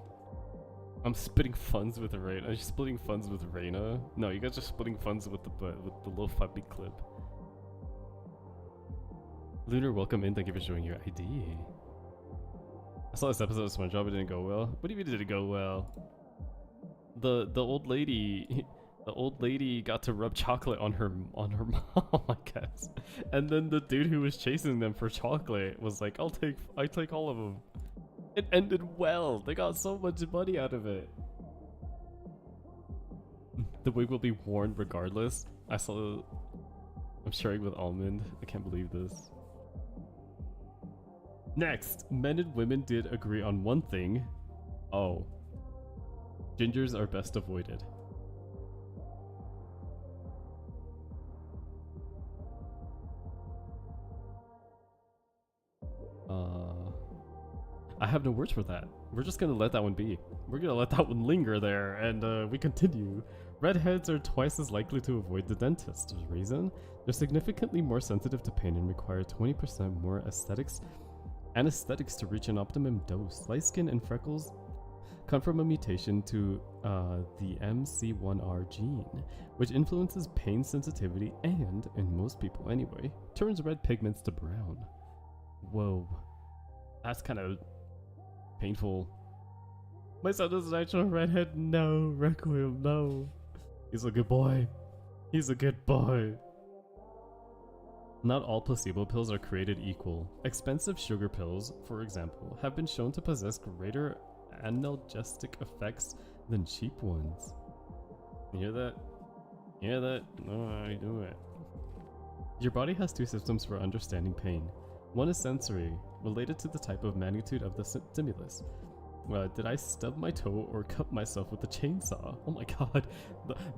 I'm splitting funds with Reina. Are you splitting funds with Reina? No, you guys are splitting funds with the Lo-Fi Beat Club. Lunar, welcome in. Thank you for showing your ID. I saw this episode of SpongeBob. It didn't go well. What do you mean it didn't go well? The old lady got to rub chocolate on her mom, I guess. And then the dude who was chasing them for chocolate was like, I take all of them. It ended well. They got so much money out of it. The wig will be worn regardless. I'm sharing with Almond. I can't believe this. Next, men and women did agree on one thing. Oh. Gingers are best avoided. I have no words for that. We're just gonna let that one be. We're gonna let that one linger there, and we continue. Redheads are twice as likely to avoid the dentist. Reason? They're significantly more sensitive to pain and require 20% more anesthetics to reach an optimum dose. Light skin and freckles come from a mutation to the MC1R gene, which influences pain sensitivity and, in most people anyway, turns red pigments to brown. Whoa. That's kind of painful. My son is an actual redhead. No, Requiem, no. He's a good boy. He's a good boy. Not all placebo pills are created equal. Expensive sugar pills, for example, have been shown to possess greater analgesic effects than cheap ones. You hear that? You hear that? No, I do it. Your body has two systems for understanding pain. One is sensory, related to the type of magnitude of the stimulus. Did I stub my toe or cut myself with a chainsaw? Oh my god,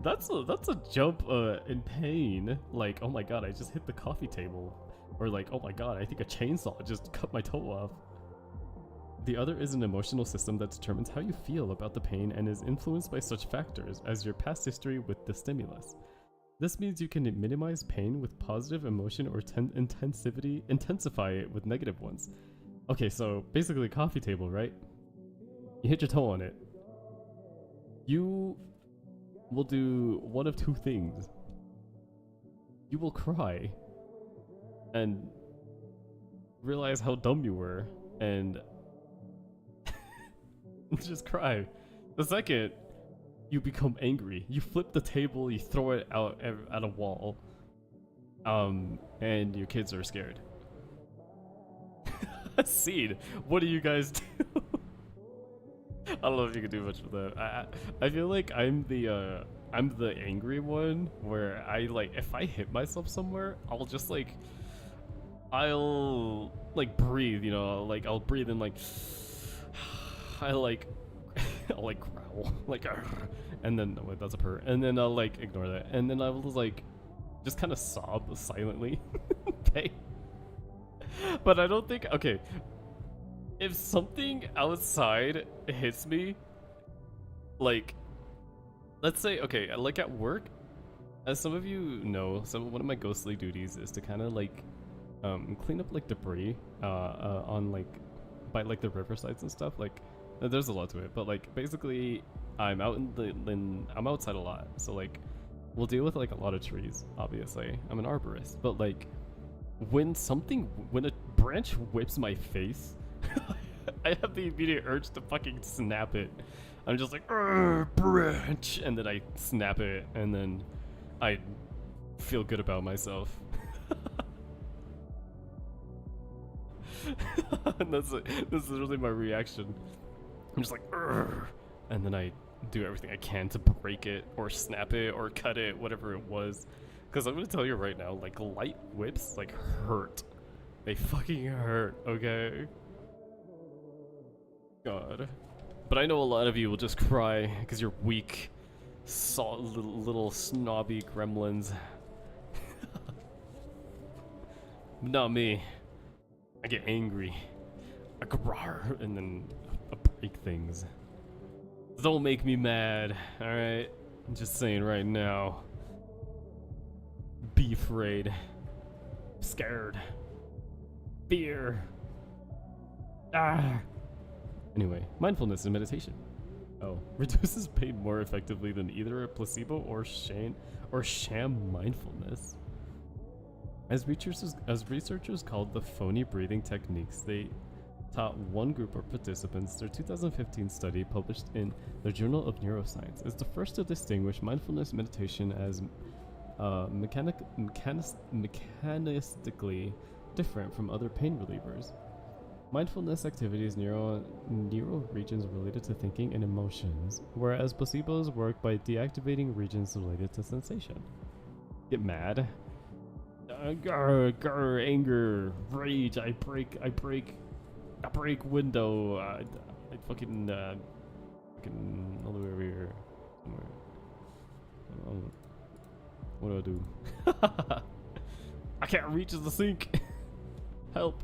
that's a jump in pain. Like, oh my god, I just hit the coffee table. Or like, oh my god, I think a chainsaw just cut my toe off. The other is an emotional system that determines how you feel about the pain and is influenced by such factors as your past history with the stimulus. This means you can minimize pain with positive emotion or intensify it with negative ones. Okay, so basically coffee table, right? You hit your toe on it. You will do one of two things. You will cry and realize how dumb you were and just cry. The second, you become angry. You flip the table, you throw it out at a wall, and your kids are scared. Seed, what do you guys do? I don't know if you can do much with that. I feel like I'm the angry one, where I like, if I hit myself somewhere, I'll just like, I'll like breathe, you know, like I'll breathe and like, I'll like growl, like, and then, wait, that's a purr, and then I'll like ignore that, and then I'll just kind of sob silently. Okay. But I don't think, okay, if something outside hits me, like, let's say, okay, like at work, as some of you know, one of my ghostly duties is to kind of like clean up like debris on like by like the riversides and stuff. Like, there's a lot to it, but like basically I'm out I'm outside a lot, so like we'll deal with like a lot of trees, obviously. I'm an arborist, but like when a branch whips my face, I have the immediate urge to fucking snap it. I'm just like, branch, and then I snap it, and then I feel good about myself. And that's literally my reaction. I'm just like, and then I do everything I can to break it or snap it or cut it, whatever it was. Because I'm gonna tell you right now, like light whips like hurt. They fucking hurt, okay? God. But I know a lot of you will just cry because you're weak, little snobby gremlins. Not me. I get angry. I grar, and then I break things. Don't make me mad, alright? I'm just saying right now. Be afraid. Scared. Fear. Ah. Anyway, mindfulness and meditation. Oh, reduces pain more effectively than either a placebo or sham mindfulness. As researchers called the phony breathing techniques, they taught one group of participants. Their 2015 study, published in the Journal of Neuroscience, is the first to distinguish mindfulness meditation as mechanistically different from other pain relievers. Mindfulness activities neural regions related to thinking and emotions, whereas placebos work by deactivating regions related to sensation. Get mad. Anger, rage, I break window, I fucking all the way over here somewhere. What do I do? I can't reach the sink. Help.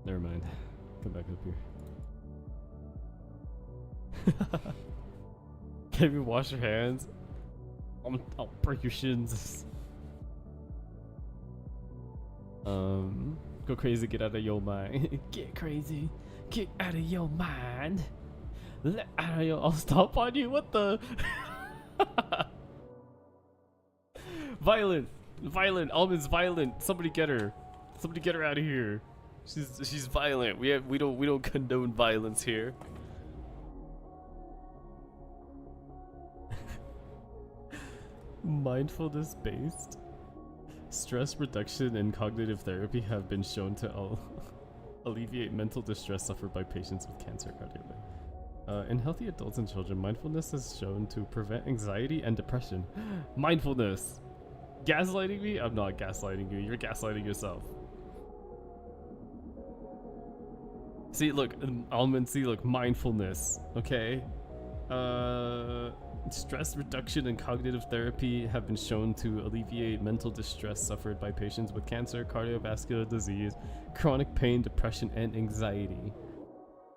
Never mind. Come back up here. Can't even wash your hands. I'll break your shins. Go crazy, get out of your mind. Get crazy, get out of your mind. Let out of your. I'll stomp on you. What the? Violent. Almond's violent. Somebody get her. Somebody get her out of here. She's violent. We don't condone violence here. Mindfulness based stress reduction and cognitive therapy have been shown to alleviate mental distress suffered by patients with cancer. In healthy adults and children, mindfulness is shown to prevent anxiety and depression. Mindfulness. Gaslighting me? I'm not gaslighting you. You're gaslighting yourself. See, look, Almond, see, look, mindfulness, okay? Stress reduction and cognitive therapy have been shown to alleviate mental distress suffered by patients with cancer, cardiovascular disease, chronic pain, depression, and anxiety,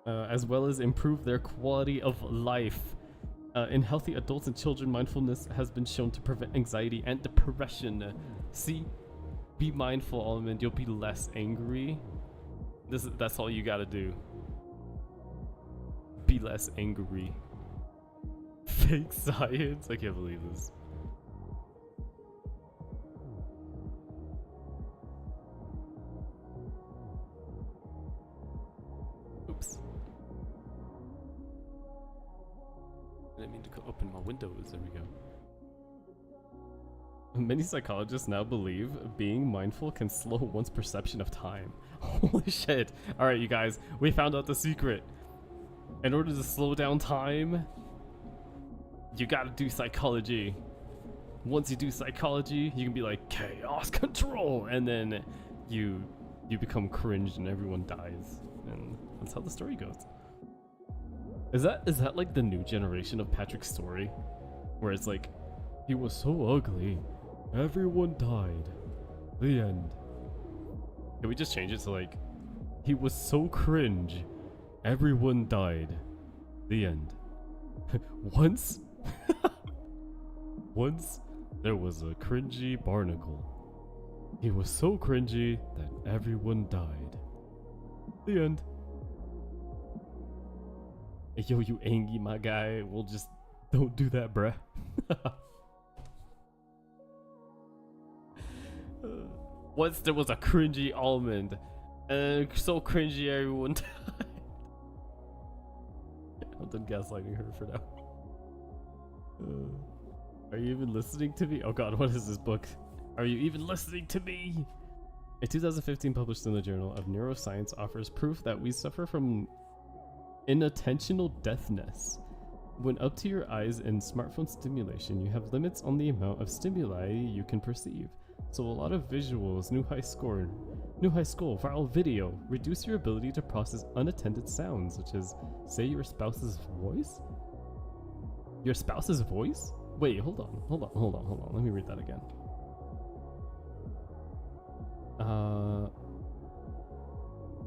as well as improve their quality of life. In healthy adults and children, mindfulness has been shown to prevent anxiety and depression. See, be mindful, Almond. You'll be less angry. That's all you gotta do. Be less angry. Fake science? I can't believe this. Oops. I didn't mean to open my windows. There we go. Many psychologists now believe being mindful can slow one's perception of time. Holy shit. Alright, you guys. We found out the secret. In order to slow down time, you gotta do psychology. Once you do psychology, you can be like, chaos control, and then you become cringe and everyone dies. And that's how the story goes. Is that like the new generation of Patrick's story? Where it's like, he was so ugly, everyone died. The end. Can we just change it to like, he was so cringe, everyone died. The end. Once there was a cringy barnacle. He was so cringy that everyone died. The end. Hey, yo, you angry, my guy. We'll just Don't do that, bruh. Once there was a cringy almond, and so cringy everyone died. I'm done gaslighting her for now. Are you even listening to me? Oh god, what is this book? Are you even listening to me? A 2015 published in the Journal of Neuroscience offers proof that we suffer from inattentional deafness. When up to your eyes in smartphone stimulation, you have limits on the amount of stimuli you can perceive. So a lot of visuals, new high score, viral video, reduce your ability to process unattended sounds, such as, say, your spouse's voice? Your spouse's voice? Wait, hold on. Let me read that again.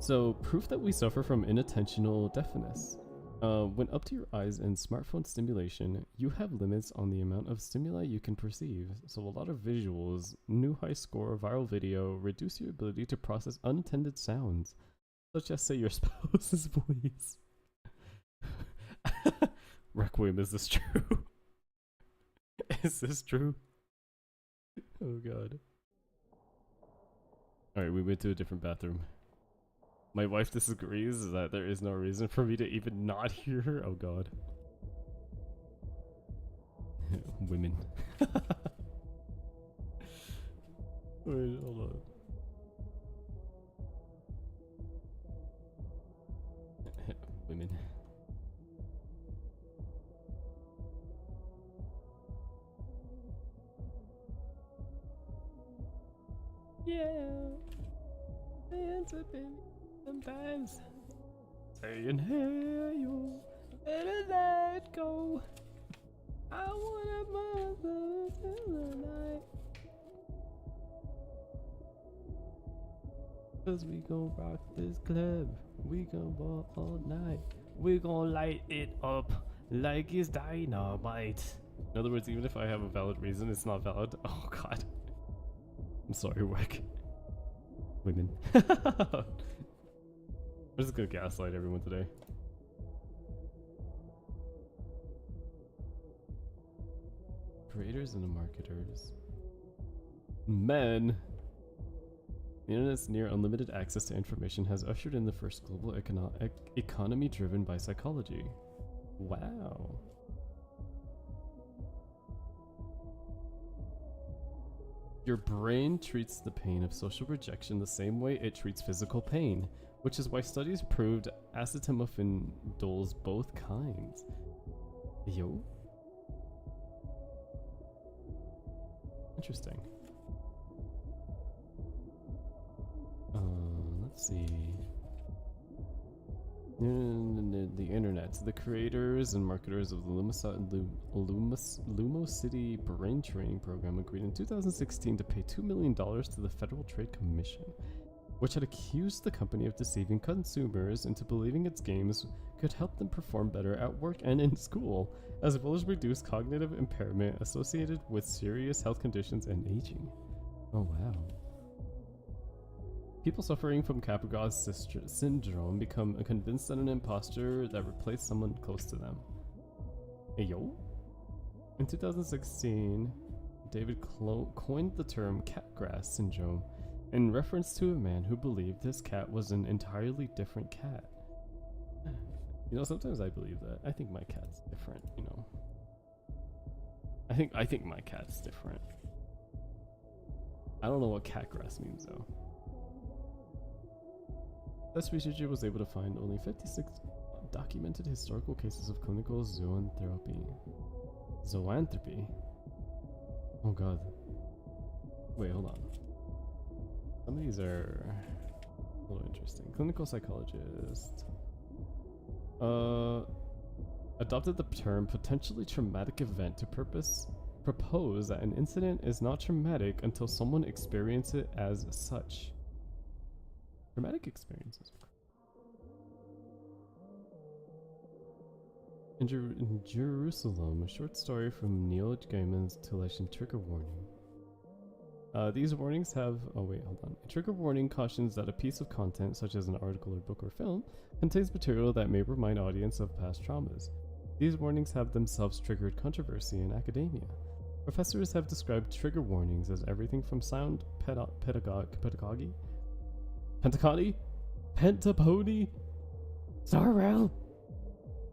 So proof that we suffer from inattentional deafness. When up to your eyes in smartphone stimulation, you have limits on the amount of stimuli you can perceive. So a lot of visuals, new high score, viral video, reduce your ability to process unattended sounds, such as, say, your spouse's voice. Requiem, is this true? Is this true? Oh god. Alright, we went to a different bathroom. My wife disagrees that there is no reason for me to even not hear her. Oh god. Women. Wait, hold on. Women. Yeah. Hands up, baby. Sometimes saying, hey, you better let go. I want a mother till the night. Cause we gon' rock this club. We gon' ball all night. We gon' light it up like it's dynamite. In other words, even if I have a valid reason, it's not valid. Oh god. I'm sorry, Wick. Women. I'm just gonna gaslight everyone today. Creators and marketers. Men! The internet's near unlimited access to information has ushered in the first global economy driven by psychology. Wow. Your brain treats the pain of social rejection the same way it treats physical pain, which is why studies proved acetaminophen dulls both kinds. Yo. Interesting. Let's see. The internet. The creators and marketers of the Lumo City Brain Training Program agreed in 2016 to pay $2 million to the Federal Trade Commission, which had accused the company of deceiving consumers into believing its games could help them perform better at work and in school, as well as reduce cognitive impairment associated with serious health conditions and aging. Oh wow. People suffering from Capgras syndrome become convinced that an imposter that replaced someone close to them. Ayo? In 2016, David coined the term Capgras syndrome in reference to a man who believed his cat was an entirely different cat. You know, sometimes I believe that. I think my cat's different, you know. I think my cat's different. I don't know what catgrass means though. This researcher was able to find only 56 documented historical cases of clinical zoanthropy. Zoanthropy? Oh god. Wait, hold on. Some of these are a little interesting. Clinical psychologist. Adopted the term potentially traumatic event to propose that an incident is not traumatic until someone experiences it as such. Traumatic experiences. In Jerusalem, a short story from Neil Gaiman's collection Trigger Warning. These warnings have... Oh wait, hold on. A trigger warning cautions that a piece of content, such as an article or book or film, contains material that may remind audience of past traumas. These warnings have themselves triggered controversy in academia. Professors have described trigger warnings as everything from sound pedagogy? Pentapony? Sorrel?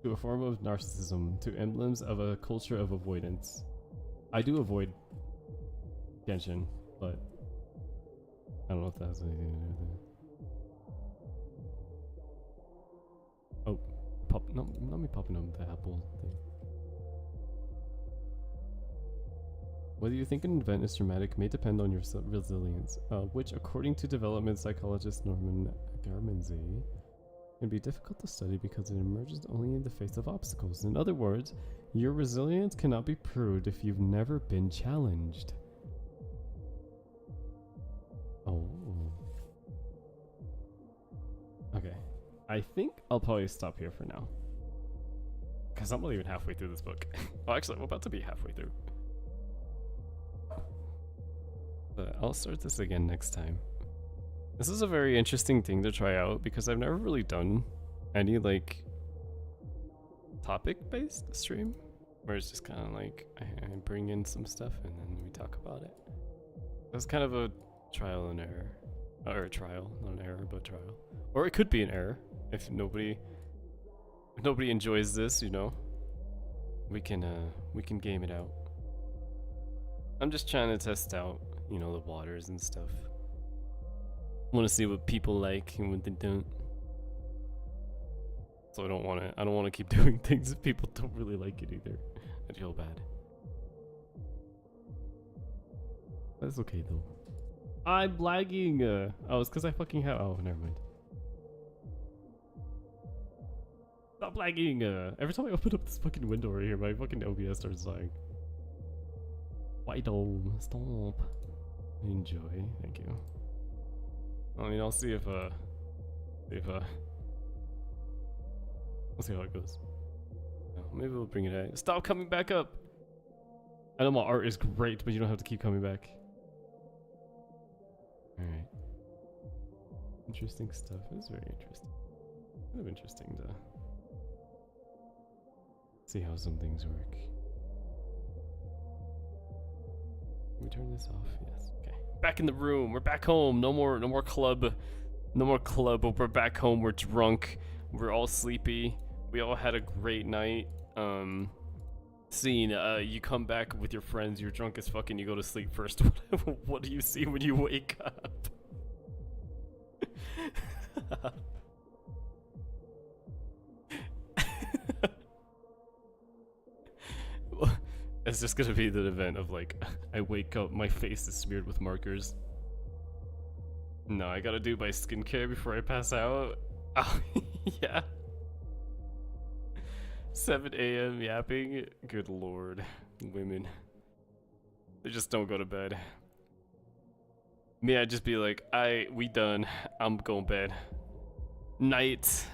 To a form of narcissism, to emblems of a culture of avoidance. I do avoid Genshin, but I don't know if that has anything to do with it. Oh, no, not me popping up the Apple thing. Whether you think an event is traumatic may depend on your resilience, which, according to development psychologist Norman Garmenzi, can be difficult to study because it emerges only in the face of obstacles. In other words, your resilience cannot be proved if you've never been challenged. Oh. Okay. I think I'll probably stop here for now. Because I'm not even halfway through this book. Well, actually, I'm about to be halfway through. But I'll start this again next time. This is a very interesting thing to try out because I've never really done any like topic-based stream where it's just kind of like I bring in some stuff and then we talk about it. That's kind of a trial and error, or a trial, not an error, but trial. Or it could be an error if nobody enjoys this, you know. We can game it out. I'm just trying to test out, you know, the waters and stuff. Want to see what people like and what they don't. So I don't want to keep doing things if people don't really like it either. I feel bad. That's okay though. I'm lagging. Oh, it's because I fucking have. Oh, never mind. Stop lagging. Every time I open up this fucking window right here, my fucking OBS starts dying. Why don't stop? Enjoy. Thank you. I mean, I'll see if we'll see how it goes. Maybe we'll bring it out. Stop coming back up! I know my art is great, but you don't have to keep coming back. Alright. Interesting stuff. It's very interesting. Kind of interesting to see how some things work. Can we turn this off? Yes. Okay. Back in the room. We're back home. No more club. No more club. But we're back home. We're drunk. We're all sleepy. We all had a great night. Scene. You come back with your friends. You're drunk as fuck and you go to sleep first. What do you see when you wake up? It's just gonna be the event of like, I wake up, my face is smeared with markers. No, I gotta do my skincare before I pass out. Oh, yeah. 7 a.m. yapping. Good lord. Women. They just don't go to bed. Me, I'd just be like, we done. I'm going to bed. Night.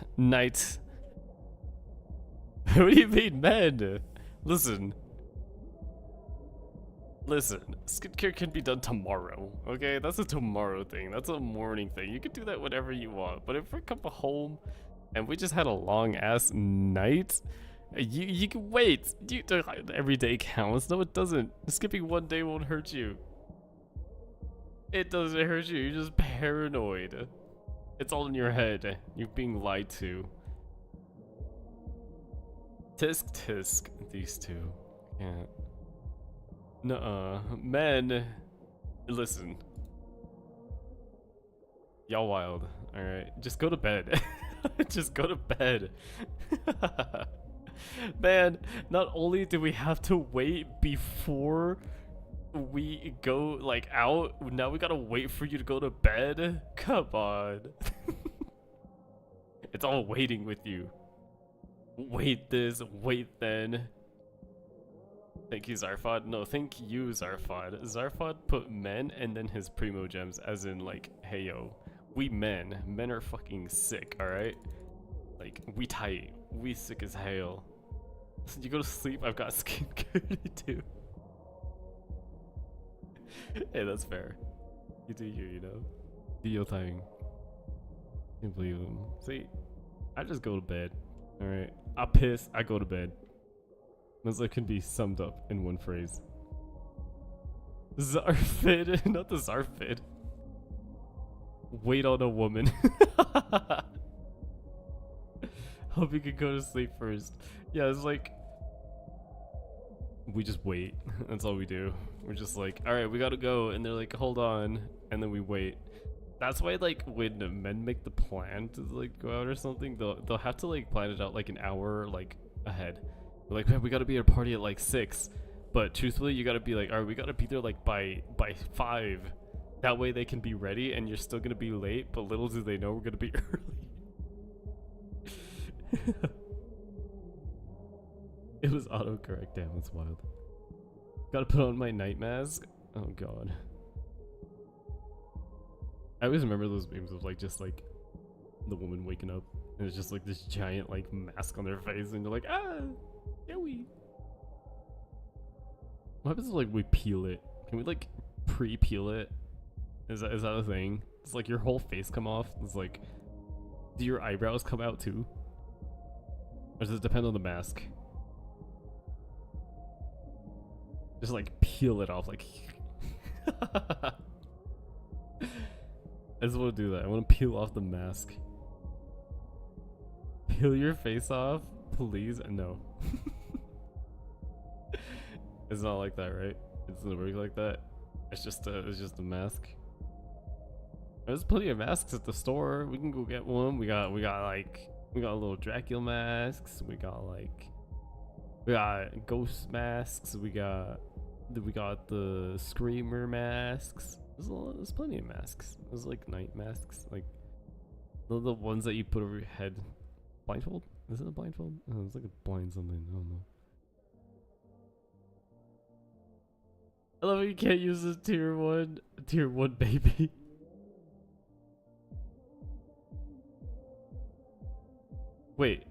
What do you mean, men? Listen, skincare can be done tomorrow, okay? That's a tomorrow thing. That's a morning thing. You can do that whenever you want. But if we come home and we just had a long ass night, you can wait. Every day counts. No, it doesn't. Skipping one day won't hurt you. It doesn't hurt you. You're just paranoid. It's all in your head. You're being lied to. Tisk. These two. Can't. Nuh-uh. Men. Listen. Y'all wild. Alright. Just go to bed. Just go to bed. Man, not only do we have to wait before we go like out, now we gotta wait for you to go to bed? Come on. It's all waiting with you. Wait this, wait then. Thank you, Zarfod. No, thank you, Zarfod. Zarfod put men and then his primo gems, as in like, hey yo, we men. Men are fucking sick, alright? Like, we tight. We sick as hell. So you go to sleep, I've got skincare to do. Hey, that's fair. You do you know? Do your thing. Can't believe them. See, I just go to bed. Alright. I piss, I go to bed. This like can be summed up in one phrase. Zarfid, not the Zarfid. Wait on a woman. Hope you can go to sleep first. Yeah, it's like we just wait. That's all we do. We're just like, all right, we gotta go, and they're like, hold on, and then we wait. That's why, like, when men make the plan to like go out or something, they'll have to like plan it out like an hour like ahead. They're like, man, we gotta be at a party at like 6, but truthfully, you gotta be like, all right, we gotta be there like by 5. That way they can be ready, and you're still gonna be late. But little do they know we're gonna be early. It was autocorrect. Damn, that's wild. Gotta put on my night mask. Oh god. I always remember those memes of like just like the woman waking up and it's just like this giant like mask on their face and you're like, ah, yeah we. What happens if like we peel it? Can we like pre-peel it? Is that a thing? It's like your whole face come off. It's like, do your eyebrows come out too? Or does it depend on the mask? Just like peel it off, like. I just want to do that. I want to peel off the mask. Peel your face off, please. No. It's not like that, right? It doesn't work like that. It's just a mask. There's plenty of masks at the store. We can go get one. We got little Dracula masks. We got ghost masks. We got the screamer masks. There's plenty of masks. There's like night masks, like the ones that you put over your head. Blindfold? Is it a blindfold? Oh, it's like a blind something. I don't know. I love how you can't use this tier 1 baby. Wait,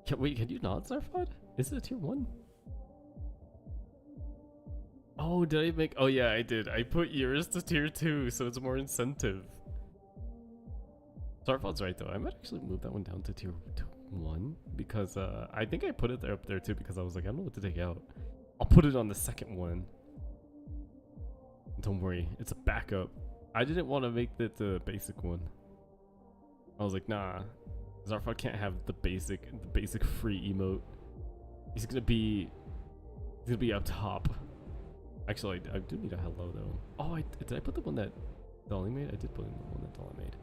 can you not Zarfod? Is it a tier 1? Oh, did I make? Oh yeah, I did. I put yours to tier 2, so it's more incentive. Zarfod's right though. I might actually move that one down to tier 1 because I think I put it up there too because I was like, I don't know what to take out. I'll put it on the second one. Don't worry, it's a backup. I didn't want to make it the basic one. I was like, nah, Zarfod can't have the basic free emote. He's gonna be up top. Actually, I do need a hello though. Oh, did I put the one that Dolly made? I did put in the one that Dolly made.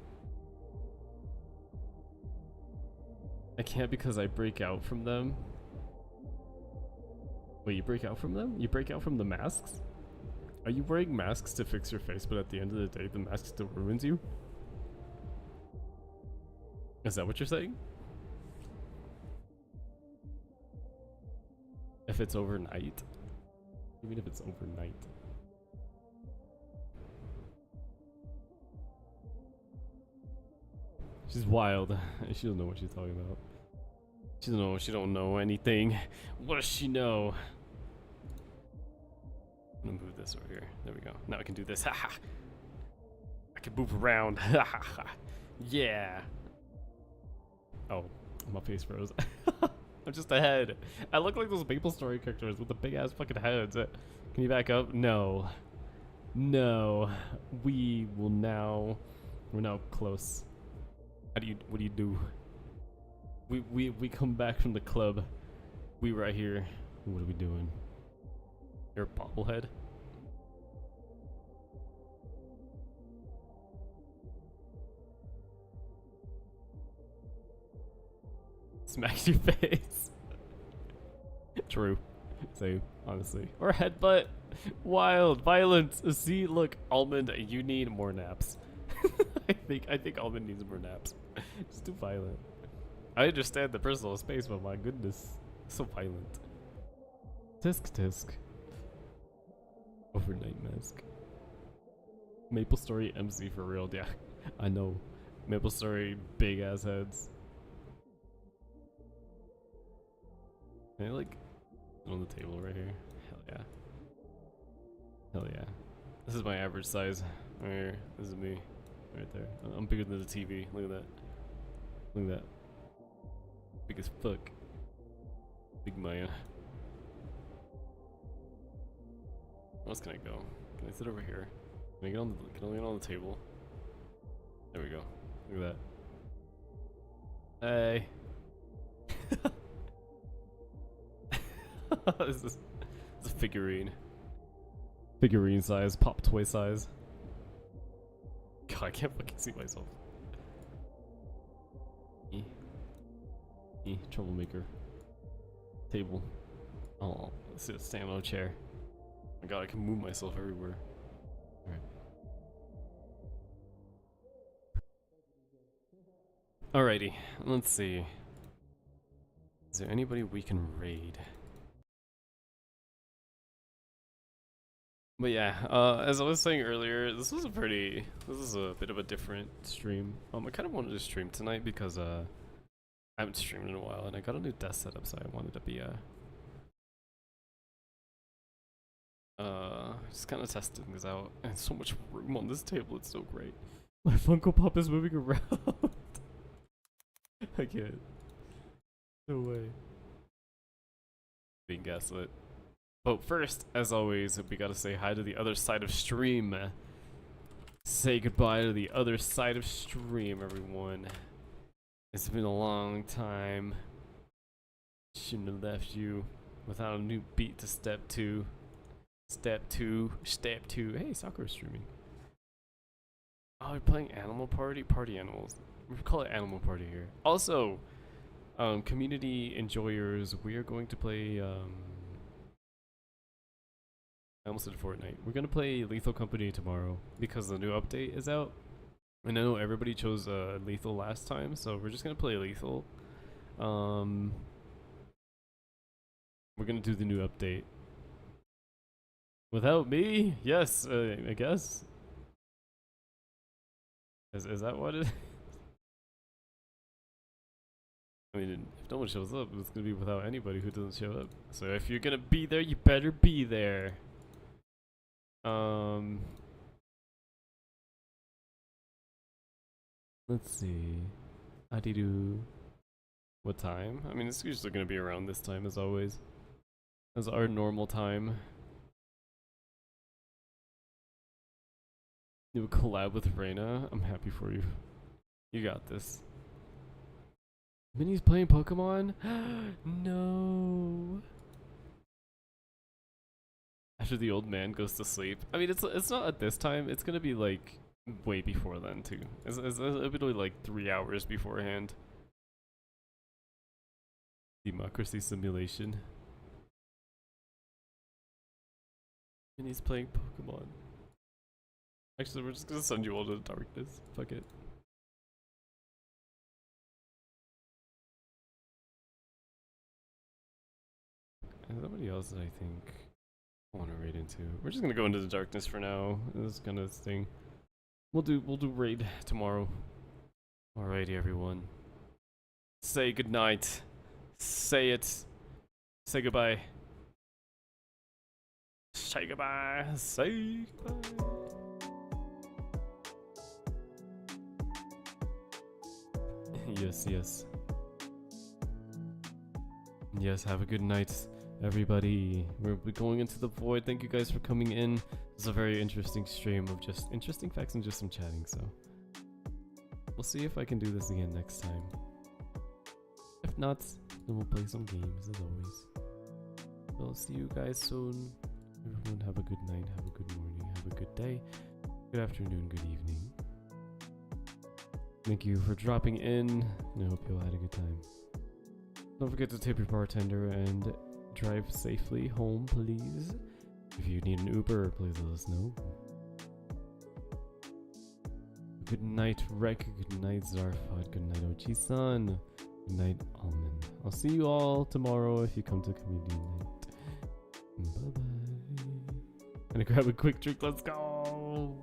I can't because I break out from them. Wait, you break out from them? You break out from the masks? Are you wearing masks to fix your face, but at the end of the day, the mask still ruins you? Is that what you're saying? If it's overnight? You mean if it's overnight? She's wild. She doesn't know what she's talking about. She don't know anything. What does she know? I'm gonna move this over here. There we go. Now I can do this. Haha. I can move around. Yeah. Oh, my face froze. I'm just a head. I look like those Maple Story characters with the big ass fucking heads. Can you back up? No. No. We will now. We're now close. What do you do? We come back from the club. We right here. What are we doing? You're a bobblehead? Smacks your face. True. Same, honestly. Or headbutt. Wild. Violence. See, look, Almond, you need more naps. I think Almond needs more naps. It's too violent. I understand the personal space, but my goodness. So violent. Tisk tisk. Overnight mask. Maple Story MC for real. Yeah, I know. Maple Story big ass heads. Can I like on the table right here? Hell yeah. Hell yeah. This is my average size. Right here. This is me. Right there. I'm bigger than the TV. Look at that. Look at that. Big as fuck. Big Maya. Where else can I go? Can I sit over here? Can I get on the table? There we go. Look at that. Hey. This is a figurine. Figurine size, pop toy size. God, I can't fucking see myself. Troublemaker. Table. Oh, let's see, stand on a chair. Oh my God, I can move myself everywhere. Alright. Alrighty, let's see. Is there anybody we can raid? But yeah, as I was saying earlier, this is a bit of a different stream. I kind of wanted to stream tonight because I haven't streamed in a while, and I got a new desk setup, so I wanted to be just kind of testing this out. And so much room on this table, it's so great. My Funko Pop is moving around. I can't. No way. Being gaslit. But first, as always, we gotta say hi to the other side of stream. Say goodbye to the other side of stream, everyone. It's been a long time. Shouldn't have left you without a new beat to step to. Step two. Hey, Sakura is streaming. Oh, we're playing Animal Party? Party Animals. We call it Animal Party here. Also, community enjoyers, we are going to play, I almost said Fortnite. We're gonna play Lethal Company tomorrow because the new update is out. And I know everybody chose Lethal last time, so we're just gonna play Lethal. We're gonna do the new update. Without me? Yes, I guess. Is that what it is? I mean, if no one shows up, it's gonna be without anybody who doesn't show up. So if you're gonna be there, you better be there. Let's see. Adidu. What time? I mean, it's usually gonna be around this time as always. As our normal time. You collab with Reina? I'm happy for you. You got this. Minnie's playing Pokemon? No. After the old man goes to sleep. I mean, it's not at this time. It's gonna be like way before then too. It's literally like 3 hours beforehand. Democracy simulation. Minnie's playing Pokemon. Actually, we're just gonna send you all to the darkness. Fuck it. And somebody else that I think I want to raid into. We're just gonna go into the darkness for now. This kind of thing. We'll do raid tomorrow. Alrighty, everyone. Say goodnight. Say it. Say goodbye. Say goodbye. Say goodbye. Yes. Yes, have a good night, everybody. We're going into the void. Thank you guys for coming in. This is a very interesting stream of just interesting facts and just some chatting, so we'll see if I can do this again next time. If not, then we'll play some games as always. So I'll see you guys soon. Everyone have a good night, have a good morning, have a good day, good afternoon, good evening. Thank you for dropping in, and I hope you all had a good time. Don't forget to tip your bartender and drive safely home, please. If you need an Uber, please let us know. Good night, Rek. Good night, Zarfad. Good night, Ochi-san. Good night, Almond. I'll see you all tomorrow if you come to community night. Bye-bye. Gonna grab a quick drink. Let's go.